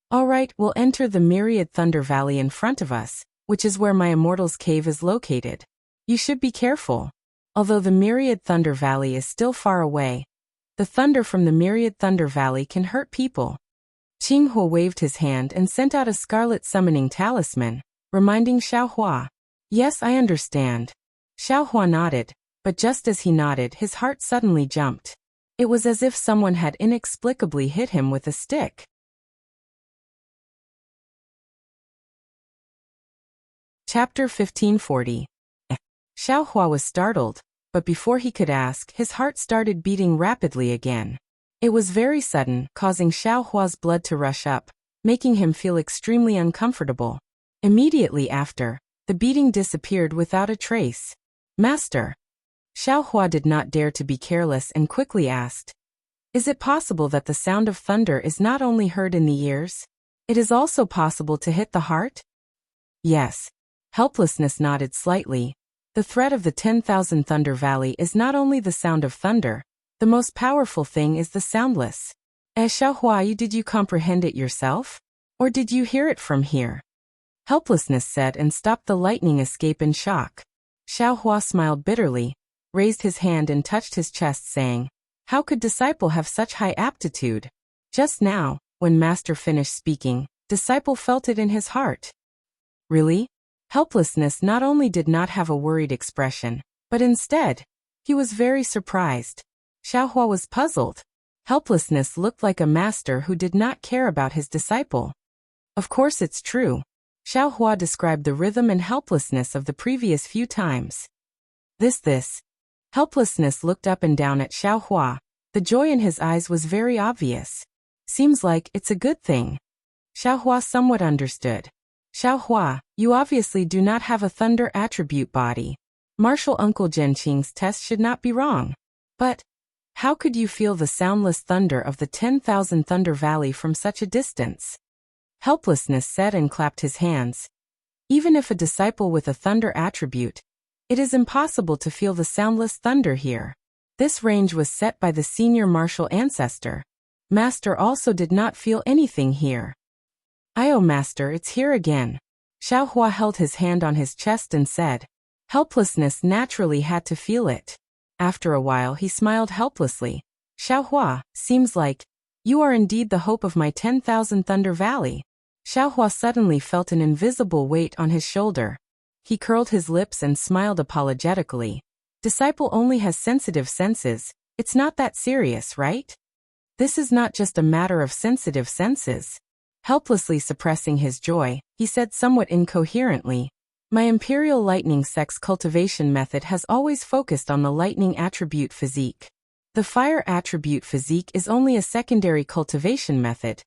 S1: All right, we'll enter the myriad thunder valley in front of us, which is where my immortal's cave is located. You should be careful. Although the myriad thunder valley is still far away, the thunder from the myriad thunder valley can hurt people. Qinghua waved his hand and sent out a scarlet summoning talisman, reminding Xiaohua. Yes, I understand. Xiaohua nodded, but just as he nodded, his heart suddenly jumped. It was as if someone had inexplicably hit him with a stick. Chapter 1540. Xiaohua was startled, but before he could ask, his heart started beating rapidly again. It was very sudden, causing Xiaohua's blood to rush up, making him feel extremely uncomfortable. Immediately after, the beating disappeared without a trace. Master. Xiaohua did not dare to be careless and quickly asked, is it possible that the sound of thunder is not only heard in the ears? It is also possible to hit the heart? Yes. Helplessness nodded slightly. The threat of the 10,000 Thunder Valley is not only the sound of thunder, the most powerful thing is the soundless. Xiaohua, did you comprehend it yourself? Or did you hear it from here? Helplessness said and stopped the lightning escape in shock. Xiaohua smiled bitterly, raised his hand and touched his chest saying, how could Disciple have such high aptitude? Just now, when Master finished speaking, Disciple felt it in his heart. Really? Helplessness not only did not have a worried expression, but instead, he was very surprised. Xiaohua was puzzled. Helplessness looked like a master who did not care about his disciple. Of course it's true. Xiaohua described the rhythm and helplessness of the previous few times. This. Helplessness looked up and down at Xiaohua. The joy in his eyes was very obvious. Seems like it's a good thing. Xiaohua somewhat understood. Xiaohua, you obviously do not have a thunder attribute body. Martial Uncle Zhenqing's test should not be wrong. But how could you feel the soundless thunder of the 10,000 Thunder Valley from such a distance? Helplessness said and clapped his hands. Even if a disciple with a thunder attribute, it is impossible to feel the soundless thunder here. This range was set by the senior martial ancestor. Master also did not feel anything here. Master, it's here again. Xiaohua held his hand on his chest and said. Helplessness naturally had to feel it. After a while he smiled helplessly. Xiaohua, seems like you are indeed the hope of my 10,000 Thunder Valley. Xiaohua suddenly felt an invisible weight on his shoulder. He curled his lips and smiled apologetically. Disciple only has sensitive senses. It's not that serious, right? This is not just a matter of sensitive senses. Helplessly suppressing his joy, he said somewhat incoherently, my Imperial Lightning Sex cultivation method has always focused on the lightning attribute physique. The fire attribute physique is only a secondary cultivation method.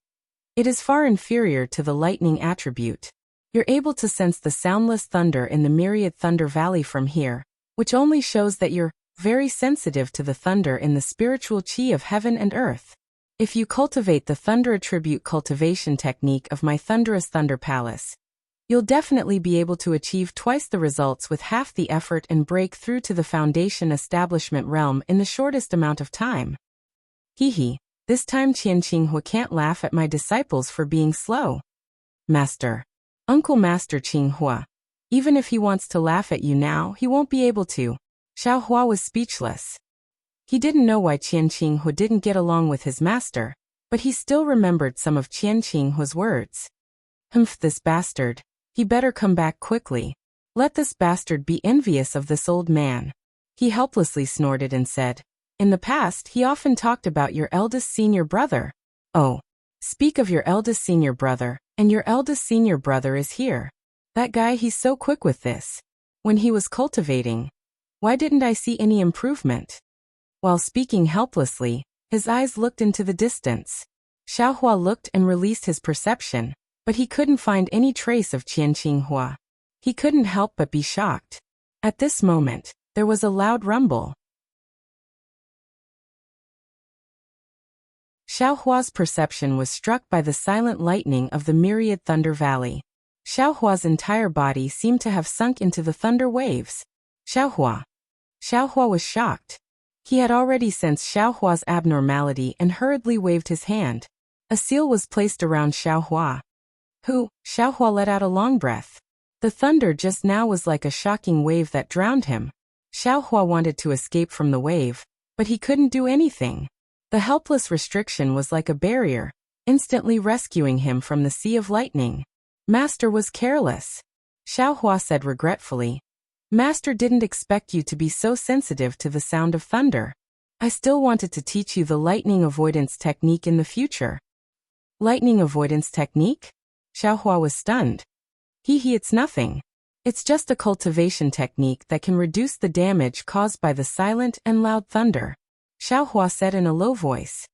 S1: It is far inferior to the lightning attribute. You're able to sense the soundless thunder in the myriad Thunder Valley from here, which only shows that you're very sensitive to the thunder in the spiritual chi of heaven and earth. If you cultivate the thunder attribute cultivation technique of my Thunderous Thunder Palace, you'll definitely be able to achieve twice the results with half the effort and break through to the foundation establishment realm in the shortest amount of time. Hee, this time Qinghua can't laugh at my disciples for being slow. Master. Uncle Master Qinghua. Even if he wants to laugh at you now, he won't be able to. Xiaohua was speechless. He didn't know why Qinghua didn't get along with his master, but he still remembered some of Qinghua's words. This bastard. He better come back quickly. Let this bastard be envious of this old man. He helplessly snorted and said, in the past he often talked about your eldest senior brother. Oh, speak of your eldest senior brother, and your eldest senior brother is here. That guy, he's so quick with this. When he was cultivating, why didn't I see any improvement? While speaking helplessly, his eyes looked into the distance. Xiaohua looked and released his perception, but he couldn't find any trace of Qinghua. He couldn't help but be shocked. At this moment, there was a loud rumble. Xiaohua's perception was struck by the silent lightning of the myriad Thunder Valley. Xiaohua's entire body seemed to have sunk into the thunder waves. Xiaohua. Xiaohua was shocked. He had already sensed Xiaohua's abnormality and hurriedly waved his hand. A seal was placed around Xiaohua. Xiaohua let out a long breath. The thunder just now was like a shocking wave that drowned him. Xiaohua wanted to escape from the wave, but he couldn't do anything. The helpless restriction was like a barrier, instantly rescuing him from the sea of lightning. Master was careless. Xiaohua said regretfully. Master didn't expect you to be so sensitive to the sound of thunder. I still wanted to teach you the lightning avoidance technique in the future. Lightning avoidance technique? Xiaohua was stunned. It's nothing. It's just a cultivation technique that can reduce the damage caused by the silent and loud thunder. Xiaohua said in a low voice.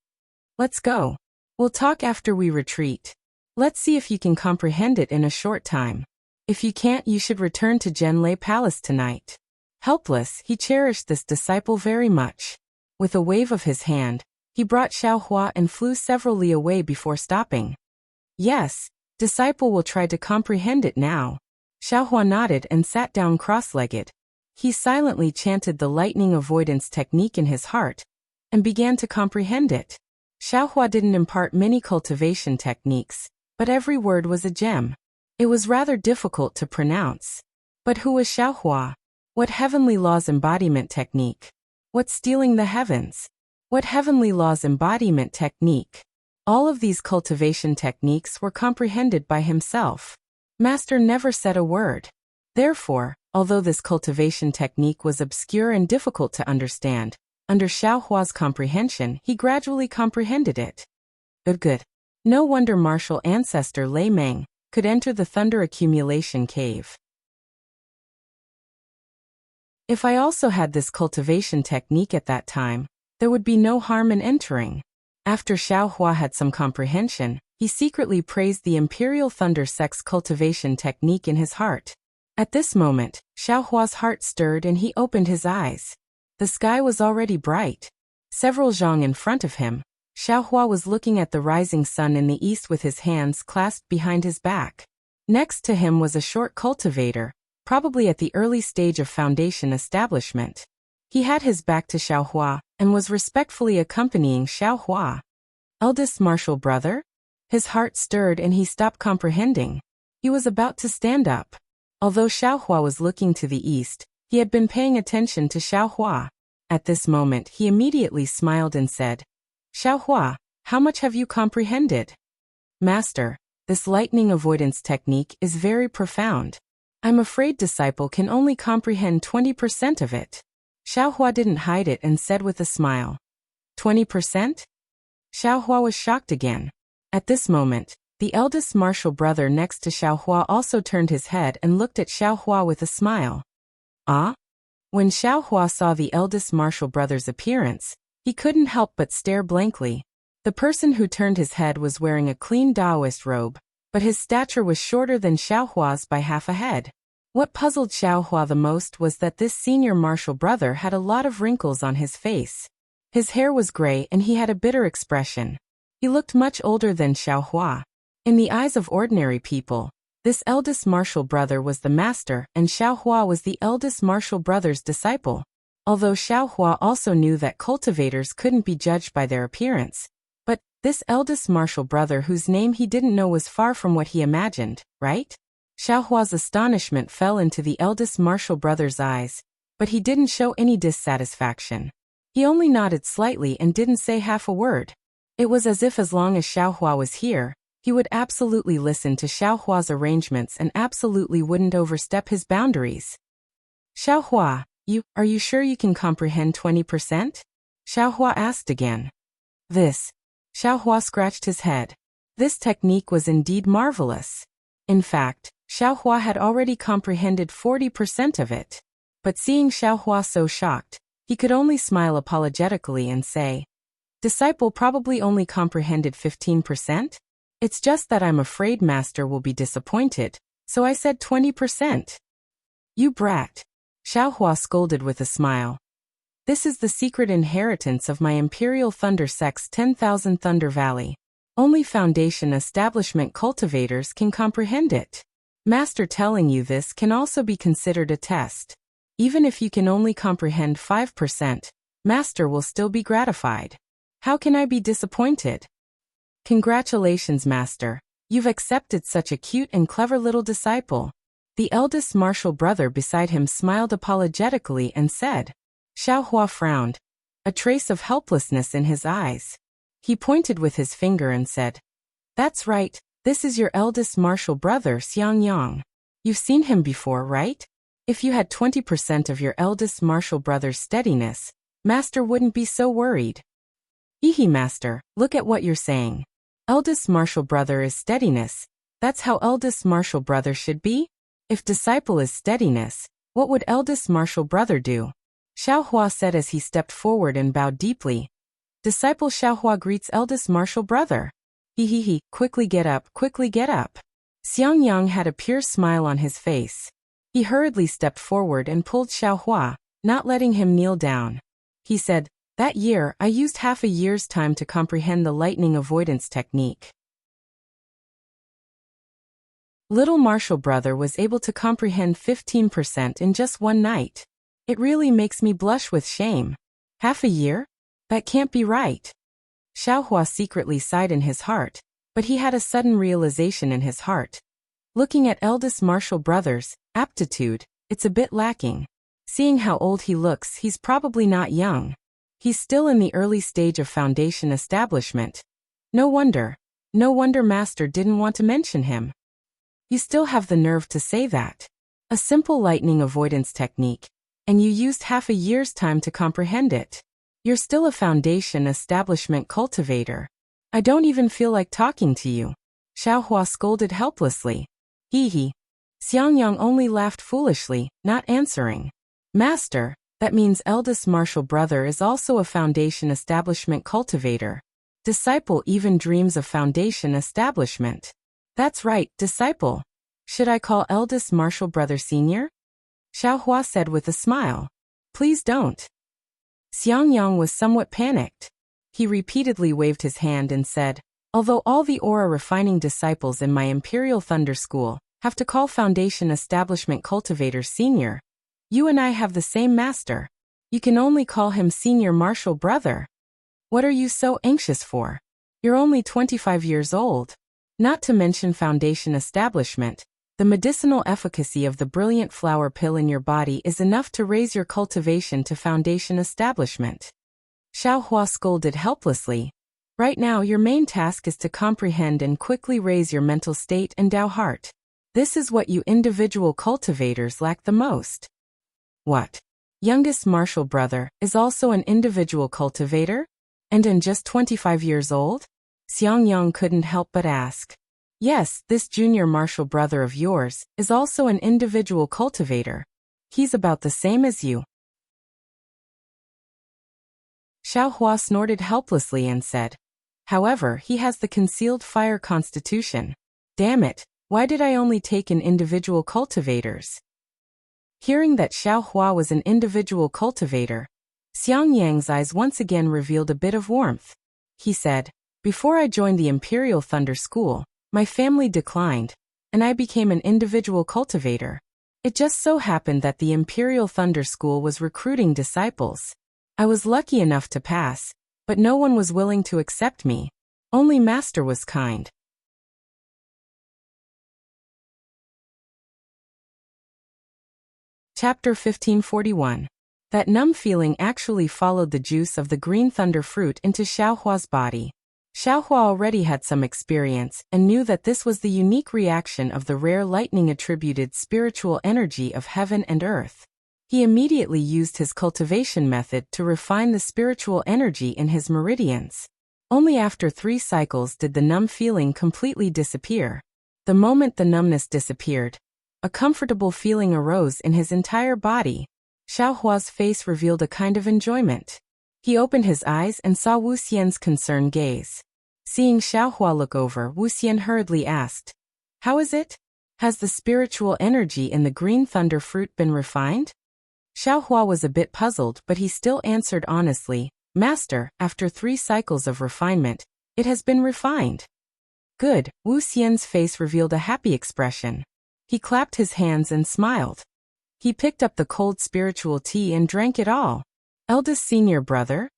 S1: Let's go. We'll talk after we retreat. Let's see if you can comprehend it in a short time. If you can't, you should return to Zhenlei Palace tonight. Helpless, he cherished this disciple very much. With a wave of his hand, he brought Xiaohua and flew several li away before stopping. Yes, disciple will try to comprehend it now. Xiaohua nodded and sat down cross-legged. He silently chanted the lightning avoidance technique in his heart and began to comprehend it. Xiaohua didn't impart many cultivation techniques, but every word was a gem. It was rather difficult to pronounce. But who was Xiaohua? What heavenly laws embodiment technique? What stealing the heavens? What heavenly laws embodiment technique? All of these cultivation techniques were comprehended by himself. Master never said a word. Therefore, although this cultivation technique was obscure and difficult to understand, under Xiaohua's comprehension, he gradually comprehended it. Good. No wonder martial ancestor Lei Meng could enter the thunder accumulation cave. If I also had this cultivation technique at that time, there would be no harm in entering. After Xiaohua had some comprehension, he secretly praised the Imperial Thunder Sex cultivation technique in his heart. At this moment, Xiaohua's heart stirred and he opened his eyes. The sky was already bright. Several zhang in front of him, Xiaohua was looking at the rising sun in the east with his hands clasped behind his back. Next to him was a short cultivator, probably at the early stage of foundation establishment. He had his back to Xiaohua and was respectfully accompanying Xiaohua. Eldest martial brother? His heart stirred and he stopped comprehending. He was about to stand up. Although Xiaohua was looking to the east, he had been paying attention to Xiaohua. At this moment he immediately smiled and said, Xiaohua, how much have you comprehended? Master, this lightning avoidance technique is very profound. I'm afraid disciple can only comprehend 20% of it. Xiaohua didn't hide it and said with a smile. 20%? Xiaohua was shocked again. At this moment, the eldest martial brother next to Xiaohua also turned his head and looked at Xiaohua with a smile. Ah? When Xiaohua saw the eldest martial brother's appearance, he couldn't help but stare blankly. The person who turned his head was wearing a clean Taoist robe, but his stature was shorter than Xiaohua's by half a head. What puzzled Xiaohua the most was that this senior martial brother had a lot of wrinkles on his face. His hair was gray and he had a bitter expression. He looked much older than Xiaohua. In the eyes of ordinary people, this eldest martial brother was the master and Xiaohua was the eldest martial brother's disciple. Although Xiaohua also knew that cultivators couldn't be judged by their appearance. But this eldest martial brother whose name he didn't know was far from what he imagined, right? Xiaohua's astonishment fell into the eldest martial brother's eyes, but he didn't show any dissatisfaction. He only nodded slightly and didn't say half a word. It was as if as long as Xiaohua was here, he would absolutely listen to Xiaohua's arrangements and absolutely wouldn't overstep his boundaries. Xiaohua, are you sure you can comprehend 20%? Xiaohua asked again. Xiaohua scratched his head. This technique was indeed marvelous. In fact, Xiaohua had already comprehended 40% of it. But seeing Xiaohua so shocked, he could only smile apologetically and say, Disciple probably only comprehended 15%? It's just that I'm afraid Master will be disappointed, so I said 20%. You brat. Xiaohua scolded with a smile. This is the secret inheritance of my Imperial Thunder Sect's 10,000 Thunder Valley. Only foundation establishment cultivators can comprehend it. Master telling you this can also be considered a test. Even if you can only comprehend 5%, Master will still be gratified. How can I be disappointed? Congratulations, Master. You've accepted such a cute and clever little disciple. The eldest martial brother beside him smiled apologetically and said. Xiaohua frowned, a trace of helplessness in his eyes. He pointed with his finger and said, That's right, this is your eldest martial brother Xiangyang. You've seen him before, right? If you had 20% of your eldest martial brother's steadiness, Master wouldn't be so worried. Hehe, Master, look at what you're saying. Eldest martial brother is steadiness. That's how eldest martial brother should be? If disciple is steadiness, what would eldest martial brother do? Xiaohua said as he stepped forward and bowed deeply. Disciple Xiaohua greets eldest martial brother. He, quickly get up, quickly get up. Xiangyang had a pure smile on his face. He hurriedly stepped forward and pulled Xiaohua, not letting him kneel down. He said, That year, I used half a year's time to comprehend the lightning avoidance technique. Little martial brother was able to comprehend 15% in just one night. It really makes me blush with shame. Half a year? That can't be right. Xiaohua secretly sighed in his heart, but he had a sudden realization in his heart. Looking at eldest martial brother's aptitude, it's a bit lacking. Seeing how old he looks, he's probably not young. He's still in the early stage of foundation establishment. No wonder Master didn't want to mention him. You still have the nerve to say that. A simple lightning avoidance technique, and you used half a year's time to comprehend it. You're still a foundation establishment cultivator. I don't even feel like talking to you. Xiaohua scolded helplessly. Hehe. Xiangyang only laughed foolishly, not answering. Master, that means eldest martial brother is also a foundation establishment cultivator. Disciple even dreams of foundation establishment. That's right, disciple. Should I call eldest martial brother senior? Xiaohua said with a smile. Please don't. Xiangyang was somewhat panicked. He repeatedly waved his hand and said, Although all the aura refining disciples in my Imperial Thunder School have to call foundation establishment cultivator senior, you and I have the same master. You can only call him senior martial brother. What are you so anxious for? You're only 25 years old. Not to mention foundation establishment, the medicinal efficacy of the brilliant flower pill in your body is enough to raise your cultivation to foundation establishment. Xiaohua scolded helplessly. Right now your main task is to comprehend and quickly raise your mental state and Tao heart. This is what you individual cultivators lack the most. What? Youngest martial brother is also an individual cultivator? And just 25 years old? Xiangyang couldn't help but ask. Yes, this junior martial brother of yours is also an individual cultivator. He's about the same as you. Xiaohua snorted helplessly and said, However, he has the concealed fire constitution. Damn it, why did I only take in individual cultivators? Hearing that Xiaohua was an individual cultivator, Xiangyang's eyes once again revealed a bit of warmth. He said, Before I joined the Imperial Thunder School, my family declined, and I became an individual cultivator. It just so happened that the Imperial Thunder School was recruiting disciples. I was lucky enough to pass, but no one was willing to accept me. Only Master was kind. Chapter 1541. That numb feeling actually followed the juice of the green thunder fruit into Xiaohua's body. Xiaohua already had some experience and knew that this was the unique reaction of the rare lightning-attributed spiritual energy of heaven and earth. He immediately used his cultivation method to refine the spiritual energy in his meridians. Only after 3 cycles did the numb feeling completely disappear. The moment the numbness disappeared, a comfortable feeling arose in his entire body. Xiaohua's face revealed a kind of enjoyment. He opened his eyes and saw Wu Xian's concerned gaze. Seeing Xiaohua look over, Wu Xian hurriedly asked, How is it? Has the spiritual energy in the green thunder fruit been refined? Xiaohua was a bit puzzled, but he still answered honestly, Master, after 3 cycles of refinement, it has been refined. Good, Wu Xian's face revealed a happy expression. He clapped his hands and smiled. He picked up the cold spiritual tea and drank it all. Eldest senior brother?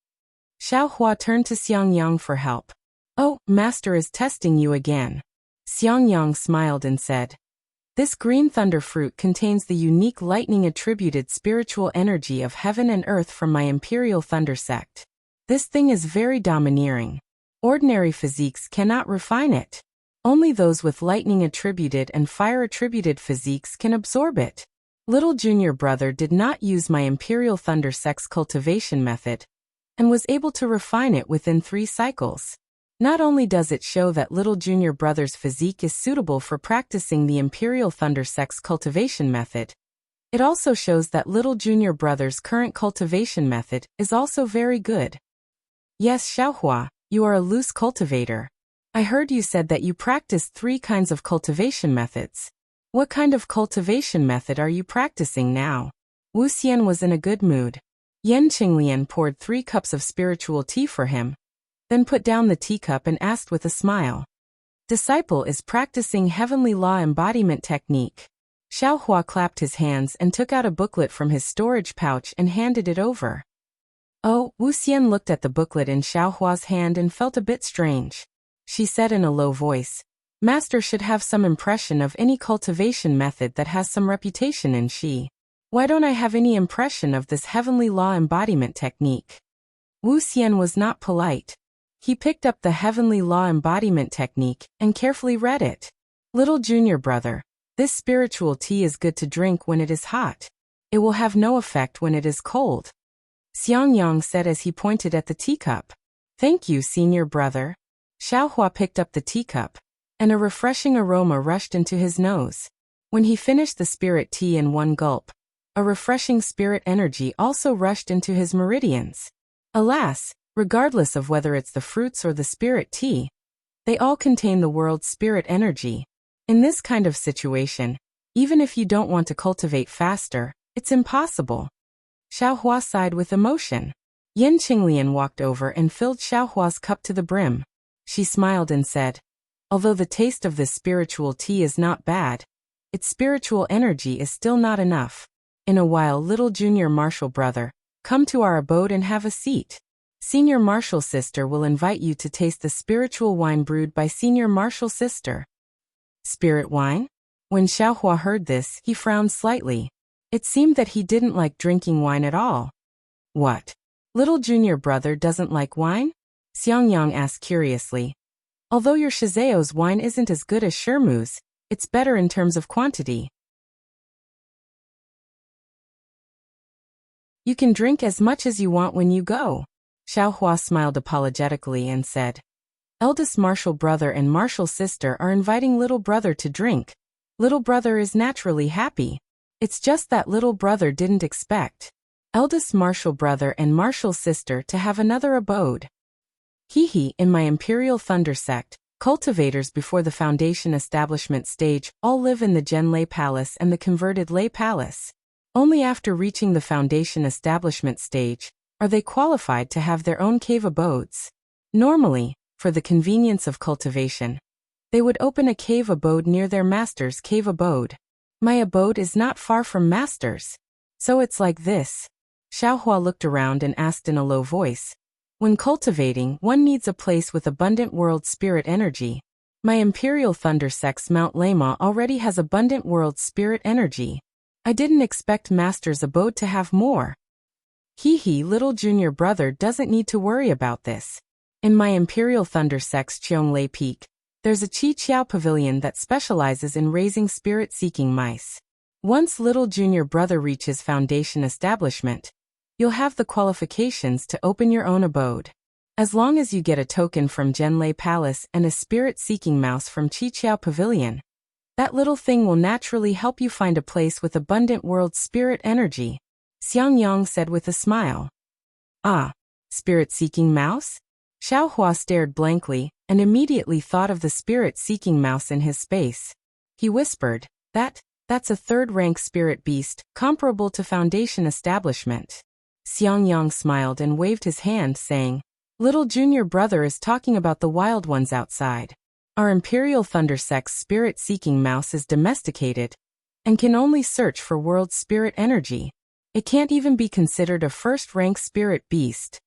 S1: Xiaohua turned to Xiangyang for help. Oh, master is testing you again. Xiangyang smiled and said, this green thunder fruit contains the unique lightning-attributed spiritual energy of heaven and earth from my imperial thunder sect. This thing is very domineering. Ordinary physiques cannot refine it. Only those with lightning-attributed and fire-attributed physiques can absorb it. Little junior brother did not use my imperial thunder sect's cultivation method, and was able to refine it within 3 cycles. Not only does it show that little junior brother's physique is suitable for practicing the imperial thunder sect's cultivation method, it also shows that little junior brother's current cultivation method is also very good. Yes, Xiaohua, you are a loose cultivator. I heard you said that you practiced 3 kinds of cultivation methods. What kind of cultivation method are you practicing now? Wu Xian was in a good mood. Yan Qinglian poured 3 cups of spiritual tea for him, then put down the teacup and asked with a smile. Disciple is practicing heavenly law embodiment technique. Xiaohua clapped his hands and took out a booklet from his storage pouch and handed it over. Oh, Wu Xian looked at the booklet in Xiaohua's hand and felt a bit strange. She said in a low voice, Master should have some impression of any cultivation method that has some reputation in Xi. Why don't I have any impression of this heavenly law embodiment technique? Wu Xian was not polite. He picked up the heavenly law embodiment technique and carefully read it. Little junior brother, this spiritual tea is good to drink when it is hot. It will have no effect when it is cold. Xiangyang said as he pointed at the teacup. Thank you, senior brother. Xiaohua picked up the teacup, and a refreshing aroma rushed into his nose. When he finished the spirit tea in one gulp, a refreshing spirit energy also rushed into his meridians. Alas, regardless of whether it's the fruits or the spirit tea, they all contain the world's spirit energy. In this kind of situation, even if you don't want to cultivate faster, it's impossible. Xiaohua sighed with emotion. Yan Qinglian walked over and filled Xiaohua's cup to the brim. She smiled and said, although the taste of this spiritual tea is not bad, its spiritual energy is still not enough. In a while, little junior Marshall brother, come to our abode and have a seat. Senior Marshall sister will invite you to taste the spiritual wine brewed by Senior Marshall sister. Spirit wine? When Xiaohua heard this, he frowned slightly. It seemed that he didn't like drinking wine at all. What? Little junior brother doesn't like wine? Xiangyang asked curiously. Although your Shizao's wine isn't as good as Shermu's, it's better in terms of quantity. You can drink as much as you want when you go. Xiaohua smiled apologetically and said, eldest Marshall brother and Marshall sister are inviting little brother to drink. Little brother is naturally happy. It's just that little brother didn't expect eldest Marshall brother and Marshall sister to have another abode. In my Imperial Thunder sect, cultivators before the foundation establishment stage all live in the Zhenlei Palace and the converted Lei Palace. Only after reaching the foundation establishment stage are they qualified to have their own cave abodes. Normally, for the convenience of cultivation, they would open a cave abode near their master's cave abode. My abode is not far from master's, so it's like this. Xiaohua looked around and asked in a low voice, when cultivating, one needs a place with abundant world spirit energy. My Imperial Thunder sect's Mount Lema already has abundant world spirit energy. I didn't expect master's abode to have more. Little junior brother doesn't need to worry about this. In my Imperial Thunder sect's Cheonglei Peak, there's a Qi Qiao pavilion that specializes in raising spirit-seeking mice. Once little junior brother reaches foundation establishment, you'll have the qualifications to open your own abode. As long as you get a token from Zhenlei Palace and a spirit-seeking mouse from Qi Qiao pavilion, that little thing will naturally help you find a place with abundant world spirit energy. Xiangyang said with a smile. Ah, spirit-seeking mouse? Xiaohua stared blankly and immediately thought of the spirit-seeking mouse in his space. He whispered, that's a third-rank spirit beast, comparable to foundation establishment. Xiangyang smiled and waved his hand, saying, little junior brother is talking about the wild ones outside. Our Imperial Thunder sect's spirit-seeking mouse is domesticated, and can only search for world spirit energy. It can't even be considered a first-rank spirit beast.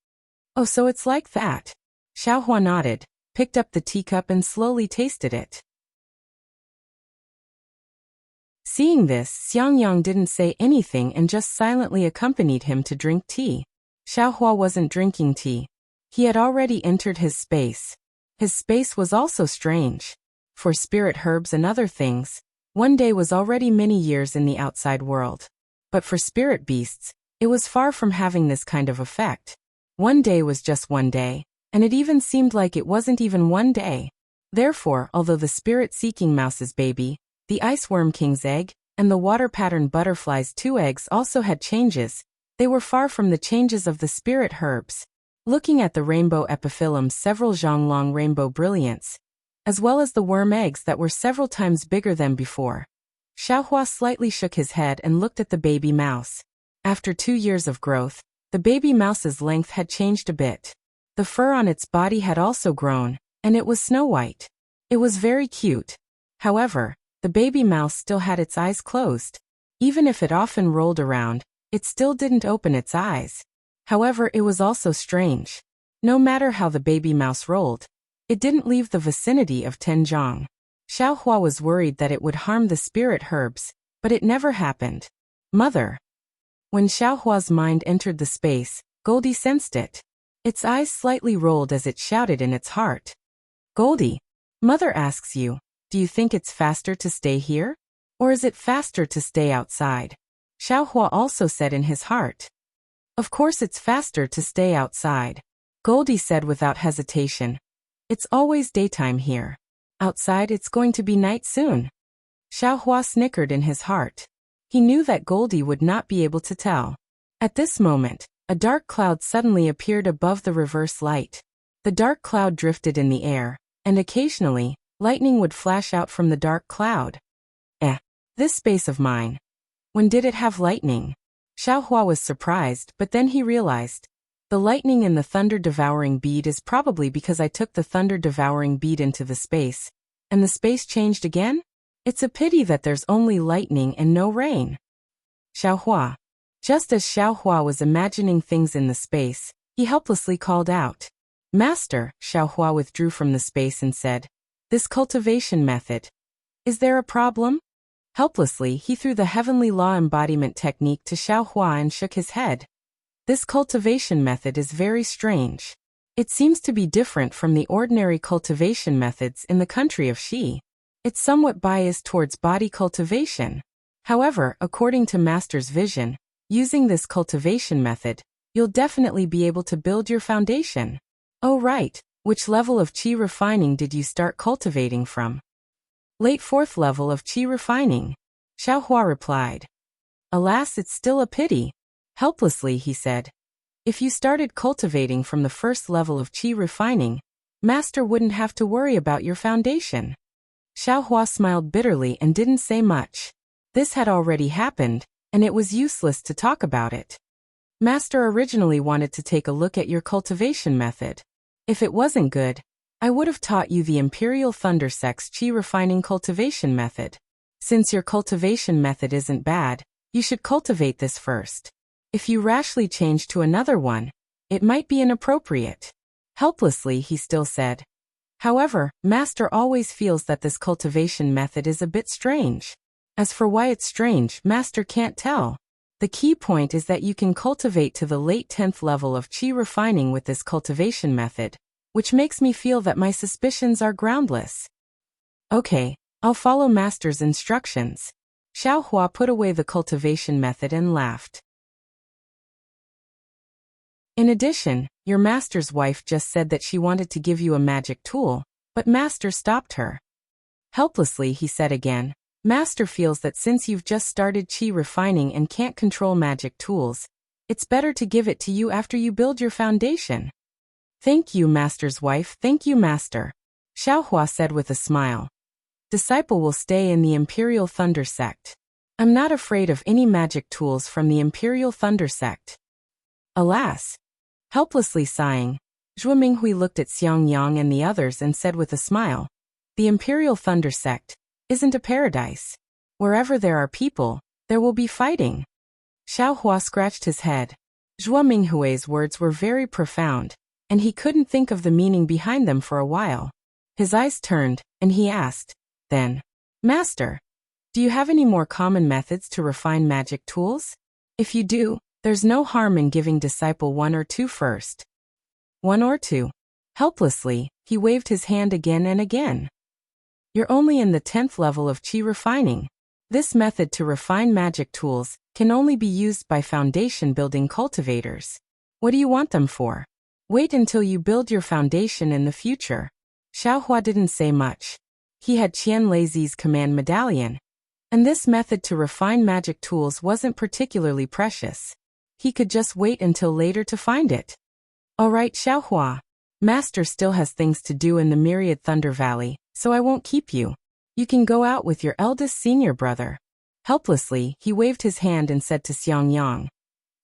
S1: Oh, so it's like that. Xiaohua nodded, picked up the teacup and slowly tasted it. Seeing this, Xiangyang didn't say anything and just silently accompanied him to drink tea. Xiaohua wasn't drinking tea. He had already entered his space. His space was also strange. For spirit herbs and other things, one day was already many years in the outside world. But for spirit beasts, it was far from having this kind of effect. One day was just one day, and it even seemed like it wasn't even one day. Therefore, although the spirit-seeking mouse's baby, the ice worm king's egg, and the water-pattern butterfly's 2 eggs also had changes, they were far from the changes of the spirit herbs. Looking at the rainbow epiphyllum's several zhonglong rainbow brilliance, as well as the worm eggs that were several times bigger than before, Xiaohua slightly shook his head and looked at the baby mouse. After 2 years of growth, the baby mouse's length had changed a bit. The fur on its body had also grown, and it was snow-white. It was very cute. However, the baby mouse still had its eyes closed. Even if it often rolled around, it still didn't open its eyes. However, it was also strange. No matter how the baby mouse rolled, it didn't leave the vicinity of Tenjiang. Xiaohua was worried that it would harm the spirit herbs, but it never happened. Mother. When Xiaohua's mind entered the space, Goldie sensed it. Its eyes slightly rolled as it shouted in its heart. Goldie, Mother asks you, do you think it's faster to stay here? Or is it faster to stay outside? Xiaohua also said in his heart. Of course it's faster to stay outside. Goldie said without hesitation. It's always daytime here. Outside it's going to be night soon. Xiaohua snickered in his heart. He knew that Goldie would not be able to tell. At this moment, a dark cloud suddenly appeared above the reverse light. The dark cloud drifted in the air, and occasionally, lightning would flash out from the dark cloud. This space of mine. When did it have lightning? Xiaohua was surprised, but then he realized. The lightning in the thunder-devouring bead is probably because I took the thunder-devouring bead into the space, and the space changed again? It's a pity that there's only lightning and no rain. Xiaohua. Just as Xiaohua was imagining things in the space, he helplessly called out. Master, Xiaohua withdrew from the space and said, this cultivation method. Is there a problem? Helplessly, he threw the heavenly law embodiment technique to Xiaohua and shook his head. This cultivation method is very strange. It seems to be different from the ordinary cultivation methods in the country of Xi. It's somewhat biased towards body cultivation. However, according to Master's vision, using this cultivation method, you'll definitely be able to build your foundation. Oh right, which level of qi refining did you start cultivating from? Late 4th level of qi refining. Xiaohua replied. Alas, it's still a pity. Helplessly, he said. If you started cultivating from the 1st level of qi refining, Master wouldn't have to worry about your foundation. Xiaohua smiled bitterly and didn't say much. This had already happened, and it was useless to talk about it. Master originally wanted to take a look at your cultivation method. If it wasn't good, I would have taught you the Imperial Thundersex Qi refining cultivation method. Since your cultivation method isn't bad, you should cultivate this first. If you rashly change to another one, it might be inappropriate. Helplessly, he still said. However, Master always feels that this cultivation method is a bit strange. As for why it's strange, Master can't tell. The key point is that you can cultivate to the late 10th level of qi refining with this cultivation method, which makes me feel that my suspicions are groundless. Okay, I'll follow Master's instructions. Xiaohua put away the cultivation method and laughed. In addition, your Master's wife just said that she wanted to give you a magic tool, but Master stopped her. Helplessly, he said again. Master feels that since you've just started qi refining and can't control magic tools, it's better to give it to you after you build your foundation. Thank you, Master's wife, thank you, Master. Xiaohua said with a smile. Disciple will stay in the Imperial Thunder Sect. I'm not afraid of any magic tools from the Imperial Thunder Sect. Alas. Helplessly sighing, Zhuo Minghui looked at Xiang Yang and the others and said with a smile, the Imperial Thunder Sect isn't a paradise. Wherever there are people, there will be fighting. Xiao Hua scratched his head. Zhuo Minghui's words were very profound, and he couldn't think of the meaning behind them for a while. His eyes turned, and he asked, then, Master, do you have any more common methods to refine magic tools? If you do, there's no harm in giving disciple one or two first. One or two. Helplessly, he waved his hand again and again. You're only in the 10th level of qi refining. This method to refine magic tools can only be used by foundation building cultivators. What do you want them for? Wait until you build your foundation in the future. Xiao Hua didn't say much. He had Qian Leizi's command medallion, and this method to refine magic tools wasn't particularly precious. He could just wait until later to find it. All right, Xiao Hua. Master still has things to do in the Myriad Thunder Valley, so I won't keep you. You can go out with your eldest senior brother. Helplessly, he waved his hand and said to Xiang Yang,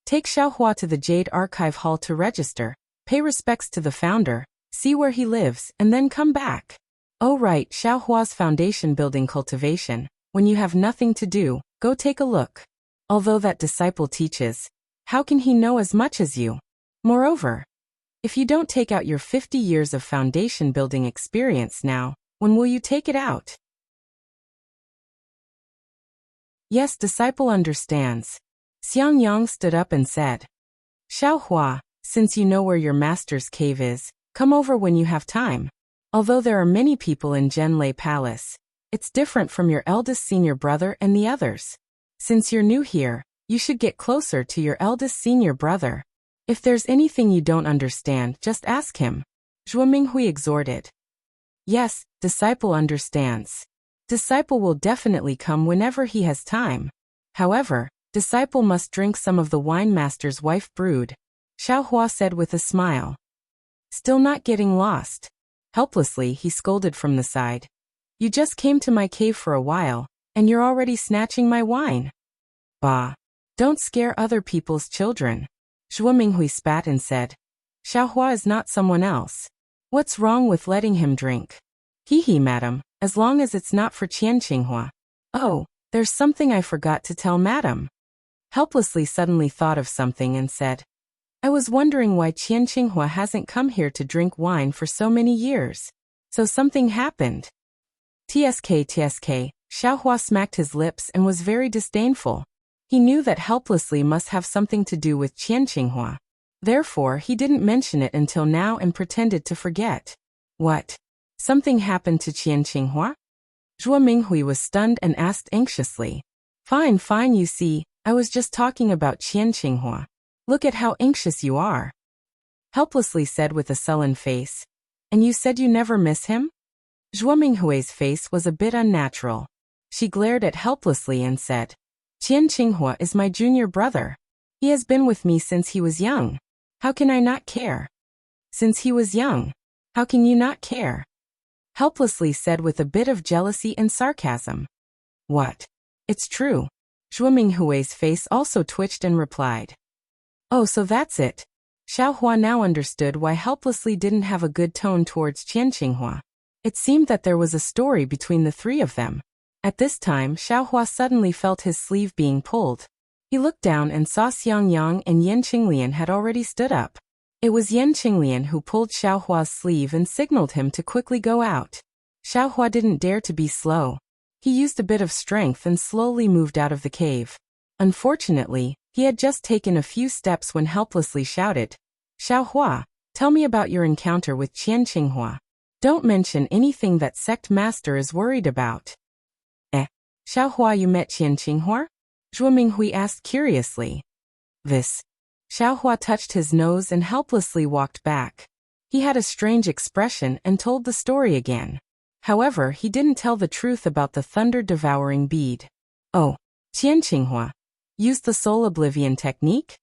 S1: take Xiao Hua to the Jade Archive Hall to register, pay respects to the founder, see where he lives, and then come back. Oh right, Xiao Hua's foundation building cultivation. When you have nothing to do, go take a look. Although that disciple teaches, how can he know as much as you? Moreover, if you don't take out your 50 years of foundation building experience now, when will you take it out? Yes, disciple understands. Xiang Yang stood up and said, Xiao Hua, since you know where your master's cave is, come over when you have time. Although there are many people in Zhenlei Palace, it's different from your eldest senior brother and the others. Since you're new here, you should get closer to your eldest senior brother. If there's anything you don't understand, just ask him. Zhuo Minghui exhorted. Yes, disciple understands. Disciple will definitely come whenever he has time. However, disciple must drink some of the wine master's wife brewed, Xiao Hua said with a smile. Still not getting lost. Helplessly, he scolded from the side. You just came to my cave for a while, and you're already snatching my wine. Bah. Don't scare other people's children. Zhuo Minghui spat and said, Xiao Hua is not someone else. What's wrong with letting him drink? Hee, madam, as long as it's not for Qianqinghua. Oh, there's something I forgot to tell madam. Helplessly suddenly thought of something and said, I was wondering why Qianqinghua hasn't come here to drink wine for so many years. So something happened. TSK, Xiao Hua smacked his lips and was very disdainful. He knew that helplessly must have something to do with Qianqinghua. Therefore, he didn't mention it until now and pretended to forget. What? Something happened to Qianqinghua? Zhuo Minghui was stunned and asked anxiously. Fine, you see, I was just talking about Qianqinghua. Look at how anxious you are. Helplessly said with a sullen face. And you said you never miss him? Zhuo Minghui's face was a bit unnatural. She glared at helplessly and said, Qianqinghua is my junior brother. He has been with me since he was young. How can I not care? Since he was young, how can you not care? Helplessly said with a bit of jealousy and sarcasm. What? It's true. Zhuo Minghui's face also twitched and replied. Oh, so that's it. Xiao Hua now understood why helplessly didn't have a good tone towards Qianqinghua. It seemed that there was a story between the three of them. At this time, Xiao Hua suddenly felt his sleeve being pulled. He looked down and saw Xiang Yang and Yan Qinglian had already stood up. It was Yan Qinglian who pulled Xiao Hua's sleeve and signaled him to quickly go out. Xiao Hua didn't dare to be slow. He used a bit of strength and slowly moved out of the cave. Unfortunately, he had just taken a few steps when helplessly shouted, Xiao Hua, tell me about your encounter with Qianqinghua. Don't mention anything that sect master is worried about. Xiao Hua, you met Qianqinghua? Zhuo Minghui asked curiously. This. Xiao Hua touched his nose and helplessly walked back. He had a strange expression and told the story again. However, he didn't tell the truth about the thunder-devouring bead. Oh, Qianqinghua used the soul oblivion technique?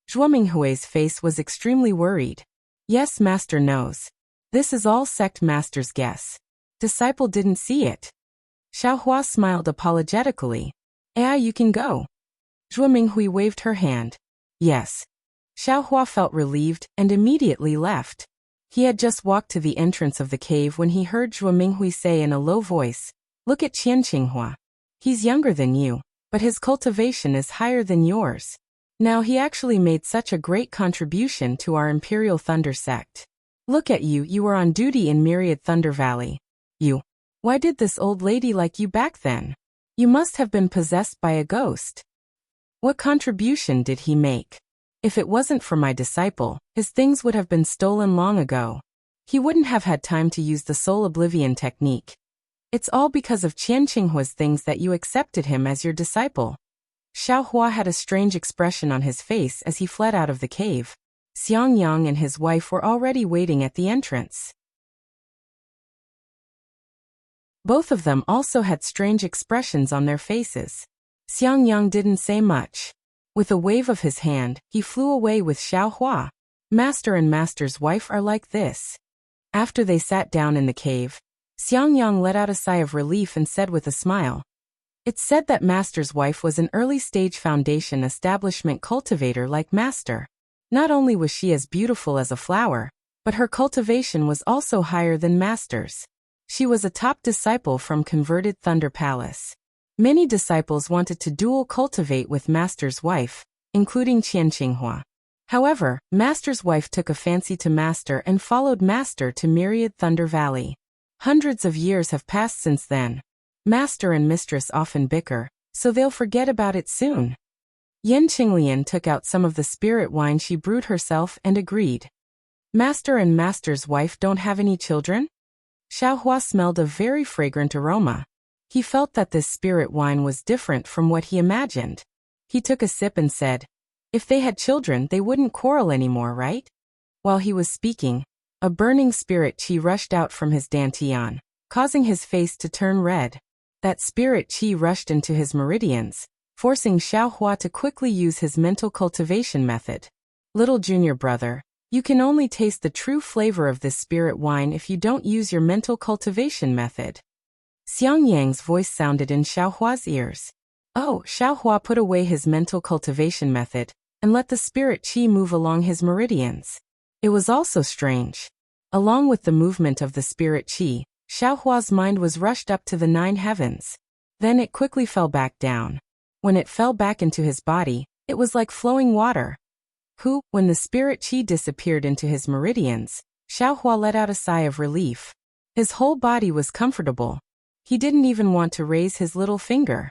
S1: Zhuo Minghui's face was extremely worried. Yes, master knows. This is all sect master's guess. Disciple didn't see it. Xiao Hua smiled apologetically. You can go. Zhuo Minghui waved her hand. Yes. Xiao Hua felt relieved and immediately left. He had just walked to the entrance of the cave when he heard Zhuo Minghui say in a low voice, Look at Qianqinghua. He's younger than you, but his cultivation is higher than yours. Now he actually made such a great contribution to our Imperial Thunder sect. Look at you, you were on duty in Myriad Thunder Valley. Why did this old lady like you back then? You must have been possessed by a ghost. What contribution did he make? If it wasn't for my disciple, his things would have been stolen long ago. He wouldn't have had time to use the soul oblivion technique. It's all because of Qian Qinghua's things that you accepted him as your disciple. Xiao Hua had a strange expression on his face as he fled out of the cave. Xiang Yang and his wife were already waiting at the entrance. Both of them also had strange expressions on their faces. Xiang Yang didn't say much. With a wave of his hand, he flew away with Xiao Hua. Master and Master's wife are like this. After they sat down in the cave, Xiang Yang let out a sigh of relief and said with a smile, "It's said that Master's wife was an early-stage foundation establishment cultivator like Master. Not only was she as beautiful as a flower, but her cultivation was also higher than Master's. She was a top disciple from converted Thunder Palace. Many disciples wanted to dual cultivate with Master's wife, including Qian Qinghua. However, Master's wife took a fancy to Master and followed Master to Myriad Thunder Valley. Hundreds of years have passed since then. Master and Mistress often bicker, so they'll forget about it soon." Yan Qinglian took out some of the spirit wine she brewed herself and agreed. "Master and Master's wife don't have any children?" Xiao Hua smelled a very fragrant aroma. He felt that this spirit wine was different from what he imagined. He took a sip and said, "If they had children, they wouldn't quarrel anymore, right?" While he was speaking, a burning spirit qi rushed out from his dantian, causing his face to turn red. That spirit qi rushed into his meridians, forcing Xiao Hua to quickly use his mental cultivation method. "Little junior brother, you can only taste the true flavor of this spirit wine if you don't use your mental cultivation method." Xiang Yang's voice sounded in Xiao Hua's ears. Oh, Xiao Hua put away his mental cultivation method and let the spirit qi move along his meridians. It was also strange. Along with the movement of the spirit qi, Xiao Hua's mind was rushed up to the 9 heavens. Then it quickly fell back down. When it fell back into his body, it was like flowing water. When the spirit qi disappeared into his meridians, Xiao Hua let out a sigh of relief. His whole body was comfortable. He didn't even want to raise his little finger.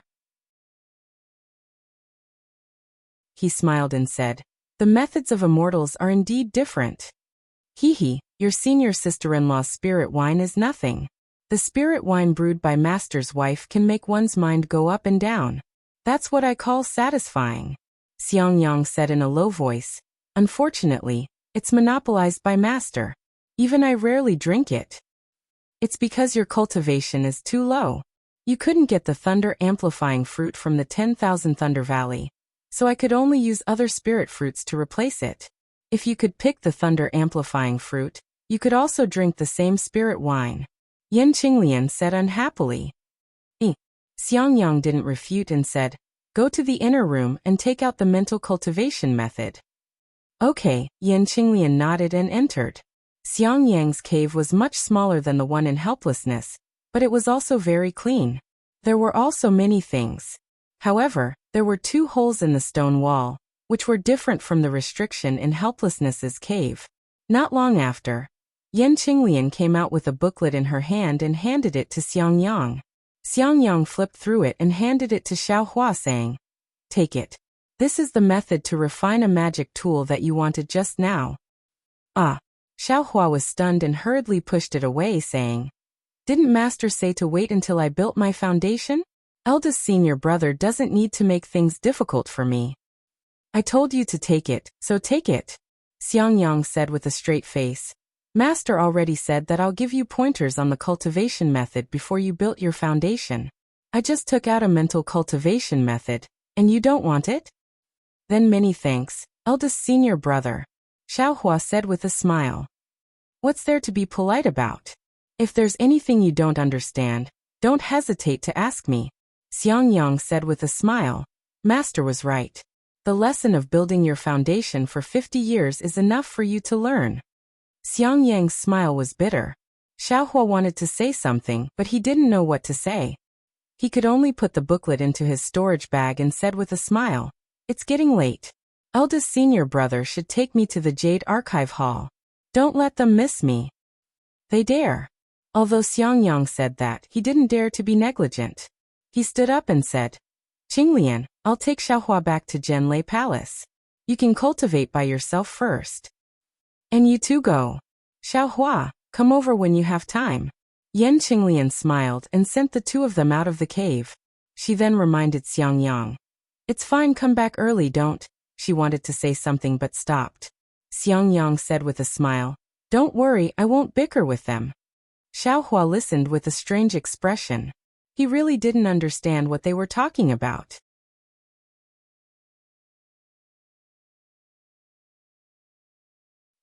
S1: He smiled and said, "The methods of immortals are indeed different. Your senior sister-in-law's spirit wine is nothing. The spirit wine brewed by Master's wife can make one's mind go up and down. That's what I call satisfying." Xiang Yang said in a low voice, "Unfortunately, it's monopolized by Master. Even I rarely drink it." "It's because your cultivation is too low. You couldn't get the thunder amplifying fruit from the 10,000 Thunder Valley, so I could only use other spirit fruits to replace it. If you could pick the thunder amplifying fruit, you could also drink the same spirit wine," Yan Qinglian said unhappily. Xiang Yang didn't refute and said, "Go to the inner room and take out the mental cultivation method." "Okay," Yan Qinglian nodded and entered. Xiang Yang's cave was much smaller than the one in helplessness, but it was also very clean. There were also many things. However, there were 2 holes in the stone wall, which were different from the restriction in helplessness's cave. Not long after, Yan Qinglian came out with a booklet in her hand and handed it to Xiang Yang. Xiang Yang flipped through it and handed it to Xiao Hua saying, "Take it. This is the method to refine a magic tool that you wanted just now." Xiao Hua was stunned and hurriedly pushed it away saying, "Didn't Master say to wait until I built my foundation? Eldest senior brother doesn't need to make things difficult for me." "I told you to take it, so take it," Xiang Yang said with a straight face. "Master already said that I'll give you pointers on the cultivation method before you built your foundation. I just took out a mental cultivation method, and you don't want it?" "Then many thanks, eldest senior brother," Xiao Hua said with a smile. "What's there to be polite about? If there's anything you don't understand, don't hesitate to ask me," Xiang Yang said with a smile. Master was right. The lesson of building your foundation for 50 years is enough for you to learn. Xiang Yang's smile was bitter. Xiao Hua wanted to say something, but he didn't know what to say. He could only put the booklet into his storage bag and said with a smile, "It's getting late. Eldest senior brother should take me to the Jade Archive Hall. Don't let them miss me." They dare. Although Xiangyang said that, he didn't dare to be negligent. He stood up and said, "Qinglian, I'll take Xiaohua back to Zhenlei Palace. You can cultivate by yourself first. And you too go. Xiaohua, come over when you have time." Yan Qinglian smiled and sent the two of them out of the cave. She then reminded Xiangyang, "It's fine, come back early, don't." She wanted to say something but stopped. Xiangyang said with a smile, "Don't worry, I won't bicker with them." Xiaohua listened with a strange expression. He really didn't understand what they were talking about.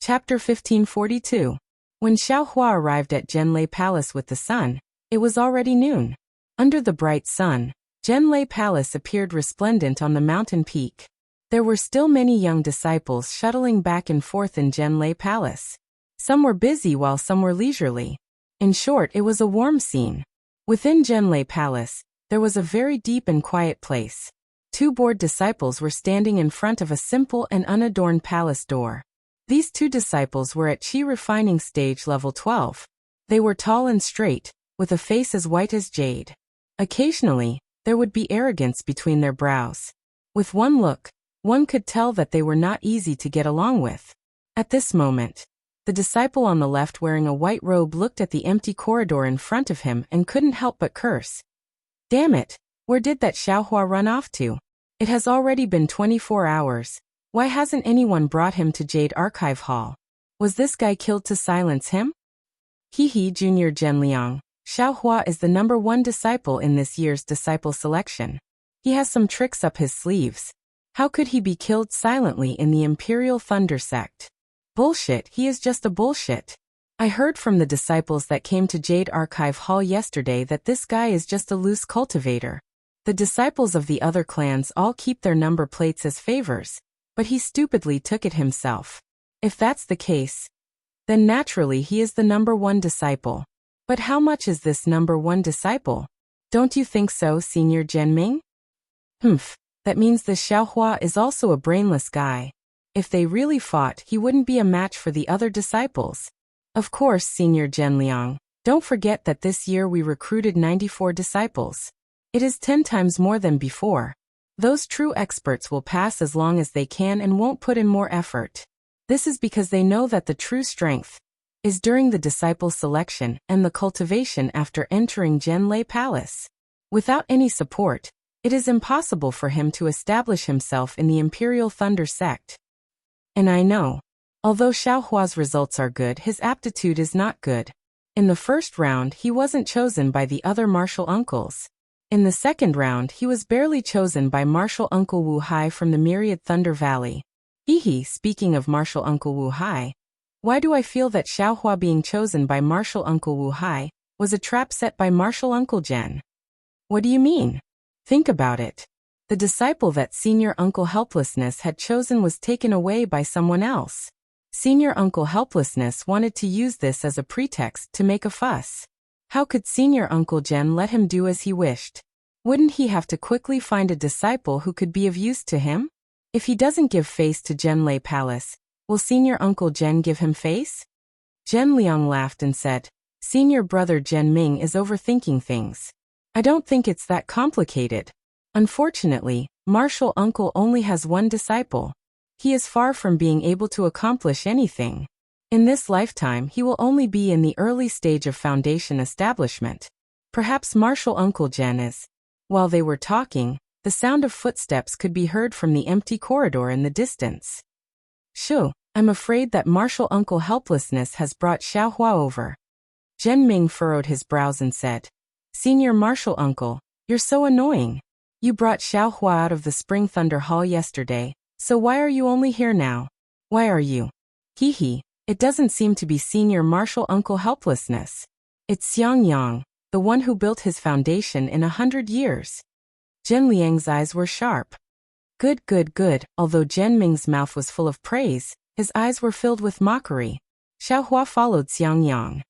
S1: Chapter 1542. When Xiaohua arrived at Zhenlei Palace with the sun, it was already noon. Under the bright sun, Zhenlei Palace appeared resplendent on the mountain peak. There were still many young disciples shuttling back and forth in Zhenlei Palace. Some were busy while some were leisurely. In short, it was a warm scene. Within Zhenlei Palace, there was a very deep and quiet place. Two bored disciples were standing in front of a simple and unadorned palace door. These two disciples were at Qi refining stage level 12. They were tall and straight, with a face as white as jade. Occasionally, there would be arrogance between their brows. With one look, one could tell that they were not easy to get along with. At this moment, the disciple on the left wearing a white robe looked at the empty corridor in front of him and couldn't help but curse. "Damn it, where did that Xiaohua run off to? It has already been 24 hours. Why hasn't anyone brought him to Jade Archive Hall? Was this guy killed to silence him?" He Junior Zhenliang, Xiaohua is the #1 disciple in this year's disciple selection. He has some tricks up his sleeves. How could he be killed silently in the Imperial Thunder sect? Bullshit, he is just a bullshit. I heard from the disciples that came to Jade Archive Hall yesterday that this guy is just a loose cultivator. The disciples of the other clans all keep their number plates as favors, but he stupidly took it himself. If that's the case, then naturally he is the #1 disciple. But how much is this #1 disciple? Don't you think so, Senior Zhenming? That means the Xiaohua is also a brainless guy. If they really fought, he wouldn't be a match for the other disciples. Of course, Senior Zhenliang, don't forget that this year we recruited 94 disciples. It is 10 times more than before. Those true experts will pass as long as they can and won't put in more effort. This is because they know that the true strength is during the disciple selection and the cultivation after entering Zhenlei Palace. Without any support, it is impossible for him to establish himself in the Imperial Thunder sect. And I know, although Xiaohua's results are good, his aptitude is not good. In the first round, he wasn't chosen by the other martial uncles. In the second round, he was barely chosen by Martial Uncle Wu Hai from the Myriad Thunder Valley. Speaking of Martial Uncle Wu Hai, why do I feel that Xiaohua being chosen by Martial Uncle Wu Hai was a trap set by Martial Uncle Zhen? What do you mean? Think about it. The disciple that Senior Uncle Helplessness had chosen was taken away by someone else. Senior Uncle Helplessness wanted to use this as a pretext to make a fuss. How could Senior Uncle Zhen let him do as he wished? Wouldn't he have to quickly find a disciple who could be of use to him? If he doesn't give face to Zhenlei Palace, will Senior Uncle Zhen give him face? Zhen Liang laughed and said, "Senior brother Zhen Ming is overthinking things. I don't think it's that complicated. Unfortunately, Martial Uncle only has one disciple. He is far from being able to accomplish anything. In this lifetime, he will only be in the early stage of foundation establishment. Perhaps Martial Uncle Zhen is." While they were talking, the sound of footsteps could be heard from the empty corridor in the distance. "Shoo, I'm afraid that Martial Uncle Helplessness has brought Xiaohua over." Zhen Ming furrowed his brows and said, "Senior Martial Uncle, you're so annoying. You brought Xiaohua out of the Spring Thunder Hall yesterday, so why are you only here now? Why are you?" It doesn't seem to be Senior Martial Uncle Helplessness. It's Xiangyang, the one who built his foundation in 100 years. Zhen Liang's eyes were sharp. Good. Although Zhen Ming's mouth was full of praise, his eyes were filled with mockery. Xiaohua followed Xiangyang.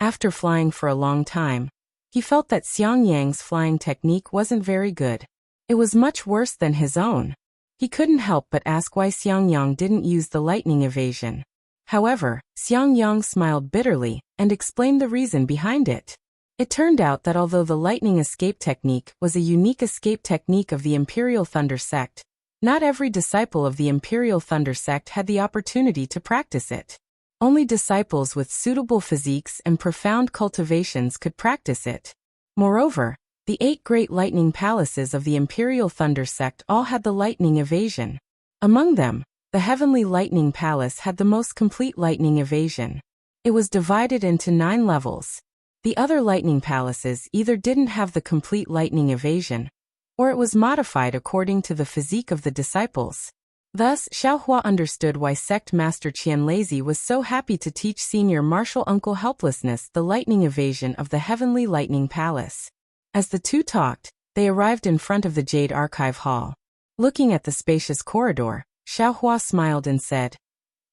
S1: After flying for a long time, he felt that Xiang Yang's flying technique wasn't very good. It was much worse than his own. He couldn't help but ask why Xiang Yang didn't use the lightning evasion. However, Xiang Yang smiled bitterly and explained the reason behind it. It turned out that although the lightning escape technique was a unique escape technique of the Imperial Thunder Sect, not every disciple of the Imperial Thunder Sect had the opportunity to practice it. Only disciples with suitable physiques and profound cultivations could practice it. Moreover, the 8 great lightning palaces of the Imperial Thunder Sect all had the lightning evasion. Among them, the Heavenly Lightning Palace had the most complete lightning evasion. It was divided into 9 levels. The other lightning palaces either didn't have the complete lightning evasion, or it was modified according to the physique of the disciples. Thus, Xiaohua understood why Sect Master Qianlazi was so happy to teach Senior Martial Uncle Helplessness the lightning evasion of the Heavenly Lightning Palace. As the two talked, they arrived in front of the Jade Archive Hall. Looking at the spacious corridor, Xiaohua smiled and said,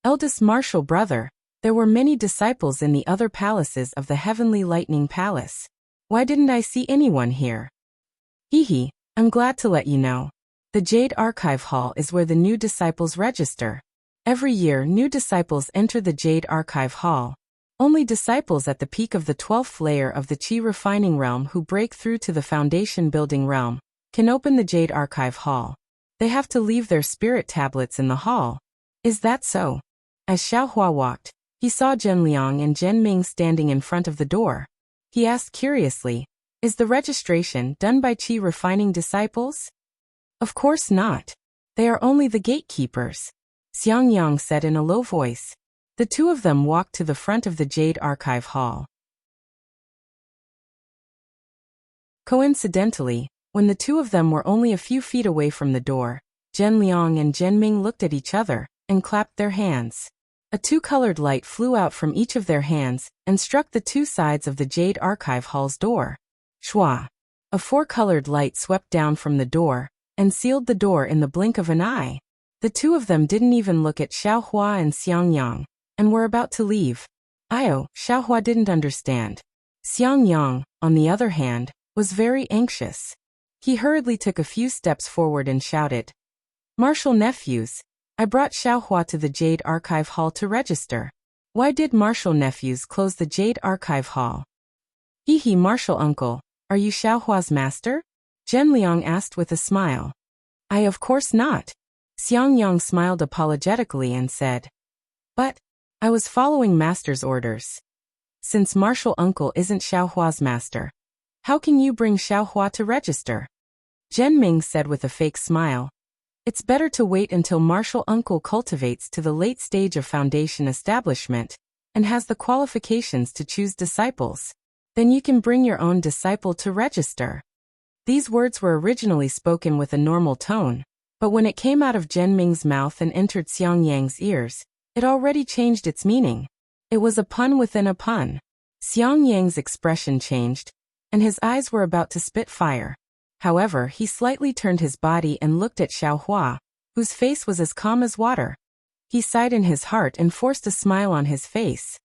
S1: "Eldest martial brother, there were many disciples in the other palaces of the Heavenly Lightning Palace. Why didn't I see anyone here?" "Hehe, I'm glad to let you know. The Jade Archive Hall is where the new disciples register. Every year new disciples enter the Jade Archive Hall. Only disciples at the peak of the 12th layer of the Qi refining realm who break through to the foundation building realm can open the Jade Archive Hall. They have to leave their spirit tablets in the hall. Is that so?" As Xiaohua walked, he saw Zhen Liang and Zhen Ming standing in front of the door. He asked curiously, "Is the registration done by Qi refining disciples?" "Of course not. They are only the gatekeepers," Xiang Yang said in a low voice. The two of them walked to the front of the Jade Archive Hall. Coincidentally, when the two of them were only a few feet away from the door, Zhen Liang and Zhen Ming looked at each other and clapped their hands. A two-colored light flew out from each of their hands and struck the two sides of the Jade Archive Hall's door. Shwa! A four-colored light swept down from the door and sealed the door in the blink of an eye. The two of them didn't even look at Xiaohua and Xiang Yang, and were about to leave. Xiaohua didn't understand. Xiang Yang, on the other hand, was very anxious. He hurriedly took a few steps forward and shouted, "Martial nephews, I brought Xiaohua to the Jade Archive Hall to register. Why did martial nephews close the Jade Archive Hall?" "Hehe, martial uncle, are you Xiaohua's master?" Zhen Liang asked with a smile. "I of course not." Xiang Yang smiled apologetically and said, "But I was following master's orders. Since martial uncle isn't Xiaohua's master, how can you bring Xiaohua to register?" Zhen Ming said with a fake smile, "It's better to wait until martial uncle cultivates to the late stage of foundation establishment and has the qualifications to choose disciples. Then you can bring your own disciple to register." These words were originally spoken with a normal tone, but when it came out of Zhen Ming's mouth and entered Xiang Yang's ears, it already changed its meaning. It was a pun within a pun. Xiang Yang's expression changed, and his eyes were about to spit fire. However, he slightly turned his body and looked at Xiaohua, whose face was as calm as water. He sighed in his heart and forced a smile on his face.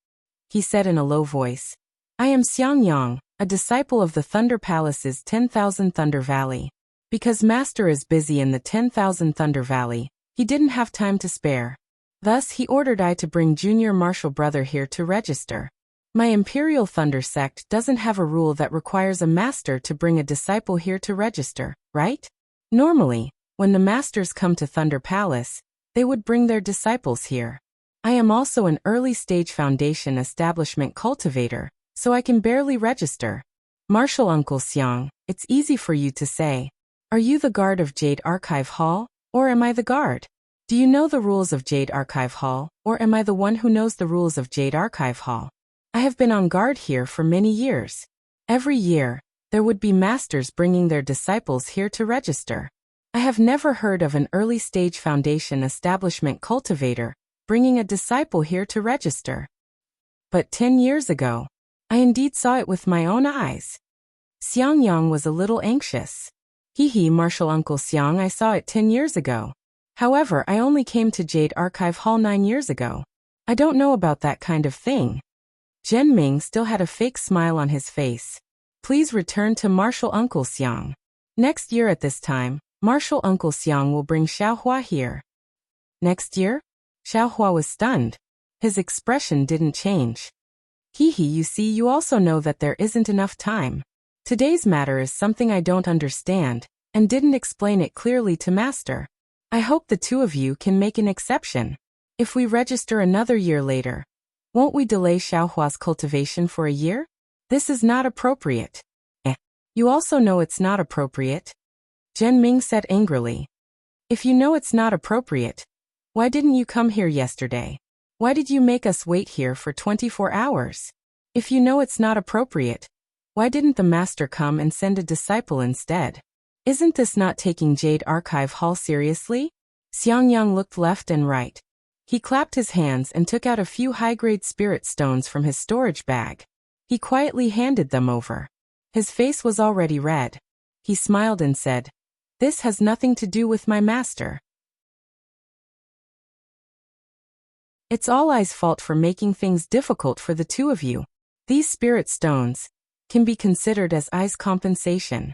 S1: He said in a low voice, "I am Xiang Yang, a disciple of the Thunder Palace's 10,000 Thunder Valley. Because Master is busy in the 10,000 Thunder Valley, he didn't have time to spare. Thus he ordered I to bring Junior Martial Brother here to register. My Imperial Thunder Sect doesn't have a rule that requires a master to bring a disciple here to register, right? Normally, when the masters come to Thunder Palace, they would bring their disciples here. I am also an early-stage foundation establishment cultivator, so I can barely register. Martial Uncle Xiang, it's easy for you to say. Are you the guard of Jade Archive Hall, or am I the guard? Do you know the rules of Jade Archive Hall, or am I the one who knows the rules of Jade Archive Hall? I have been on guard here for many years. Every year, there would be masters bringing their disciples here to register. I have never heard of an early-stage foundation establishment cultivator bringing a disciple here to register. But 10 years ago, I indeed saw it with my own eyes." Xiang Yang was a little anxious. "Hehe, Martial Uncle Xiang, I saw it 10 years ago. However, I only came to Jade Archive Hall 9 years ago. I don't know about that kind of thing." Zhenming still had a fake smile on his face. Please return to Martial Uncle Xiang. Next year at this time, Martial Uncle Xiang will bring Xiaohua here. Next year? Xiaohua was stunned. His expression didn't change. You see, you also know that there isn't enough time. Today's matter is something I don't understand, and didn't explain it clearly to Master. I hope the two of you can make an exception. If we register another year later, won't we delay Xiaohua's cultivation for a year? This is not appropriate. You also know it's not appropriate. Zhenming said angrily. If you know it's not appropriate, why didn't you come here yesterday? Why did you make us wait here for 24 hours? If you know it's not appropriate, why didn't the master come and send a disciple instead? Isn't this not taking Jade Archive Hall seriously? Xiangyang looked left and right. He clapped his hands and took out a few high-grade spirit stones from his storage bag. He quietly handed them over. His face was already red. He smiled and said, "This has nothing to do with my master. It's all I's fault for making things difficult for the two of you. These spirit stones can be considered as I's compensation."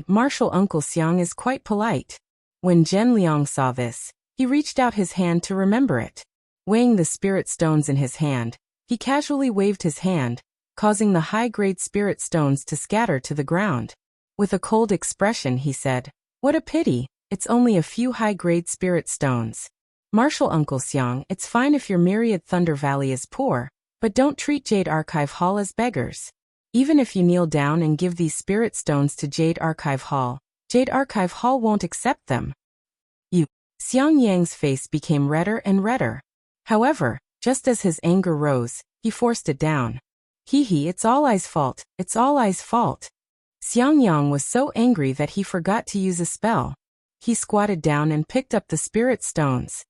S1: Martial Uncle Xiang is quite polite. When Zhen Liang saw this, he reached out his hand to remember it. Weighing the spirit stones in his hand, he casually waved his hand, causing the high-grade spirit stones to scatter to the ground. With a cold expression he said, "What a pity, it's only a few high-grade spirit stones. Martial Uncle Xiang, it's fine if your myriad Thunder Valley is poor, but don't treat Jade Archive Hall as beggars. Even if you kneel down and give these spirit stones to Jade Archive Hall won't accept them." Xiang Yang's face became redder and redder. However, just as his anger rose, he forced it down. It's all I's fault, it's all I's fault. Xiang Yang was so angry that he forgot to use a spell. He squatted down and picked up the spirit stones.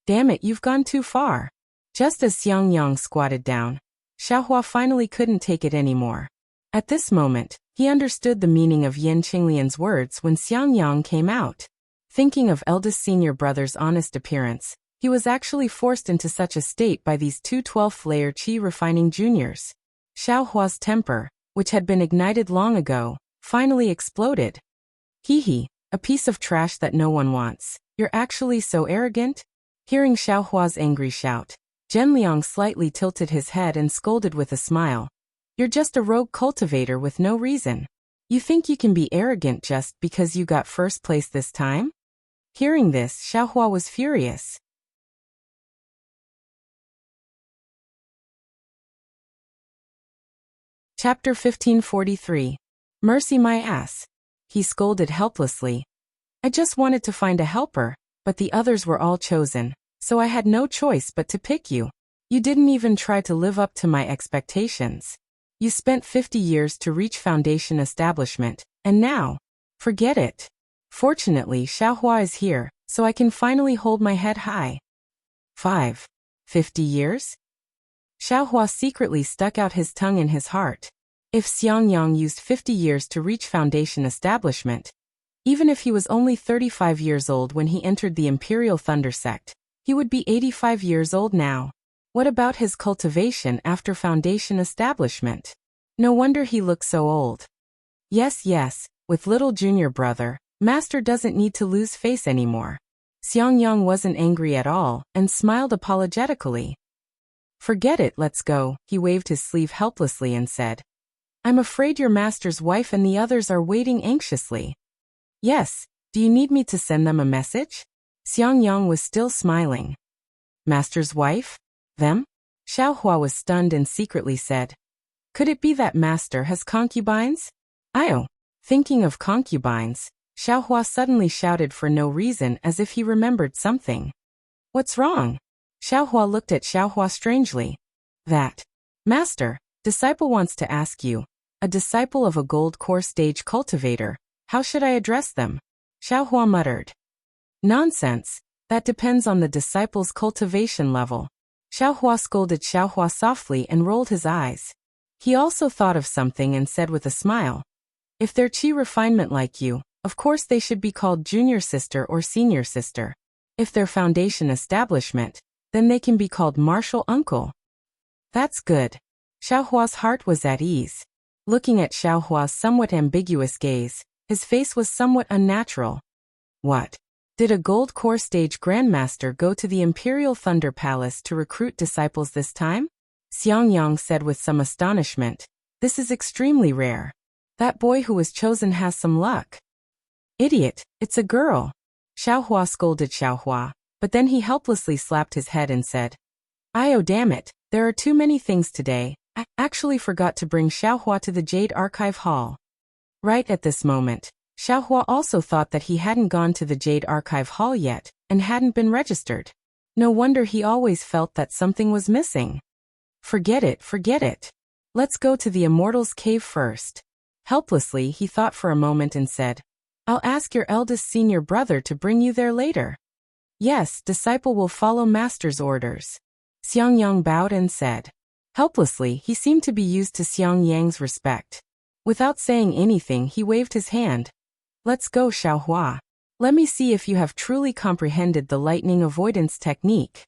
S1: Damn it, you've gone too far. Just as Xiang Yang squatted down, Xiaohua finally couldn't take it anymore. At this moment, he understood the meaning of Yan Qinglian's words when Xiang Yang came out. Thinking of eldest senior brother's honest appearance, he was actually forced into such a state by these two 12th-layer Qi refining juniors. Xiaohua's temper, which had been ignited long ago, finally exploded. A piece of trash that no one wants. You're actually so arrogant? Hearing Xiaohua's angry shout, Zhen Liang slightly tilted his head and scolded with a smile. You're just a rogue cultivator with no reason. You think you can be arrogant just because you got first place this time? Hearing this, Xiaohua was furious. Chapter 1543. Mercy my ass. He scolded helplessly. I just wanted to find a helper, but the others were all chosen, so I had no choice but to pick you. You didn't even try to live up to my expectations. You spent 50 years to reach foundation establishment, and now, forget it. Fortunately, Xiaohua is here, so I can finally hold my head high. 50 years? Xiaohua secretly stuck out his tongue in his heart. If Xiangyang used 50 years to reach foundation establishment, even if he was only 35 years old when he entered the Imperial Thunder Sect, he would be 85 years old now. What about his cultivation after foundation establishment? No wonder he looks so old. Yes, with little junior brother, Master doesn't need to lose face anymore. Xiangyang wasn't angry at all and smiled apologetically. Forget it, let's go. He waved his sleeve helplessly and said, I'm afraid your master's wife and the others are waiting anxiously. Yes, do you need me to send them a message? Xiangyang was still smiling. Master's wife? Them? Xiaohua was stunned and secretly said, could it be that master has concubines? Thinking of concubines, Xiaohua suddenly shouted for no reason as if he remembered something. What's wrong? Xiaohua looked at Xiaohua strangely. That. Master, disciple wants to ask you. A disciple of a gold core stage cultivator. How should I address them? Xiaohua muttered. Nonsense. That depends on the disciple's cultivation level. Xiaohua scolded Xiaohua softly and rolled his eyes. He also thought of something and said with a smile. If they're Qi refinement like you, of course they should be called junior sister or senior sister. If they're foundation establishment, then they can be called martial uncle. That's good. Xiaohua's heart was at ease. Looking at Xiaohua's somewhat ambiguous gaze, his face was somewhat unnatural. What? Did a gold core stage grandmaster go to the Imperial Thunder Palace to recruit disciples this time? Xiangyang said with some astonishment. This is extremely rare. That boy who was chosen has some luck. Idiot, it's a girl. Xiaohua scolded Xiaohua, but then he helplessly slapped his head and said, oh damn it, there are too many things today. I actually forgot to bring Xiaohua to the Jade Archive Hall. Right at this moment, Xiaohua also thought that he hadn't gone to the Jade Archive Hall yet, and hadn't been registered. No wonder he always felt that something was missing. Forget it. Let's go to the Immortal's Cave first. Helplessly, he thought for a moment and said, I'll ask your eldest senior brother to bring you there later. Yes, disciple will follow master's orders. Xiangyang bowed and said. Helplessly, he seemed to be used to Xiangyang's respect. Without saying anything, he waved his hand. Let's go, Xiaohua. Let me see if you have truly comprehended the lightning avoidance technique.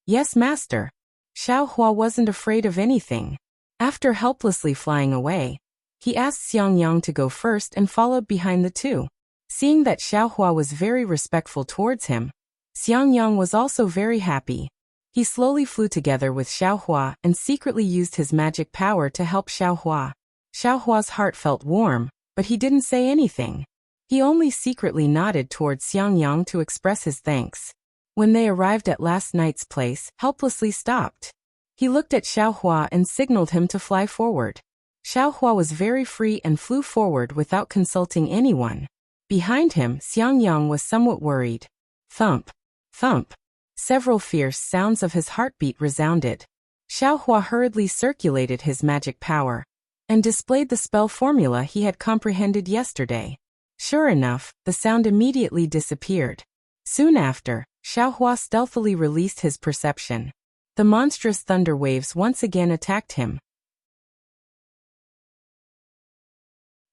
S1: Yes, master. Xiaohua wasn't afraid of anything. After helplessly flying away, he asked Xiangyang to go first and followed behind the two. Seeing that Xiaohua was very respectful towards him, Xiangyang was also very happy. He slowly flew together with Xiaohua and secretly used his magic power to help Xiaohua. Xiaohua's heart felt warm, but he didn't say anything. He only secretly nodded towards Xiangyang to express his thanks. When they arrived at last night's place, helplessly stopped. He looked at Xiaohua and signaled him to fly forward. Xiaohua was very free and flew forward without consulting anyone. Behind him, Xiangyang was somewhat worried. Thump, thump. Several fierce sounds of his heartbeat resounded. Xiaohua hurriedly circulated his magic power and displayed the spell formula he had comprehended yesterday. Sure enough, the sound immediately disappeared. Soon after, Xiaohua stealthily released his perception. The monstrous thunder waves once again attacked him.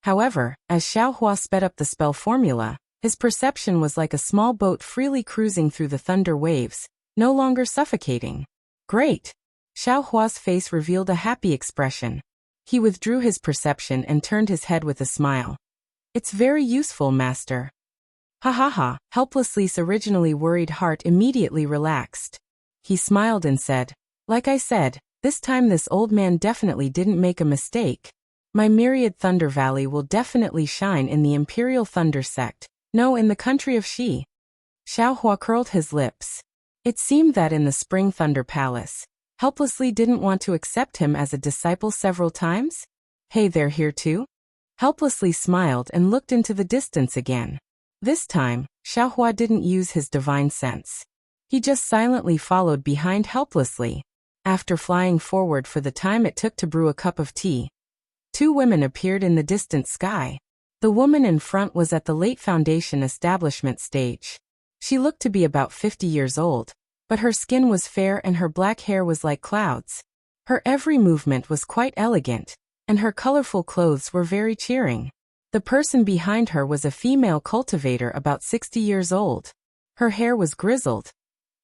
S1: However, as Xiaohua sped up the spell formula, his perception was like a small boat freely cruising through the thunder waves, no longer suffocating. Great! Xiaohua's face revealed a happy expression. He withdrew his perception and turned his head with a smile. It's very useful, master. Ha ha ha, helplessly's originally worried heart immediately relaxed. He smiled and said, like I said, this time this old man definitely didn't make a mistake. My myriad Thunder Valley will definitely shine in the Imperial Thunder Sect, no, in the country of Xi. Xiaohua curled his lips. It seemed that in the Spring Thunder Palace, helplessly didn't want to accept him as a disciple several times. Hey, they're here too? Helplessly smiled and looked into the distance again. This time, Xiaohua didn't use his divine sense. He just silently followed behind helplessly. After flying forward for the time it took to brew a cup of tea, two women appeared in the distant sky. The woman in front was at the late foundation establishment stage. She looked to be about 50 years old, but her skin was fair and her black hair was like clouds. Her every movement was quite elegant, and her colorful clothes were very cheering. The person behind her was a female cultivator about 60 years old. Her hair was grizzled,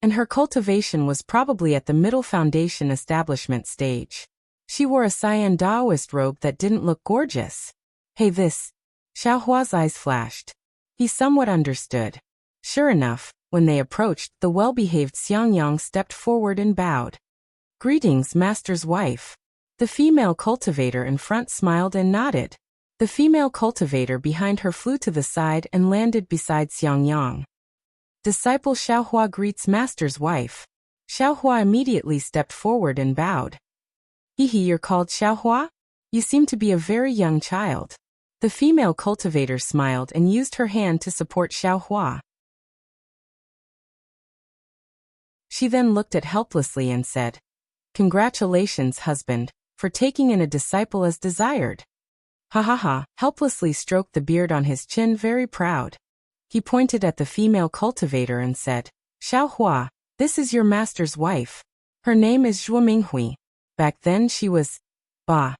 S1: and her cultivation was probably at the middle foundation establishment stage. She wore a cyan Taoist robe that didn't look gorgeous. Hey, this. Xiaohua's eyes flashed. He somewhat understood. Sure enough, when they approached, the well-behaved Xiangyang stepped forward and bowed. Greetings, master's wife. The female cultivator in front smiled and nodded. The female cultivator behind her flew to the side and landed beside Xiangyang. Disciple Xiaohua greets master's wife. Xiaohua immediately stepped forward and bowed. Hehe, you're called Xiaohua? You seem to be a very young child. The female cultivator smiled and used her hand to support Xiaohua. She then looked at helplessly and said, Congratulations, husband, for taking in a disciple as desired. Ha ha ha, helplessly stroked the beard on his chin, very proud. He pointed at the female cultivator and said, Xiaohua, this is your master's wife. Her name is Zhuo Minghui. Back then she was... Bah.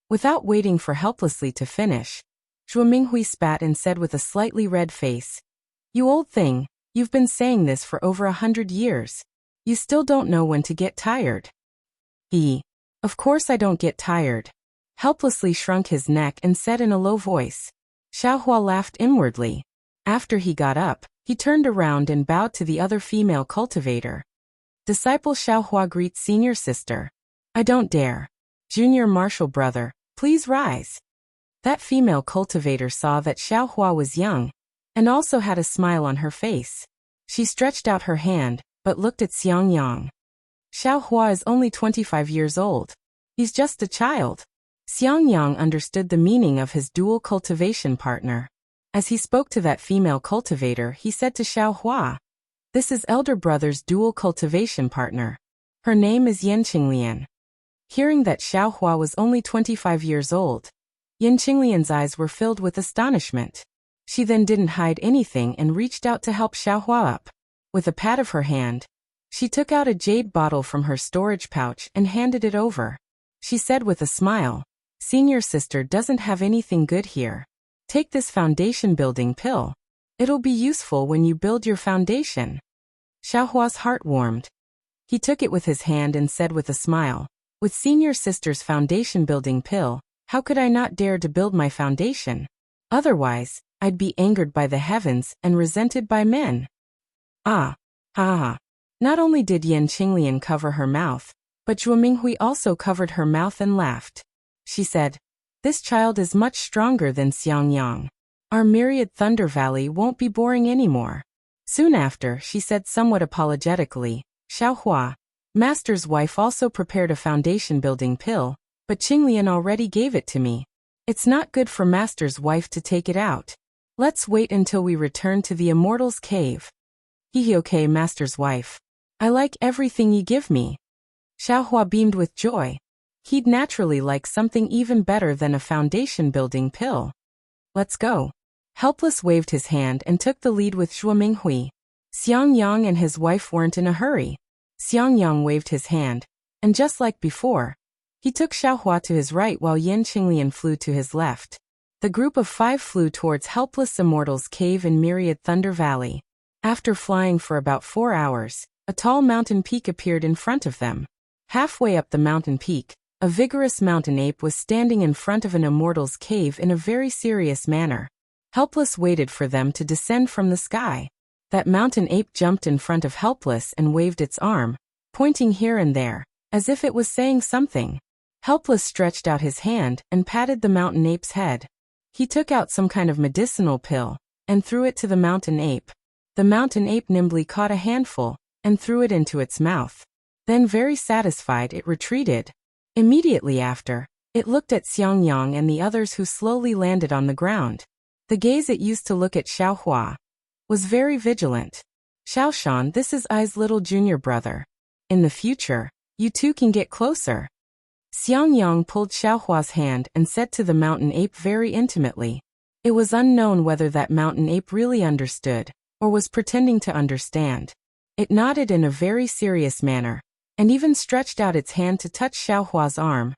S1: Without waiting for helplessly to finish, Zhuo Minghui spat and said with a slightly red face, You old thing, you've been saying this for over 100 years. You still don't know when to get tired. Of course I don't get tired. Helplessly shrunk his neck and said in a low voice. Xiaohua laughed inwardly. After he got up, he turned around and bowed to the other female cultivator. Disciple Xiaohua greets senior sister. I don't dare. Junior martial brother, please rise. That female cultivator saw that Xiaohua was young, and also had a smile on her face. She stretched out her hand, but looked at Xiangyang. Xiaohua is only 25 years old. He's just a child. Xiangyang understood the meaning of his dual cultivation partner. As he spoke to that female cultivator, he said to Xiaohua, this is elder brother's dual cultivation partner. Her name is Yanqinglian. Hearing that Xiaohua was only 25 years old, Yanqinglian's eyes were filled with astonishment. She then didn't hide anything and reached out to help Xiaohua up. With a pat of her hand, she took out a jade bottle from her storage pouch and handed it over. She said with a smile, senior sister doesn't have anything good here. Take this foundation building pill. It'll be useful when you build your foundation. Xiaohua's heart warmed. He took it with his hand and said with a smile, with senior sister's foundation building pill, how could I not dare to build my foundation? Otherwise, I'd be angered by the heavens and resented by men. Ah, ha ha. Not only did Yan Qinglian cover her mouth, but Zhuo Minghui also covered her mouth and laughed. She said, this child is much stronger than Xiangyang. Our myriad Thunder Valley won't be boring anymore. Soon after, she said somewhat apologetically, Xiaohua, Master's wife also prepared a foundation-building pill, but Qinglian already gave it to me. It's not good for Master's wife to take it out. Let's wait until we return to the Immortal's Cave. Hehe, okay, Master's wife. I like everything you give me. Xiaohua beamed with joy. He'd naturally like something even better than a foundation-building pill. Let's go. Helpless waved his hand and took the lead with Zhuo Minghui. Xiangyang and his wife weren't in a hurry. Xiangyang waved his hand, and just like before, he took Xiaohua to his right while Yan Qinglian flew to his left. The group of 5 flew towards Helpless Immortal's Cave in Myriad Thunder Valley. After flying for about 4 hours, a tall mountain peak appeared in front of them. Halfway up the mountain peak, a vigorous mountain ape was standing in front of an immortal's cave in a very serious manner. Helpless waited for them to descend from the sky. That mountain ape jumped in front of Helpless and waved its arm, pointing here and there, as if it was saying something. Helpless stretched out his hand and patted the mountain ape's head. He took out some kind of medicinal pill and threw it to the mountain ape. The mountain ape nimbly caught a handful and threw it into its mouth. Then, very satisfied, it retreated. Immediately after, it looked at Xiangyang and the others who slowly landed on the ground. The gaze it used to look at Xiaohua was very vigilant. Xiaoshan, this is I's little junior brother. In the future, you two can get closer. Xiangyang pulled Xiaohua's hand and said to the mountain ape very intimately. It was unknown whether that mountain ape really understood, or was pretending to understand. It nodded in a very serious manner, and even stretched out its hand to touch Xiaohua's arm,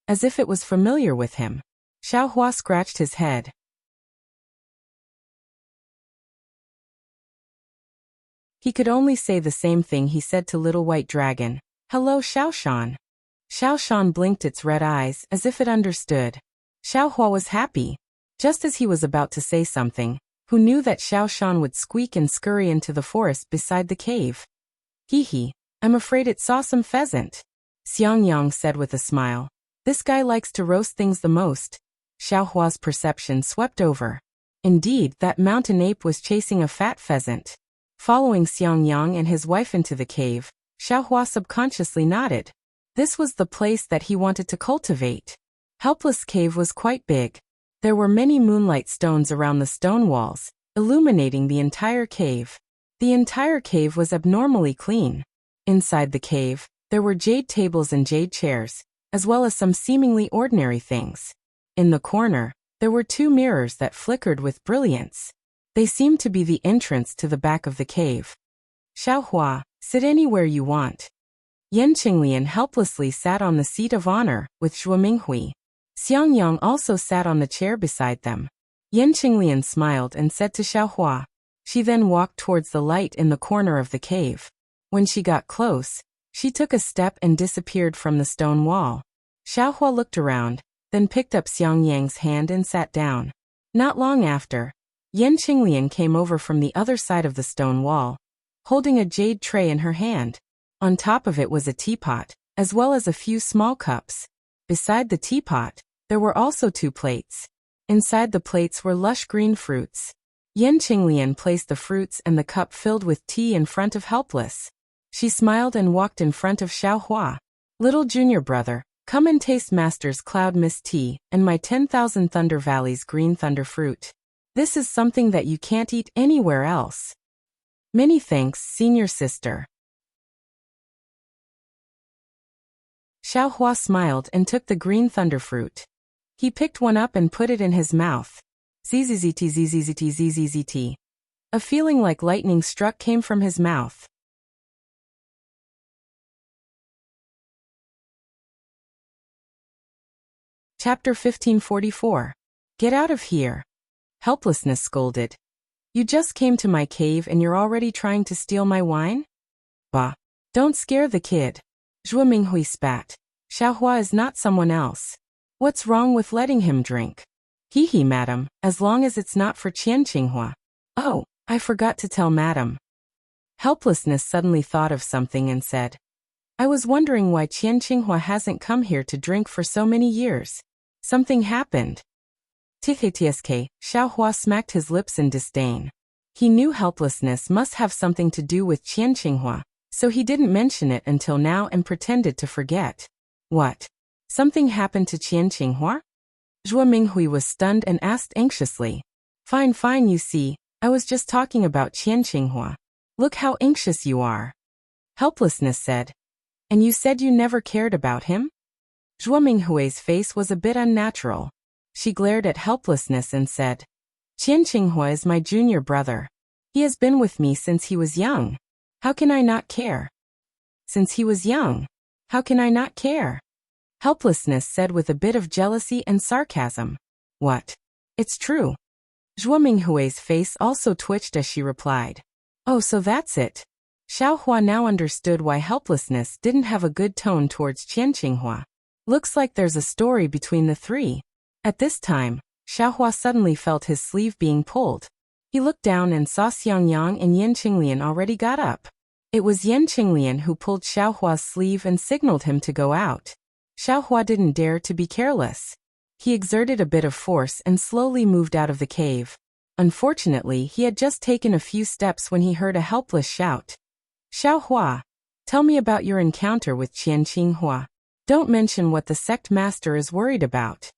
S1: as if it was familiar with him. Xiaohua scratched his head. He could only say the same thing he said to Little White Dragon. Hello, Xiaoshan. Xiaoshan blinked its red eyes as if it understood. Xiaohua was happy. Just as he was about to say something, who knew that Xiaoshan would squeak and scurry into the forest beside the cave. Hee, I'm afraid it saw some pheasant. Xiangyang said with a smile. This guy likes to roast things the most. Xiaohua's perception swept over. Indeed, that mountain ape was chasing a fat pheasant. Following Xiangyang and his wife into the cave, Xiaohua subconsciously nodded. This was the place that he wanted to cultivate. Helpless Cave was quite big. There were many moonlight stones around the stone walls, illuminating the entire cave. The entire cave was abnormally clean. Inside the cave, there were jade tables and jade chairs, as well as some seemingly ordinary things. In the corner, there were 2 mirrors that flickered with brilliance. They seemed to be the entrance to the back of the cave. Xiaohua, sit anywhere you want. Yan Qinglian helplessly sat on the seat of honor with Zhuo Minghui. Xiangyang also sat on the chair beside them. Yan Qinglian smiled and said to Xiaohua. She then walked towards the light in the corner of the cave. When she got close, she took a step and disappeared from the stone wall. Xiaohua looked around, then picked up Xiang Yang's hand and sat down. Not long after, Yan Qinglian came over from the other side of the stone wall, holding a jade tray in her hand. On top of it was a teapot, as well as a few small cups. Beside the teapot, there were also 2 plates. Inside the plates were lush green fruits. Yan Qinglian placed the fruits and the cup filled with tea in front of Helpless. She smiled and walked in front of Xiaohua. Little junior brother, come and taste Master's Cloud Mist tea and my 10,000 Thunder Valley's green thunder fruit. This is something that you can't eat anywhere else. Many thanks, senior sister. Xiaohua smiled and took the green thunder fruit. He picked one up and put it in his mouth. Zzzt zzzt zzzt. A feeling like lightning struck came from his mouth. Chapter 1544. Get out of here. Helplessness scolded. You just came to my cave and you're already trying to steal my wine? Bah. Don't scare the kid. Zhuo Minghui spat. Xiaohua is not someone else. What's wrong with letting him drink? Hee, madam, as long as it's not for Qian Qinghua. Oh, I forgot to tell madam. Helplessness suddenly thought of something and said, I was wondering why Qian Qinghua hasn't come here to drink for so many years. Something happened. Tsk, Xiaohua smacked his lips in disdain. He knew helplessness must have something to do with Qian Qinghua, so he didn't mention it until now and pretended to forget. What? Something happened to Qian Qinghua? Zhuo Minghui was stunned and asked anxiously. Fine, you see, I was just talking about Qian Qinghua. Look how anxious you are. Helplessness said. And you said you never cared about him? Zhuo Minghui's face was a bit unnatural. She glared at helplessness and said, Qian Qinghua is my junior brother. He has been with me since he was young. How can I not care? Since he was young. How can I not care? Helplessness said with a bit of jealousy and sarcasm. What? It's true. Zhuo Minghui's face also twitched as she replied. Oh, so that's it. Xiaohua now understood why helplessness didn't have a good tone towards Qian Qinghua. Looks like there's a story between the 3. At this time, Xiaohua suddenly felt his sleeve being pulled. He looked down and saw Xiangyang and Yan Qinglian already got up. It was Yan Qinglian who pulled Xiaohua's sleeve and signaled him to go out. Xiaohua didn't dare to be careless. He exerted a bit of force and slowly moved out of the cave. Unfortunately, he had just taken a few steps when he heard a helpless shout. Xiaohua, tell me about your encounter with Qian Qinghua. Don't mention what the sect master is worried about.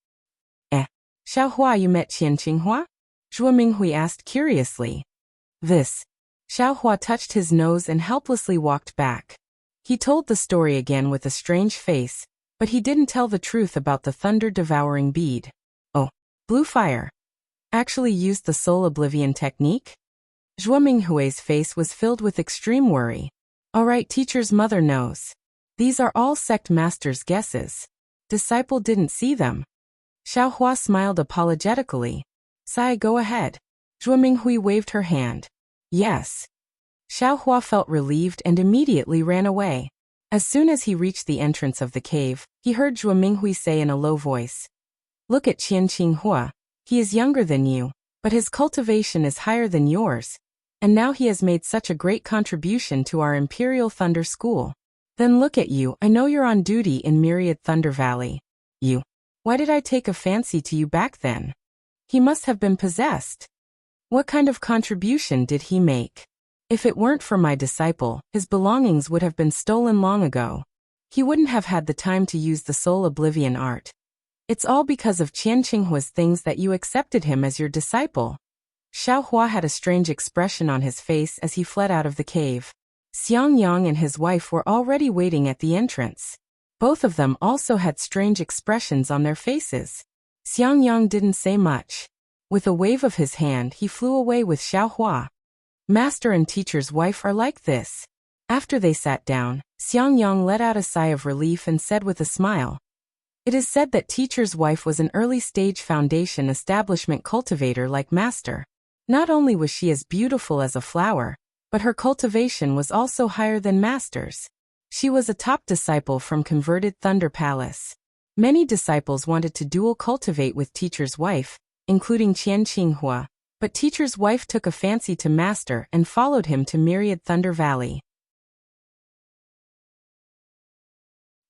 S1: Xiaohua, you met Qian Qinghua? Zhuo Minghui asked curiously. Xiaohua touched his nose and helplessly walked back. He told the story again with a strange face, but he didn't tell the truth about the thunder-devouring bead. Oh, blue fire. Actually used the soul oblivion technique? Zhuo Minghui's face was filled with extreme worry. Alright, teacher's mother knows. These are all sect master's guesses. Disciple didn't see them. Xiaohua smiled apologetically. Sai, go ahead. Zhuo Minghui waved her hand. Yes. Xiaohua felt relieved and immediately ran away. As soon as he reached the entrance of the cave, he heard Zhuo Minghui say in a low voice. Look at Qian Qinghua. He is younger than you, but his cultivation is higher than yours. And now he has made such a great contribution to our Imperial Thunder School. Then look at you, I know you're on duty in Myriad Thunder Valley. You. Why did I take a fancy to you back then? He must have been possessed. What kind of contribution did he make? If it weren't for my disciple, his belongings would have been stolen long ago. He wouldn't have had the time to use the soul oblivion art. It's all because of Qian Qinghua's things that you accepted him as your disciple. Xiaohua had a strange expression on his face as he fled out of the cave. Xiangyang and his wife were already waiting at the entrance. Both of them also had strange expressions on their faces. Xiangyang didn't say much. With a wave of his hand, he flew away with Xiaohua. Master and teacher's wife are like this. After they sat down, Xiangyang let out a sigh of relief and said with a smile. It is said that teacher's wife was an early-stage foundation establishment cultivator like master. Not only was she as beautiful as a flower, but her cultivation was also higher than master's. She was a top disciple from converted Thunder Palace. Many disciples wanted to dual cultivate with teacher's wife, including Qian Qinghua, but teacher's wife took a fancy to master and followed him to Myriad Thunder Valley.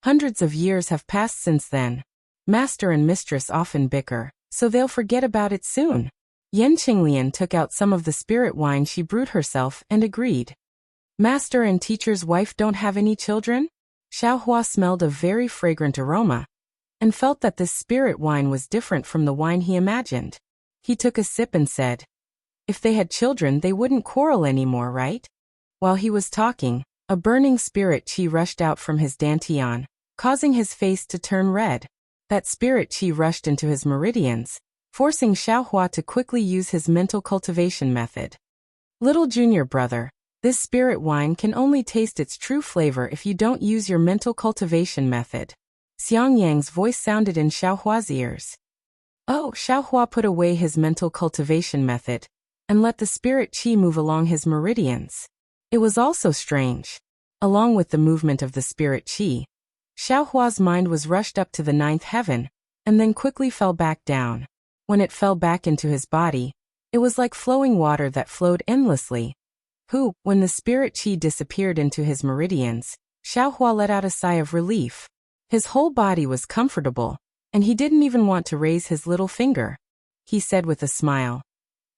S1: Hundreds of years have passed since then. Master and mistress often bicker, so they'll forget about it soon. Yan Qinglian took out some of the spirit wine she brewed herself and agreed. Master and teacher's wife don't have any children? Xiaohua smelled a very fragrant aroma and felt that this spirit wine was different from the wine he imagined. He took a sip and said, "If they had children, they wouldn't quarrel anymore, right?" While he was talking, a burning spirit qi rushed out from his dantian, causing his face to turn red. That spirit qi rushed into his meridians, forcing Xiaohua to quickly use his mental cultivation method. Little junior brother, this spirit wine can only taste its true flavor if you don't use your mental cultivation method. Xiang Yang's voice sounded in Xiaohua's ears. Oh, Xiaohua put away his mental cultivation method and let the spirit qi move along his meridians. It was also strange. Along with the movement of the spirit qi, Xiaohua's mind was rushed up to the ninth heaven and then quickly fell back down. When it fell back into his body, it was like flowing water that flowed endlessly. When the spirit qi disappeared into his meridians, Xiaohua let out a sigh of relief. His whole body was comfortable, and he didn't even want to raise his little finger. He said with a smile,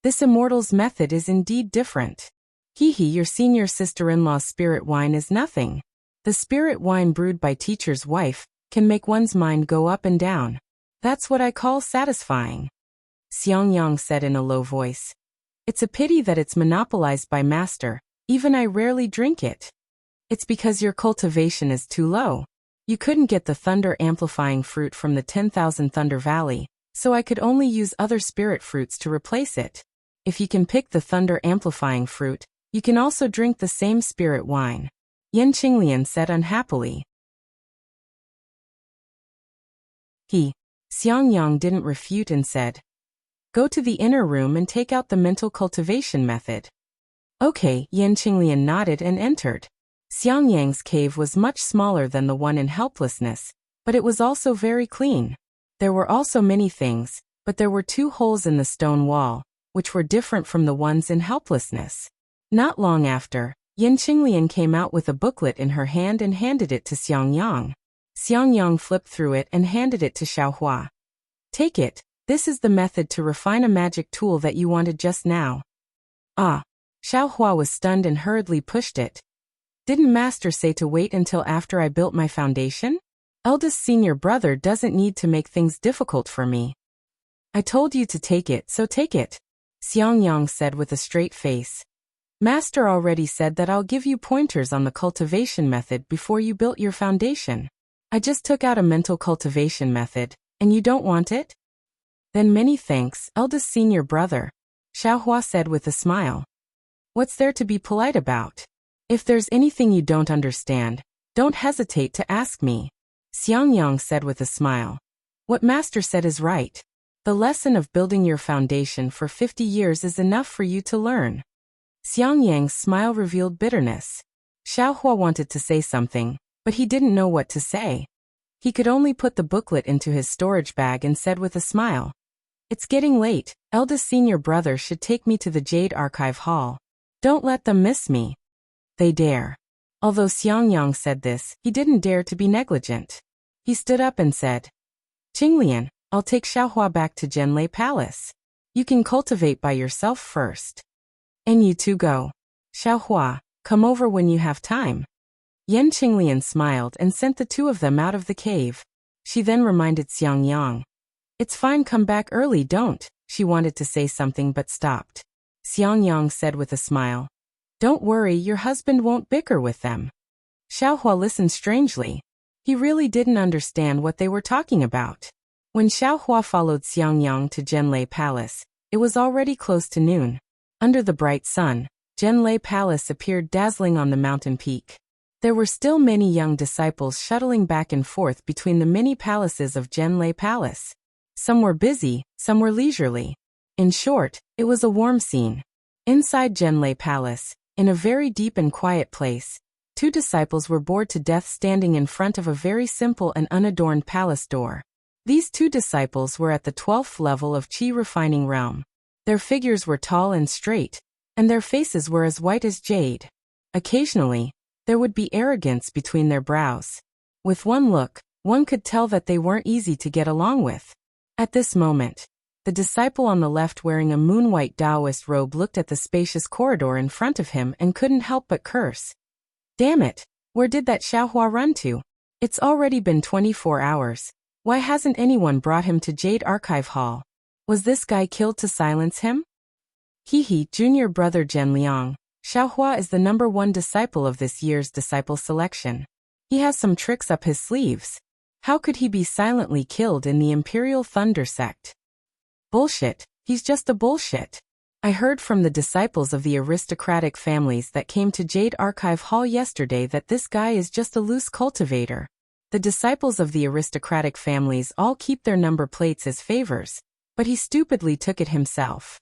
S1: "This immortal's method is indeed different. Your senior sister-in-law's spirit wine is nothing. The spirit wine brewed by teacher's wife can make one's mind go up and down. That's what I call satisfying." Xiang Yang said in a low voice, "It's a pity that it's monopolized by master. Even I rarely drink it." "It's because your cultivation is too low. You couldn't get the thunder-amplifying fruit from the 10,000 Thunder Valley, so I could only use other spirit fruits to replace it. If you can pick the thunder-amplifying fruit, you can also drink the same spirit wine," Yan Qinglian said unhappily. Xiang Yang didn't refute and said, "Go to the inner room and take out the mental cultivation method." Okay, Yan Qinglian nodded and entered. Xiang Yang's cave was much smaller than the one in helplessness, but it was also very clean. There were also many things, but there were 2 holes in the stone wall, which were different from the ones in helplessness. Not long after, Yan Qinglian came out with a booklet in her hand and handed it to Xiang Yang. Xiang Yang flipped through it and handed it to Xiaohua. "Take it. This is the method to refine a magic tool that you wanted just now." Ah! Xiaohua was stunned and hurriedly pushed it. "Didn't master say to wait until after I built my foundation? Eldest senior brother doesn't need to make things difficult for me." "I told you to take it, so take it," Xiang Yang said with a straight face. "Master already said that I'll give you pointers on the cultivation method before you built your foundation. I just took out a mental cultivation method, and you don't want it? Then many thanks, eldest senior brother," Xiaohua said with a smile. "What's there to be polite about? If there's anything you don't understand, don't hesitate to ask me," Xiang Yang said with a smile. "What master said is right. The lesson of building your foundation for 50 years is enough for you to learn." Xiang Yang's smile revealed bitterness. Xiaohua wanted to say something, but he didn't know what to say. He could only put the booklet into his storage bag and said with a smile, "It's getting late. Eldest senior brother should take me to the Jade Archive Hall. Don't let them miss me." They dare. Although Xiang Yang said this, he didn't dare to be negligent. He stood up and said, "Qinglian, I'll take Xiaohua back to Zhenlei Palace. You can cultivate by yourself first. And you two go. Xiaohua, come over when you have time." Yan Qinglian smiled and sent the 2 of them out of the cave. She then reminded Xiang Yang, "It's fine, come back early, don't." She wanted to say something but stopped. Xiang Yang said with a smile, "Don't worry, your husband won't bicker with them." Xiaohua listened strangely. He really didn't understand what they were talking about. When Xiaohua followed Xiang Yang to Zhenlei Palace, it was already close to noon. Under the bright sun, Zhenlei Palace appeared dazzling on the mountain peak. There were still many young disciples shuttling back and forth between the many palaces of Zhenlei Palace. Some were busy, some were leisurely. In short, it was a warm scene. Inside Zhenlei Palace, in a very deep and quiet place, Two disciples were bored to death standing in front of a very simple and unadorned palace door. These two disciples were at the 12th level of Qi refining realm. Their figures were tall and straight, and their faces were as white as jade. Occasionally, there would be arrogance between their brows. With one look, one could tell that they weren't easy to get along with. At this moment, the disciple on the left wearing a moon-white Taoist robe looked at the spacious corridor in front of him and couldn't help but curse. Damn it, where did that Xiaohua run to? It's already been 24 hours. Why hasn't anyone brought him to Jade Archive Hall? Was this guy killed to silence him? Hehe, junior brother Zhen Liang. Xiaohua is the #1 disciple of this year's disciple selection. He has some tricks up his sleeves. How could he be silently killed in the Imperial Thunder sect? Bullshit, he's just a bullshit. I heard from the disciples of the aristocratic families that came to Jade Archive Hall yesterday that this guy is just a loose cultivator. The disciples of the aristocratic families all keep their number plates as favors, but he stupidly took it himself.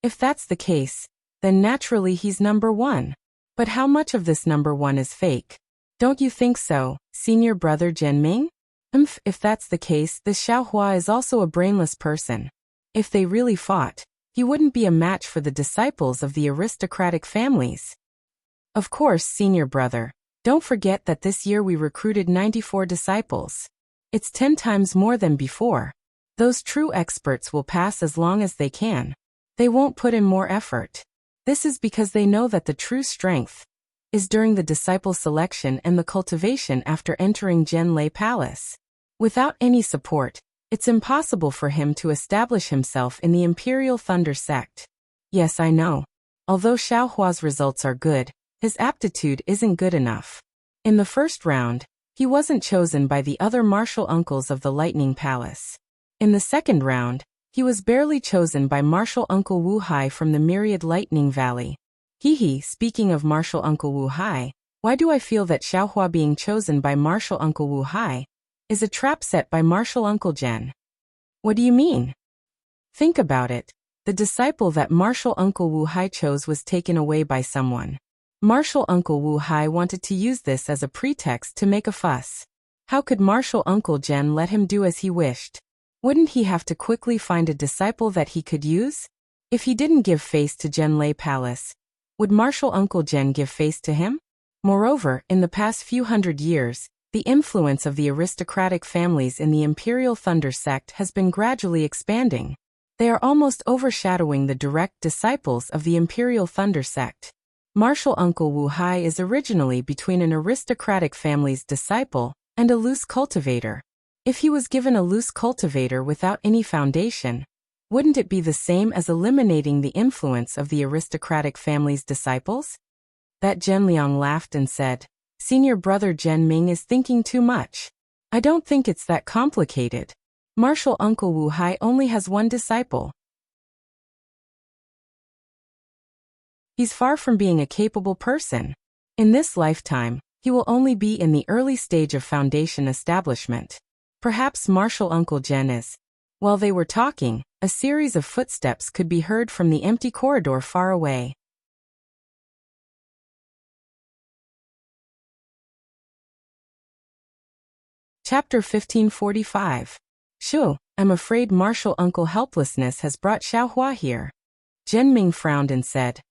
S1: If that's the case, then naturally he's #1. But how much of this #1 is fake? Don't you think so, senior brother Zhenming? If that's the case, this Xiaohua is also a brainless person. If they really fought, he wouldn't be a match for the disciples of the aristocratic families. Of course, senior brother, don't forget that this year we recruited 94 disciples. It's 10 times more than before. Those true experts will pass as long as they can. They won't put in more effort. This is because they know that the true strength is during the disciple selection and the cultivation after entering Zhenlei Palace. Without any support, it's impossible for him to establish himself in the Imperial Thunder sect. Yes, I know. Although Xiaohua's results are good, his aptitude isn't good enough. In the first round, he wasn't chosen by the other martial uncles of the Lightning Palace. In the second round, he was barely chosen by martial uncle Wu Hai from the Myriad Lightning Valley. Hehe, speaking of martial uncle Wu Hai, why do I feel that Xiaohua being chosen by martial uncle Wu Hai is a trap set by martial uncle Zhen? What do you mean? Think about it. The disciple that martial uncle Wu Hai chose was taken away by someone. Martial uncle Wu Hai wanted to use this as a pretext to make a fuss. How could martial uncle Zhen let him do as he wished? Wouldn't he have to quickly find a disciple that he could use? If he didn't give face to Zhenlei Palace, would martial uncle Zhen give face to him? Moreover, in the past few hundred years, the influence of the aristocratic families in the Imperial Thunder sect has been gradually expanding. They are almost overshadowing the direct disciples of the Imperial Thunder sect. Martial uncle Wu Hai is originally between an aristocratic family's disciple and a loose cultivator. If he was given a loose cultivator without any foundation, wouldn't it be the same as eliminating the influence of the aristocratic family's disciples? That Zhen Liang laughed and said, Senior brother Zhen Ming is thinking too much. I don't think it's that complicated. Martial uncle Wu Hai only has one disciple. He's far from being a capable person. In this lifetime, he will only be in the early stage of foundation establishment. Perhaps martial uncle Zhen is. While they were talking, a series of footsteps could be heard from the empty corridor far away. Chapter 1545. Shu, I'm afraid martial uncle helplessness has brought Xiaohua here. Zhen Ming frowned and said,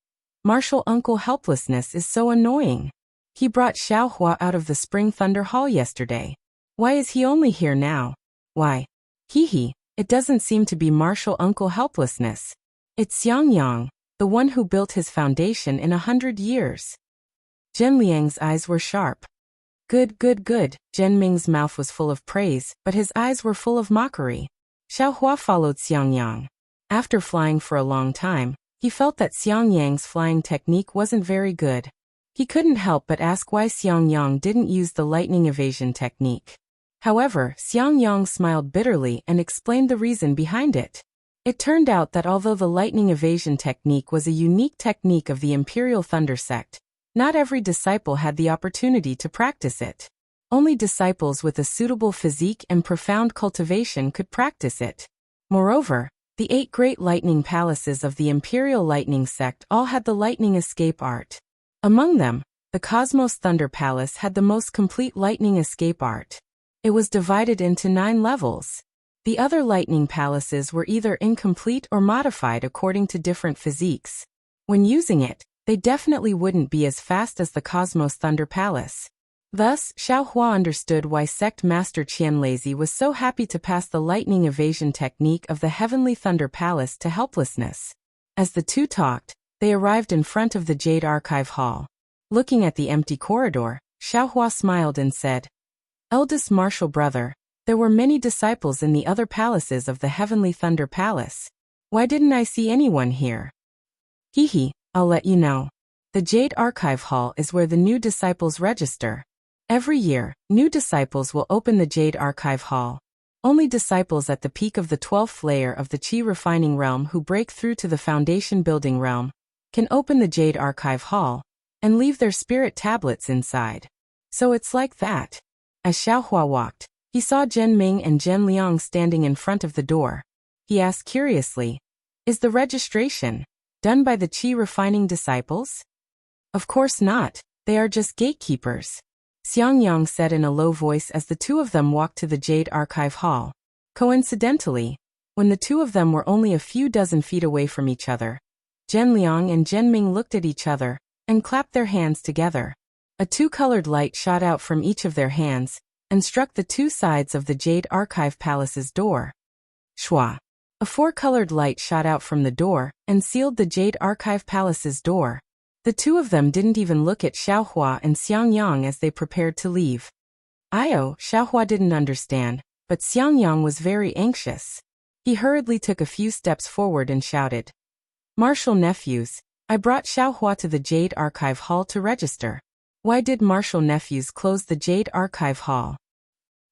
S1: Martial uncle helplessness is so annoying. He brought Xiaohua out of the Spring Thunder Hall yesterday. Why is he only here now? Why? Hehe. It doesn't seem to be martial uncle helplessness. It's Xiangyang, the one who built his foundation in 100 years. Zhen Liang's eyes were sharp. Good. Zhen Ming's mouth was full of praise, but his eyes were full of mockery. Xiaohua followed Xiangyang. After flying for a long time, he felt that Xiangyang's flying technique wasn't very good. He couldn't help but ask why Xiangyang didn't use the lightning evasion technique. However, Xiangyang smiled bitterly and explained the reason behind it. It turned out that although the lightning evasion technique was a unique technique of the Imperial Thunder sect, not every disciple had the opportunity to practice it. Only disciples with a suitable physique and profound cultivation could practice it. Moreover, The 8 great lightning palaces of the Imperial Lightning Sect all had the lightning escape art. Among them, the Cosmos Thunder Palace had the most complete lightning escape art. It was divided into 9 levels. The other lightning palaces were either incomplete or modified according to different physiques. When using it, they definitely wouldn't be as fast as the Cosmos Thunder Palace. Thus, Xiaohua understood why Sect Master Qianlazi was so happy to pass the lightning evasion technique of the Heavenly Thunder Palace to helplessness. As the two talked, they arrived in front of the Jade Archive Hall. Looking at the empty corridor, Xiaohua smiled and said, "Eldest martial brother, there were many disciples in the other palaces of the Heavenly Thunder Palace. Why didn't I see anyone here?" "Hehe, I'll let you know. The Jade Archive Hall is where the new disciples register. Every year, new disciples will open the Jade Archive Hall. Only disciples at the peak of the 12th layer of the Qi refining realm who break through to the foundation building realm can open the Jade Archive Hall and leave their spirit tablets inside. So it's like that." As Xiaohua walked, he saw Zhen Ming and Zhen Liang standing in front of the door. He asked curiously, "Is the registration done by the Qi refining disciples?" "Of course not, they are just gatekeepers," Xiang Yang said in a low voice as the two of them walked to the Jade Archive Hall. Coincidentally, when the two of them were only a few dozen feet away from each other, Zhen Liang and Zhen Ming looked at each other and clapped their hands together. A two-colored light shot out from each of their hands and struck the two sides of the Jade Archive Palace's door. Shwa! A four-colored light shot out from the door and sealed the Jade Archive Palace's door. The two of them didn't even look at Xiaohua and Xiang Yang as they prepared to leave. Xiaohua didn't understand, but Xiang Yang was very anxious. He hurriedly took a few steps forward and shouted, "Martial nephews, I brought Xiaohua to the Jade Archive Hall to register." "Why did martial nephews close the Jade Archive Hall?"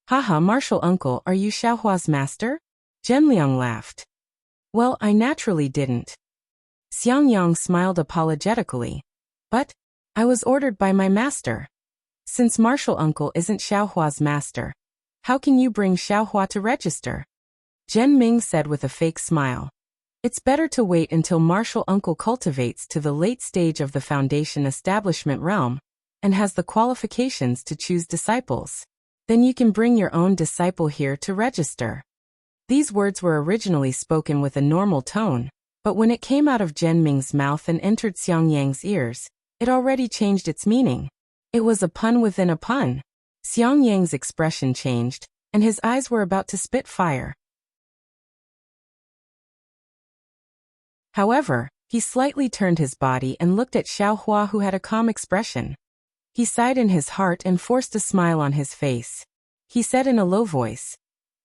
S1: "Haha, martial uncle, are you Xiaohua's master?" Zhen Liang laughed. "Well, I naturally didn't." Xiang Yang smiled apologetically. "But I was ordered by my master." "Since martial uncle isn't Xiaohua's master, how can you bring Xiaohua to register?" Zhen Ming said with a fake smile. "It's better to wait until martial uncle cultivates to the late stage of the foundation establishment realm and has the qualifications to choose disciples. Then you can bring your own disciple here to register." These words were originally spoken with a normal tone, but when it came out of Zhen Ming's mouth and entered Xiang Yang's ears, it already changed its meaning. It was a pun within a pun. Xiang Yang's expression changed, and his eyes were about to spit fire. However, he slightly turned his body and looked at Xiaohua, who had a calm expression. He sighed in his heart and forced a smile on his face. He said in a low voice,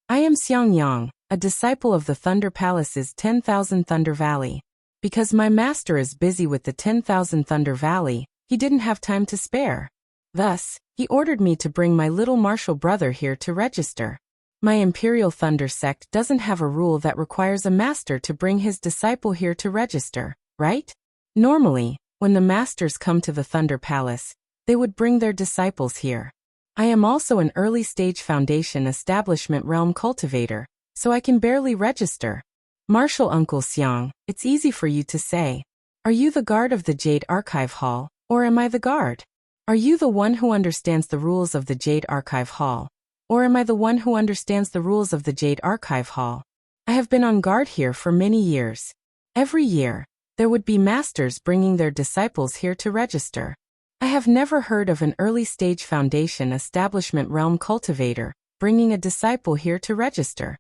S1: "I am Xiang Yang, a disciple of the Thunder Palace's 10,000 Thunder Valley. Because my master is busy with the 10,000 Thunder Valley, he didn't have time to spare. Thus, he ordered me to bring my little martial brother here to register. My Imperial Thunder Sect doesn't have a rule that requires a master to bring his disciple here to register, right? Normally, when the masters come to the Thunder Palace, they would bring their disciples here. I am also an early-stage foundation establishment realm cultivator, so I can barely register. Martial Uncle Xiang, it's easy for you to say. Are you the guard of the Jade Archive Hall, or am I the guard? Are you the one who understands the rules of the Jade Archive Hall, or am I the one who understands the rules of the Jade Archive Hall? I have been on guard here for many years. Every year, there would be masters bringing their disciples here to register. I have never heard of an early-stage foundation establishment realm cultivator bringing a disciple here to register.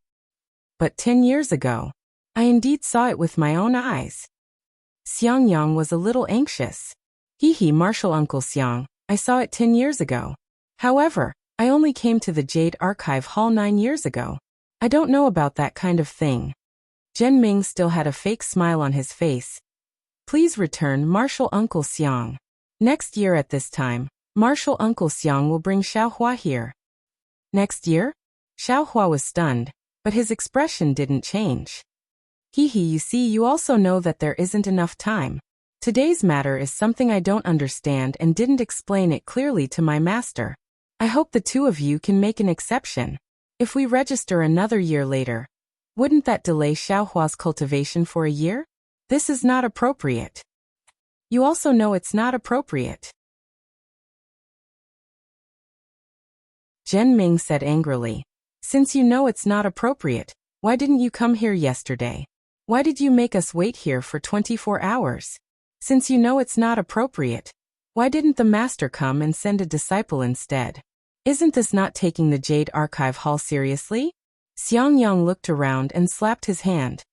S1: But 10 years ago, I indeed saw it with my own eyes." Xiang Yang was a little anxious. "Hehe, martial Uncle Xiang, I saw it 10 years ago. However, I only came to the Jade Archive Hall 9 years ago. I don't know about that kind of thing." Zhen Ming still had a fake smile on his face. "Please return, martial Uncle Xiang. Next year at this time, martial Uncle Xiang will bring Xiaohua here." "Next year?" Xiaohua was stunned, but his expression didn't change. "Hehe, you see, you also know that there isn't enough time. Today's matter is something I don't understand and didn't explain it clearly to my master. I hope the two of you can make an exception. If we register another year later, Wouldn't that delay Xiaohua's cultivation for a year? This is not appropriate. You also know it's not appropriate. Zhen Ming said angrily. Since you know it's not appropriate, why didn't you come here yesterday? Why did you make us wait here for 24 hours? Since you know it's not appropriate, why didn't the master come and send a disciple instead? Isn't this not taking the Jade Archive Hall seriously? Xiang Yang looked around and slapped his hand.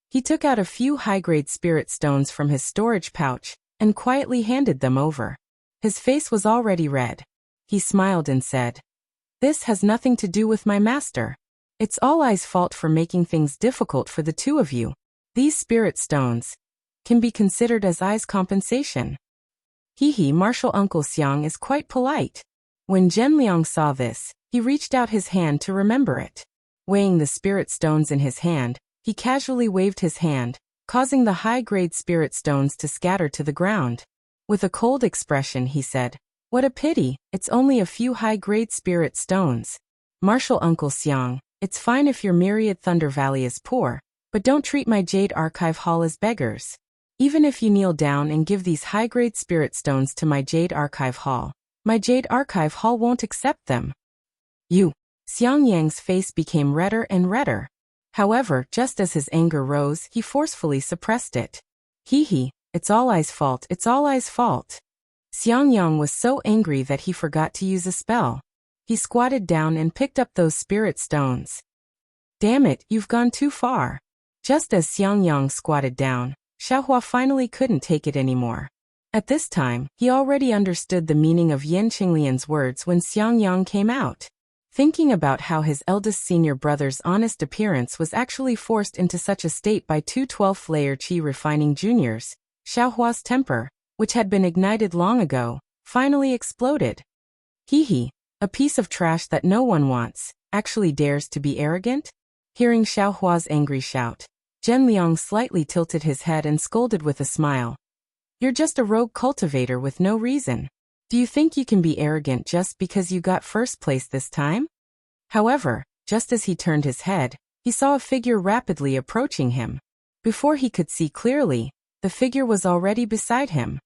S1: He took out a few high-grade spirit stones from his storage pouch and quietly handed them over. His face was already red. He smiled and said, "This has nothing to do with my master. It's all I's fault for making things difficult for the two of you. These spirit stones can be considered as I's compensation." Martial Uncle Xiang is quite polite. When Zhenliang saw this, he reached out his hand to remember it. Weighing the spirit stones in his hand, he casually waved his hand, causing the high-grade spirit stones to scatter to the ground. With a cold expression he said, "What a pity, it's only a few high-grade spirit stones. Martial Uncle Xiang, it's fine if your myriad Thunder Valley is poor, but don't treat my Jade Archive Hall as beggars. Even if you kneel down and give these high-grade spirit stones to my Jade Archive Hall, my Jade Archive Hall won't accept them." Xiang Yang's face became redder and redder. However, just as his anger rose, he forcefully suppressed it. It's all I's fault, it's all I's fault. Xiang Yang was so angry that he forgot to use a spell. He squatted down and picked up those spirit stones. Damn it, you've gone too far. Just as Xiang Yang squatted down, Xiaohua finally couldn't take it anymore. At this time, he already understood the meaning of Yan Qinglian's words when Xiang Yang came out. Thinking about how his eldest senior brother's honest appearance was actually forced into such a state by two 12th-layer Qi refining juniors, Xiaohua's temper, which had been ignited long ago, finally exploded. A piece of trash that no one wants, actually dares to be arrogant? Hearing Xiaohua's angry shout, Zhenliang slightly tilted his head and scolded with a smile. "You're just a rogue cultivator with no reason. Do you think you can be arrogant just because you got first place this time?" However, just as he turned his head, he saw a figure rapidly approaching him. Before he could see clearly, the figure was already beside him.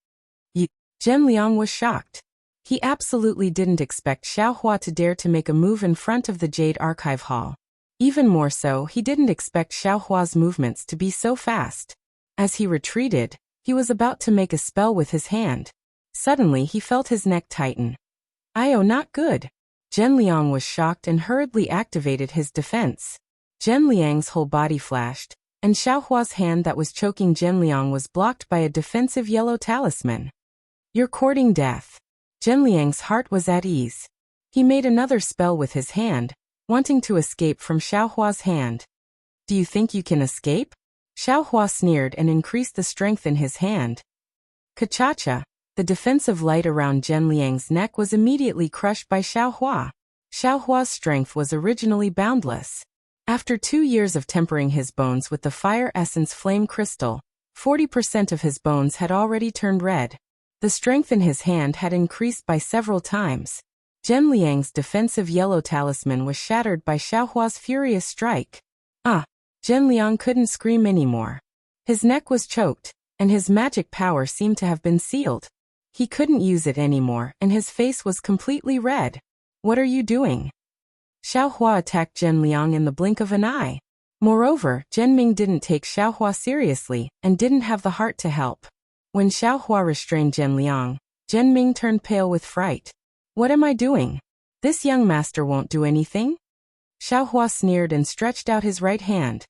S1: Zhenliang was shocked. He absolutely didn't expect Xiaohua to dare to make a move in front of the Jade Archive Hall. Even more so, he didn't expect Xiaohua's movements to be so fast. As he retreated, he was about to make a spell with his hand. Suddenly he felt his neck tighten. Not good. Zhenliang was shocked and hurriedly activated his defense. Zhenliang's whole body flashed, and Xiaohua's hand that was choking Zhenliang was blocked by a defensive yellow talisman. "You're courting death." Zhenliang's heart was at ease. He made another spell with his hand, wanting to escape from Xiaohua's hand. "Do you think you can escape?" Xiaohua sneered and increased the strength in his hand. Ka-cha-cha. The defensive light around Zhenliang's neck was immediately crushed by Xiaohua. Xiaohua's strength was originally boundless. After 2 years of tempering his bones with the fire essence flame crystal, 40% of his bones had already turned red. The strength in his hand had increased by several times. Zhenliang's defensive yellow talisman was shattered by Xiaohua's furious strike. Zhenliang couldn't scream anymore. His neck was choked, and his magic power seemed to have been sealed. He couldn't use it anymore, and his face was completely red. "What are you doing?" Xiaohua attacked Zhenliang in the blink of an eye. Moreover, Zhenming didn't take Xiaohua seriously, and didn't have the heart to help. When Xiaohua restrained Zhenliang, Zhenming turned pale with fright. "What am I doing? This young master won't do anything?" Xiaohua sneered and stretched out his right hand.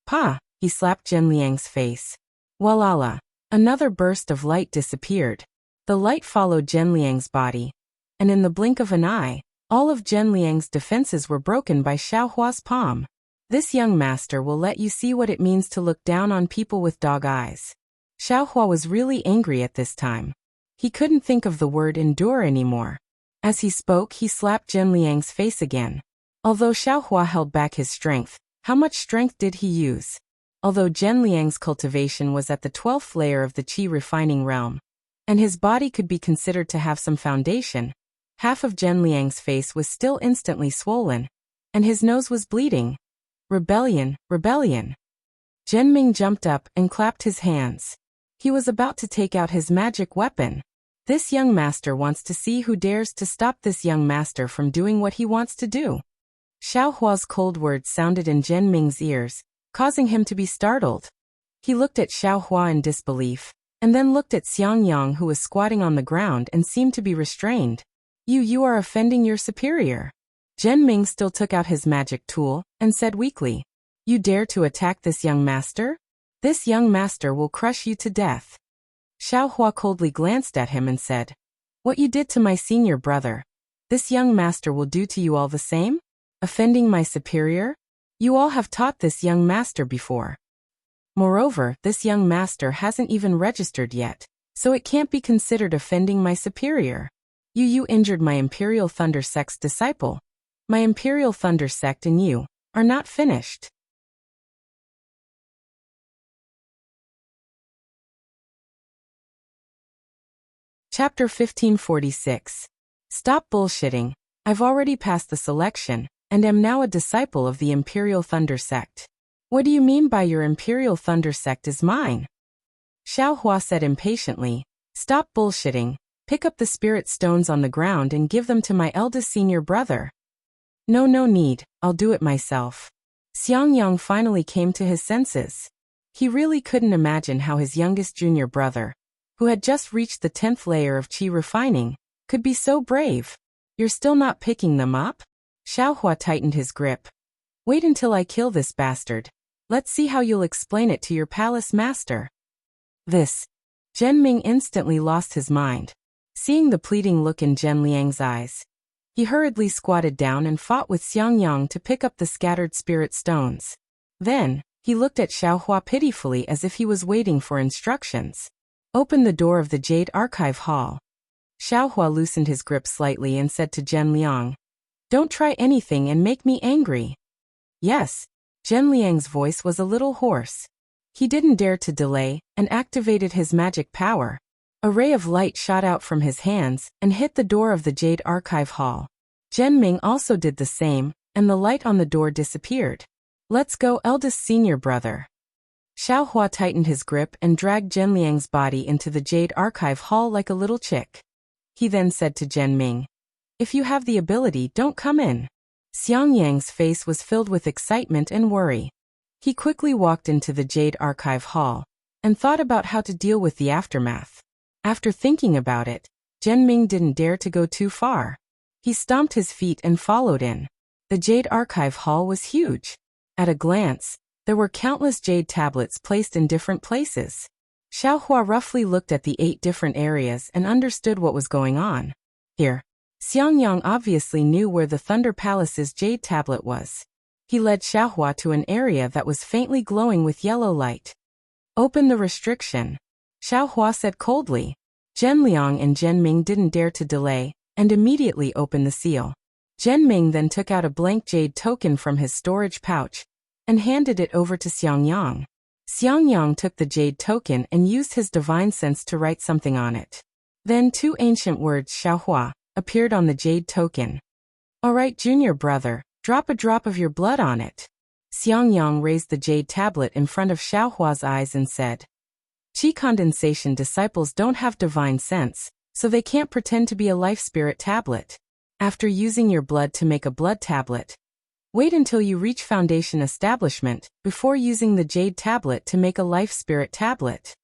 S1: "Pa!" He slapped Zhenliang's face. Walala! Another burst of light disappeared. The light followed Zhenliang's body, and in the blink of an eye, all of Zhenliang's defenses were broken by Xiaohua's palm. "This young master will let you see what it means to look down on people with dog eyes." Xiaohua was really angry at this time. He couldn't think of the word endure anymore. As he spoke, he slapped Zhenliang's face again. Although Xiaohua held back his strength, how much strength did he use? Although Zhenliang's cultivation was at the 12th layer of the Qi refining realm, and his body could be considered to have some foundation, Half of Zhen Liang's face was still instantly swollen, and his nose was bleeding. Rebellion, rebellion. Zhen Ming jumped up and clapped his hands. He was about to take out his magic weapon. This young master wants to see who dares to stop this young master from doing what he wants to do. Xiao Hua's cold words sounded in Zhen Ming's ears, causing him to be startled. He looked at Xiao Hua in disbelief, and then looked at Xiang Yang, who was squatting on the ground and seemed to be restrained. You are offending your superior. Zhen Ming still took out his magic tool and said weakly, "You dare to attack this young master? This young master will crush you to death." Xiao Hua coldly glanced at him and said, "What you did to my senior brother, this young master will do to you all the same? Offending my superior? You all have taught this young master before. Moreover, this young master hasn't even registered yet, so it can't be considered offending my superior. You injured my Imperial Thunder Sect's disciple. My Imperial Thunder Sect and you are not finished." Chapter 1546. Stop bullshitting. I've already passed the selection, and am now a disciple of the Imperial Thunder Sect. What do you mean by your Imperial Thunder Sect is mine? Xiao Hua said impatiently, "Stop bullshitting. Pick up the spirit stones on the ground and give them to my eldest senior brother." No need, I'll do it myself. Xiang Yang finally came to his senses. He really couldn't imagine how his youngest junior brother, who had just reached the 10th layer of qi refining, could be so brave. "You're still not picking them up?" Xiao Hua tightened his grip. "Wait until I kill this bastard. Let's see how you'll explain it to your palace master." This. Zhen Ming instantly lost his mind. Seeing the pleading look in Zhen Liang's eyes, he hurriedly squatted down and fought with Xiang Yang to pick up the scattered spirit stones. Then, he looked at Xiao Hua pitifully as if he was waiting for instructions. "Open the door of the Jade Archive Hall." Xiao Hua loosened his grip slightly and said to Zhen Liang, "Don't try anything and make me angry." "Yes." Zhen Liang's voice was a little hoarse. He didn't dare to delay and activated his magic power. A ray of light shot out from his hands and hit the door of the Jade Archive Hall. Zhen Ming also did the same, and the light on the door disappeared. "Let's go, eldest senior brother." Xiao Hua tightened his grip and dragged Zhen Liang's body into the Jade Archive Hall like a little chick. He then said to Zhen Ming, "If you have the ability, don't come in." Xiang Yang's face was filled with excitement and worry. He quickly walked into the Jade Archive Hall and thought about how to deal with the aftermath. After thinking about it, Zhen Ming didn't dare to go too far. He stomped his feet and followed in. The Jade Archive Hall was huge. At a glance, there were countless jade tablets placed in different places. Xiao Hua roughly looked at the 8 different areas and understood what was going on. Here, Xiang Yang obviously knew where the Thunder Palace's jade tablet was. He led Xiao Hua to an area that was faintly glowing with yellow light. "Open the restriction," Xiao Hua said coldly. Zhen Liang and Zhen Ming didn't dare to delay, and immediately opened the seal. Zhen Ming then took out a blank jade token from his storage pouch and handed it over to Xiang Yang. Xiang Yang took the jade token and used his divine sense to write something on it. Then 2 ancient words, Xiao Hua, appeared on the jade token. "All right, junior brother, drop a drop of your blood on it." Xiang Yang raised the jade tablet in front of Xiao Hua's eyes and said, "Qi condensation disciples don't have divine sense, so they can't pretend to be a life spirit tablet. After using your blood to make a blood tablet, wait until you reach foundation establishment before using the jade tablet to make a life spirit tablet."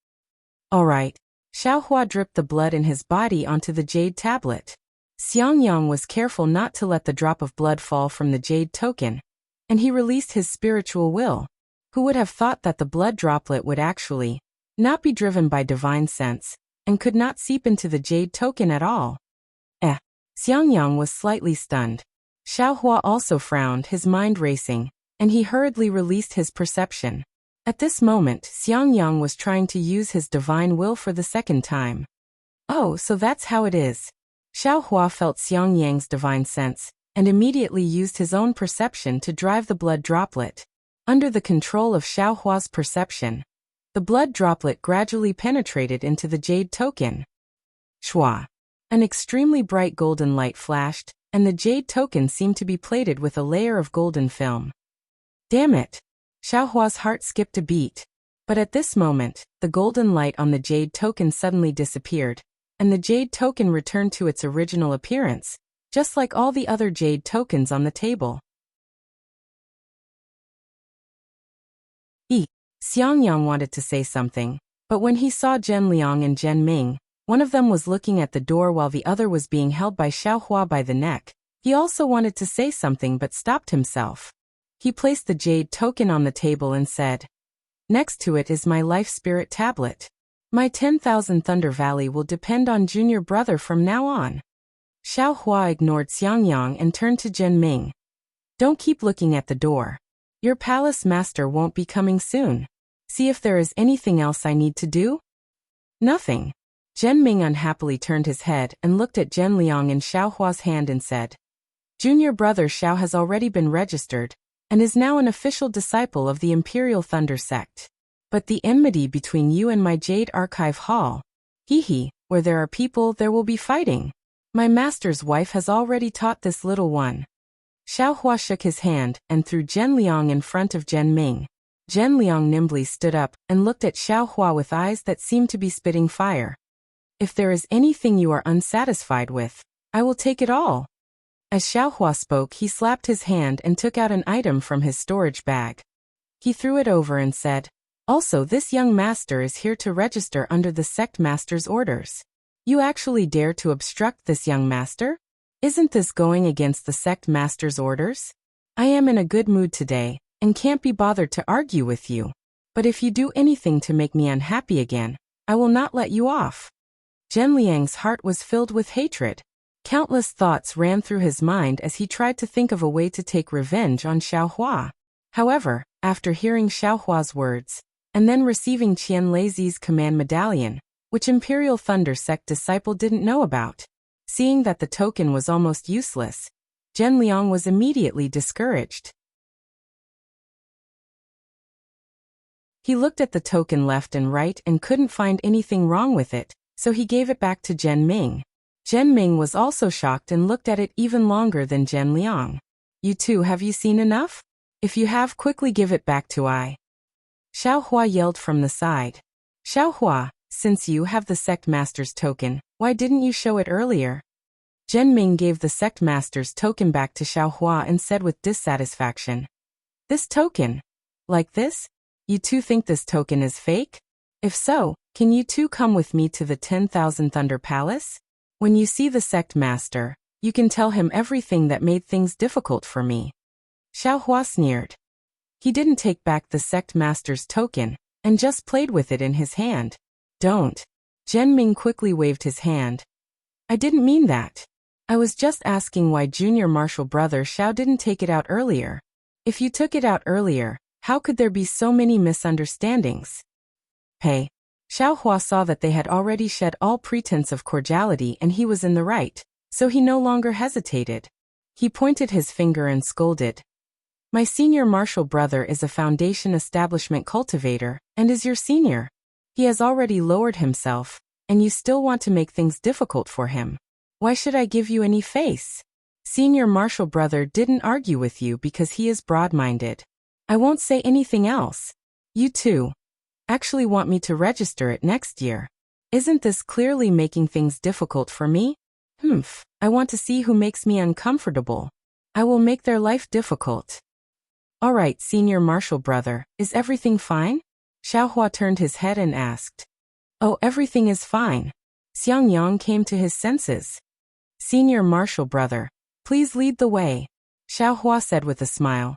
S1: "All right." Xiao Hua dripped the blood in his body onto the jade tablet. Xiang Yang was careful not to let the drop of blood fall from the jade token, and he released his spiritual will. Who would have thought that the blood droplet would actually not be driven by divine sense, and could not seep into the jade token at all? Xiang Yang was slightly stunned. Xiao Hua also frowned, his mind racing, and he hurriedly released his perception. At this moment, Xiang Yang was trying to use his divine will for the second time. "Oh, so that's how it is." Xiao Hua felt Xiang Yang's divine sense, and immediately used his own perception to drive the blood droplet. Under the control of Xiao Hua's perception, the blood droplet gradually penetrated into the jade token. Shua. An extremely bright golden light flashed, and the jade token seemed to be plated with a layer of golden film. Damn it! Xiaohua's heart skipped a beat. But at this moment, the golden light on the jade token suddenly disappeared, and the jade token returned to its original appearance, just like all the other jade tokens on the table. Xiangyang wanted to say something, but when he saw Zhen Liang and Zhen Ming, one of them was looking at the door while the other was being held by Xiaohua by the neck. He also wanted to say something but stopped himself. He placed the jade token on the table and said, "Next to it is my life spirit tablet. My 10,000 Thunder Valley will depend on junior brother from now on." Xiaohua ignored Xiangyang and turned to Zhen Ming. "Don't keep looking at the door. Your palace master won't be coming soon. See if there is anything else I need to do?" "Nothing." Zhen Ming unhappily turned his head and looked at Zhen Liang in Xiaohua's hand and said, "Junior brother Xiao has already been registered, and is now an official disciple of the Imperial Thunder Sect. But the enmity between you and my Jade Archive Hall, where there are people there will be fighting. My master's wife has already taught this little one." Xiaohua shook his hand and threw Zhen Liang in front of Zhen Ming. Zhen Liang nimbly stood up and looked at Xiaohua with eyes that seemed to be spitting fire. "If there is anything you are unsatisfied with, I will take it all." As Xiaohua spoke, he slapped his hand and took out an item from his storage bag. He threw it over and said, "Also, this young master is here to register under the sect master's orders. You actually dare to obstruct this young master? Isn't this going against the sect master's orders? I am in a good mood today, and can't be bothered to argue with you. But if you do anything to make me unhappy again, I will not let you off." Zhen Liang's heart was filled with hatred. Countless thoughts ran through his mind as he tried to think of a way to take revenge on Xiaohua. However, after hearing Xiaohua's words, and then receiving Qian Leizi's command medallion, which Imperial Thunder Sect disciple didn't know about, seeing that the token was almost useless, Zhen Liang was immediately discouraged. He looked at the token left and right and couldn't find anything wrong with it, so he gave it back to Zhen Ming. Zhen Ming was also shocked and looked at it even longer than Zhen Liang. "You two, have you seen enough? If you have, quickly give it back to I." Xiaohua yelled from the side. "Xiaohua, since you have the sect master's token, why didn't you show it earlier?" Zhen Ming gave the sect master's token back to Xiaohua and said with dissatisfaction, "This token? Like this? You two think this token is fake? If so, can you two come with me to the 10,000 Thunder Palace? When you see the sect master, you can tell him everything that made things difficult for me." Xiaohua sneered. He didn't take back the sect master's token, and just played with it in his hand. "Don't." Zhen Ming quickly waved his hand. "I didn't mean that. I was just asking why junior martial brother Xiao didn't take it out earlier. If you took it out earlier, how could there be so many misunderstandings?" Hey. Xiaohua saw that they had already shed all pretense of cordiality and he was in the right, so he no longer hesitated. He pointed his finger and scolded. "My senior martial brother is a foundation establishment cultivator, and is your senior. He has already lowered himself, and you still want to make things difficult for him. Why should I give you any face? Senior martial brother didn't argue with you because he is broad-minded. I won't say anything else. You two actually want me to register it next year. Isn't this clearly making things difficult for me? I want to see who makes me uncomfortable. I will make their life difficult." "All right, senior martial brother, is everything fine?" Xiaohua turned his head and asked. "Oh, everything is fine." Xiangyang came to his senses. "Senior martial brother, please lead the way," Xiaohua said with a smile.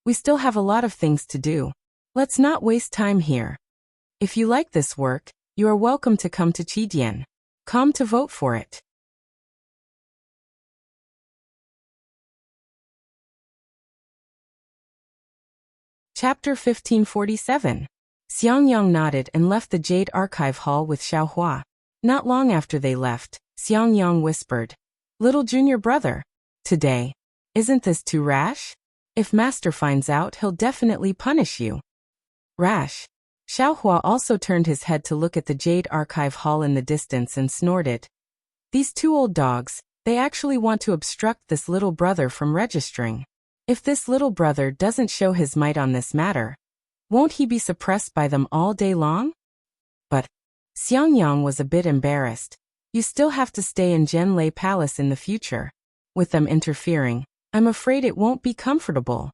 S1: "We still have a lot of things to do. Let's not waste time here. If you like this work, you are welcome to come to Qidian. Come to vote for it." Chapter 1547. Xiangyang nodded and left the Jade Archive Hall with Xiaohua. Not long after they left, Xiangyang whispered, "Little junior brother, today, isn't this too rash? If master finds out, he'll definitely punish you." "Rash?" Xiaohua also turned his head to look at the Jade Archive Hall in the distance and snorted. These two old dogs, they actually want to obstruct this little brother from registering. If this little brother doesn't show his might on this matter, won't he be suppressed by them all day long? But Xiangyang was a bit embarrassed. You still have to stay in Zhenlei Palace in the future. With them interfering, I'm afraid it won't be comfortable.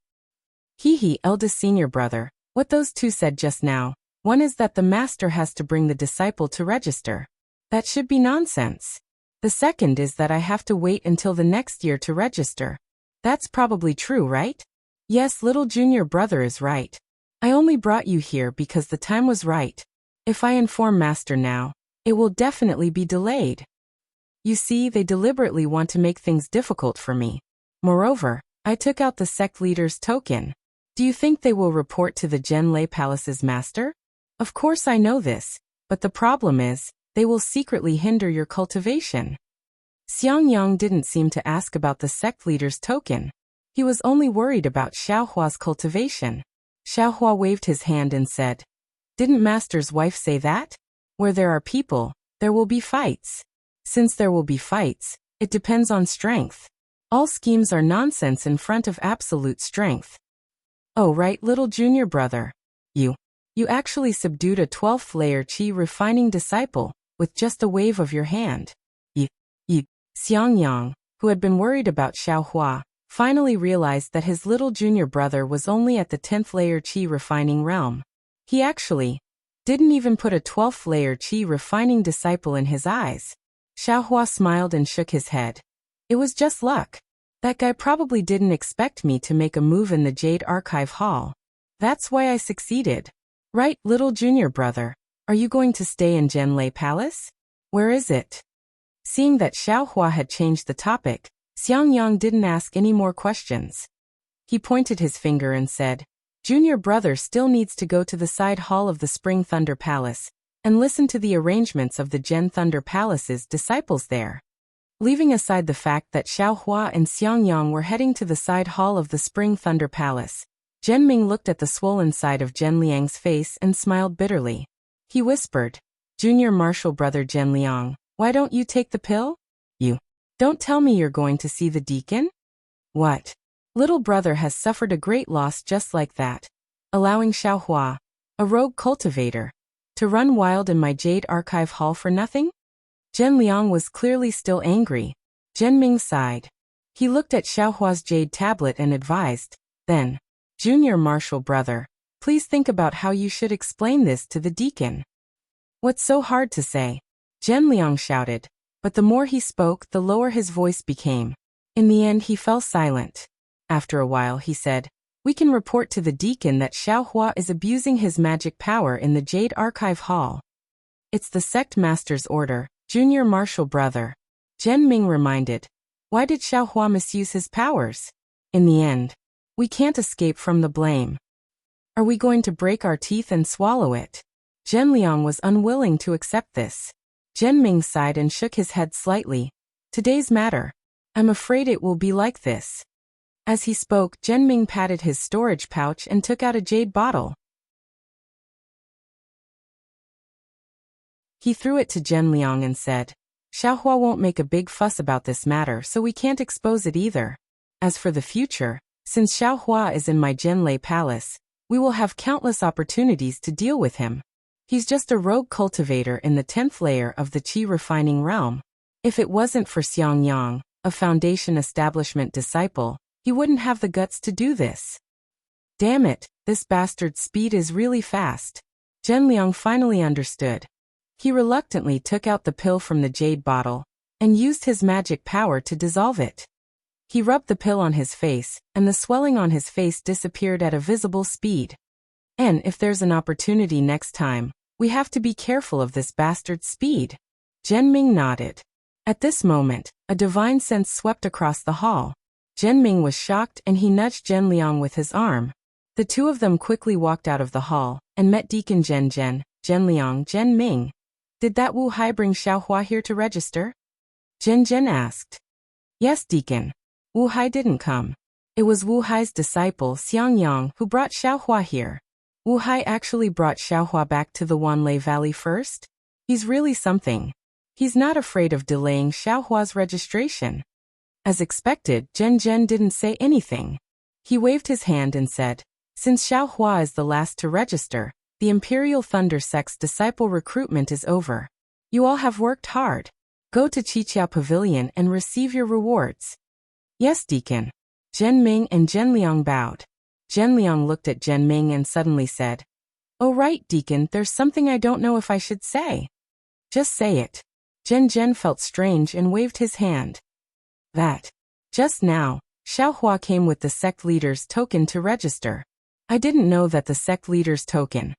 S1: Hee, eldest senior brother, what those two said just now, one is that the master has to bring the disciple to register. That should be nonsense. The second is that I have to wait until the next year to register. That's probably true, right? Yes, little junior brother is right. I only brought you here because the time was right. If I inform master now, it will definitely be delayed. You see, they deliberately want to make things difficult for me. Moreover, I took out the sect leader's token. Do you think they will report to the Zhenlei Palace's master? Of course I know this, but the problem is, they will secretly hinder your cultivation. Xiangyang didn't seem to ask about the sect leader's token. He was only worried about Xiaohua's cultivation. Xiaohua waved his hand and said, "Didn't master's wife say that? Where there are people, there will be fights. Since there will be fights, it depends on strength. All schemes are nonsense in front of absolute strength." Oh right, little junior brother. You actually subdued a 12th layer qi refining disciple with just a wave of your hand. Xiangyang, who had been worried about Xiaohua, finally realized that his little junior brother was only at the 10th layer qi refining realm. He actually didn't even put a 12th layer qi refining disciple in his eyes. Xiaohua smiled and shook his head. It was just luck. That guy probably didn't expect me to make a move in the Jade Archive Hall. That's why I succeeded. Right, little junior brother? Are you going to stay in Zhenlei Palace? Where is it? Seeing that Xiaohua had changed the topic, Xiangyang didn't ask any more questions. He pointed his finger and said, "Junior brother still needs to go to the side hall of the Spring Thunder Palace and listen to the arrangements of the Gen Thunder Palace's disciples there." Leaving aside the fact that Xiaohua and Xiangyang were heading to the side hall of the Spring Thunder Palace, Zhenming looked at the swollen side of Zhenliang's face and smiled bitterly. He whispered, "Junior martial brother Zhenliang, why don't you take the pill? You don't tell me you're going to see the deacon? What? Little brother has suffered a great loss just like that, allowing Xiaohua, a rogue cultivator, to run wild in my Jade Archive Hall for nothing?" Zhenliang was clearly still angry. Zhenming sighed. He looked at Xiaohua's jade tablet and advised, "Then, junior martial brother, please think about how you should explain this to the deacon." "What's so hard to say?" Zhenliang shouted, but the more he spoke, the lower his voice became. In the end, he fell silent. After a while, he said, "We can report to the deacon that Xiaohua is abusing his magic power in the Jade Archive Hall. It's the sect master's order, junior martial brother." Zhenming reminded, "Why did Xiaohua misuse his powers? In the end, we can't escape from the blame. Are we going to break our teeth and swallow it?" Zhenliang was unwilling to accept this. Zhenming sighed and shook his head slightly. "Today's matter. I'm afraid it will be like this." As he spoke, Zhenming patted his storage pouch and took out a jade bottle. He threw it to Zhenliang and said, "Xiaohua won't make a big fuss about this matter, so we can't expose it either. As for the future, since Xiaohua is in my Zhenlei Palace, we will have countless opportunities to deal with him. He's just a rogue cultivator in the 10th layer of the Qi refining realm. If it wasn't for Xiangyang, a foundation establishment disciple, he wouldn't have the guts to do this. Damn it, this bastard's speed is really fast." Zhenliang finally understood. He reluctantly took out the pill from the jade bottle and used his magic power to dissolve it. He rubbed the pill on his face, and the swelling on his face disappeared at a visible speed. "And if there's an opportunity next time, we have to be careful of this bastard's speed." Zhenming nodded. At this moment, a divine sense swept across the hall. Zhenming was shocked and he nudged Zhenliang with his arm. The two of them quickly walked out of the hall and met Deacon Zhenliang, Zhenming. "Did that Wu Hai bring Xiaohua here to register?" Zhen asked. "Yes, Deacon. Wu Hai didn't come. It was Wu Hai's disciple, Xiangyang, who brought Xiaohua here. Wu Hai actually brought Xiaohua back to the Wanlei Valley first? He's really something." He's not afraid of delaying Xiaohua's registration. As expected, Zhen didn't say anything. He waved his hand and said, "Since Xiaohua is the last to register, the Imperial Thunder Sect's disciple recruitment is over. You all have worked hard. Go to Qiqiao Pavilion and receive your rewards." "Yes, Deacon." Zhen Ming and Zhen Liang bowed. Zhen Liang looked at Zhen Ming and suddenly said, "Oh right, Deacon, there's something I don't know if I should say." "Just say it." Zhen felt strange and waved his hand. "That. Just now, Xiaohua came with the sect leader's token to register. I didn't know that the sect leader's token."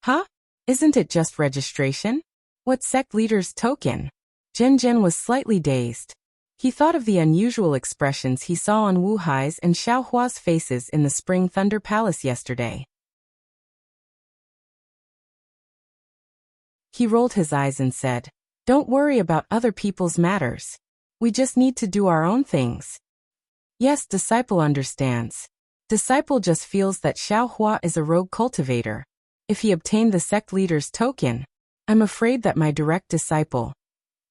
S1: "Huh? Isn't it just registration? What sect leader's token?" Zhen was slightly dazed. He thought of the unusual expressions he saw on Wu Hai's and Xiaohua's faces in the Spring Thunder Palace yesterday. He rolled his eyes and said, "Don't worry about other people's matters. We just need to do our own things." "Yes, Disciple understands. Disciple just feels that Xiaohua is a rogue cultivator. If he obtained the sect leader's token, I'm afraid that my direct disciple."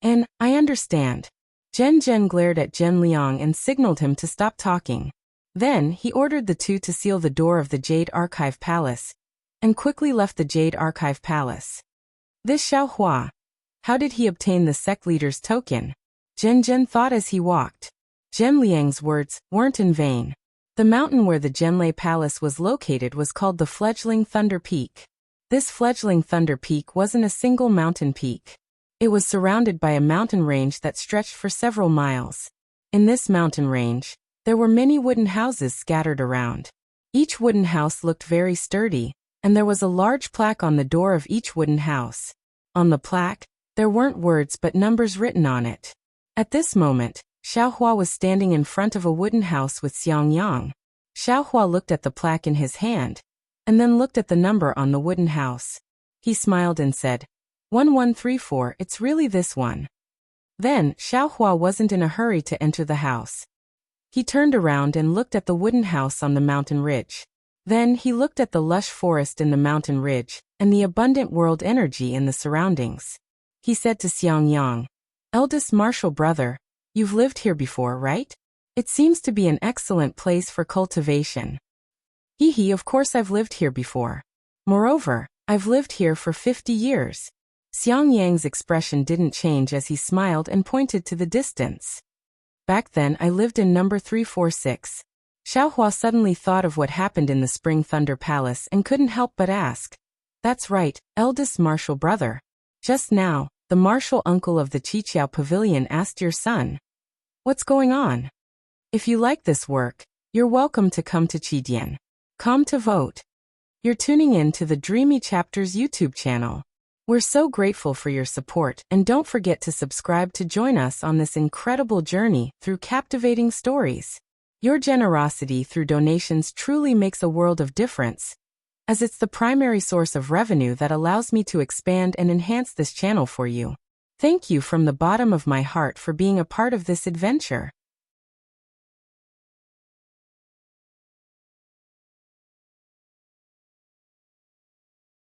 S1: "And, I understand." Zhen glared at Zhen Liang and signaled him to stop talking. Then, he ordered the two to seal the door of the Jade Archive Palace, and quickly left the Jade Archive Palace. This Xiaohua. How did he obtain the sect leader's token? Zhen thought as he walked. Zhen Liang's words weren't in vain. The mountain where the Zhenlei Palace was located was called the Fledgling Thunder Peak. This fledgling Thunder Peak wasn't a single mountain peak. It was surrounded by a mountain range that stretched for several miles. In this mountain range, there were many wooden houses scattered around. Each wooden house looked very sturdy, and there was a large plaque on the door of each wooden house. On the plaque, there weren't words but numbers written on it. At this moment, Xiaohua was standing in front of a wooden house with Xiangyang. Xiaohua looked at the plaque in his hand, and then looked at the number on the wooden house. He smiled and said, 1134, it's really this one. Then, Xiaohua wasn't in a hurry to enter the house. He turned around and looked at the wooden house on the mountain ridge. Then he looked at the lush forest in the mountain ridge, and the abundant world energy in the surroundings. He said to Xiangyang, "Eldest martial brother, you've lived here before, right? It seems to be an excellent place for cultivation." "Hee, of course I've lived here before. Moreover, I've lived here for 50 years. Xiangyang's expression didn't change as he smiled and pointed to the distance. "Back then I lived in number 346. Xiaohua suddenly thought of what happened in the Spring Thunder Palace and couldn't help but ask, "That's right, eldest martial brother. Just now, the martial uncle of the Qiqiao Pavilion asked your son, what's going on? If you like this work, you're welcome to come to Qidian. Come to vote." You're tuning in to the Dreamy Chapters YouTube channel. We're so grateful for your support, and don't forget to subscribe to join us on this incredible journey through captivating stories. Your generosity through donations truly makes a world of difference, as it's the primary source of revenue that allows me to expand and enhance this channel for you. Thank you from the bottom of my heart for being a part of this adventure.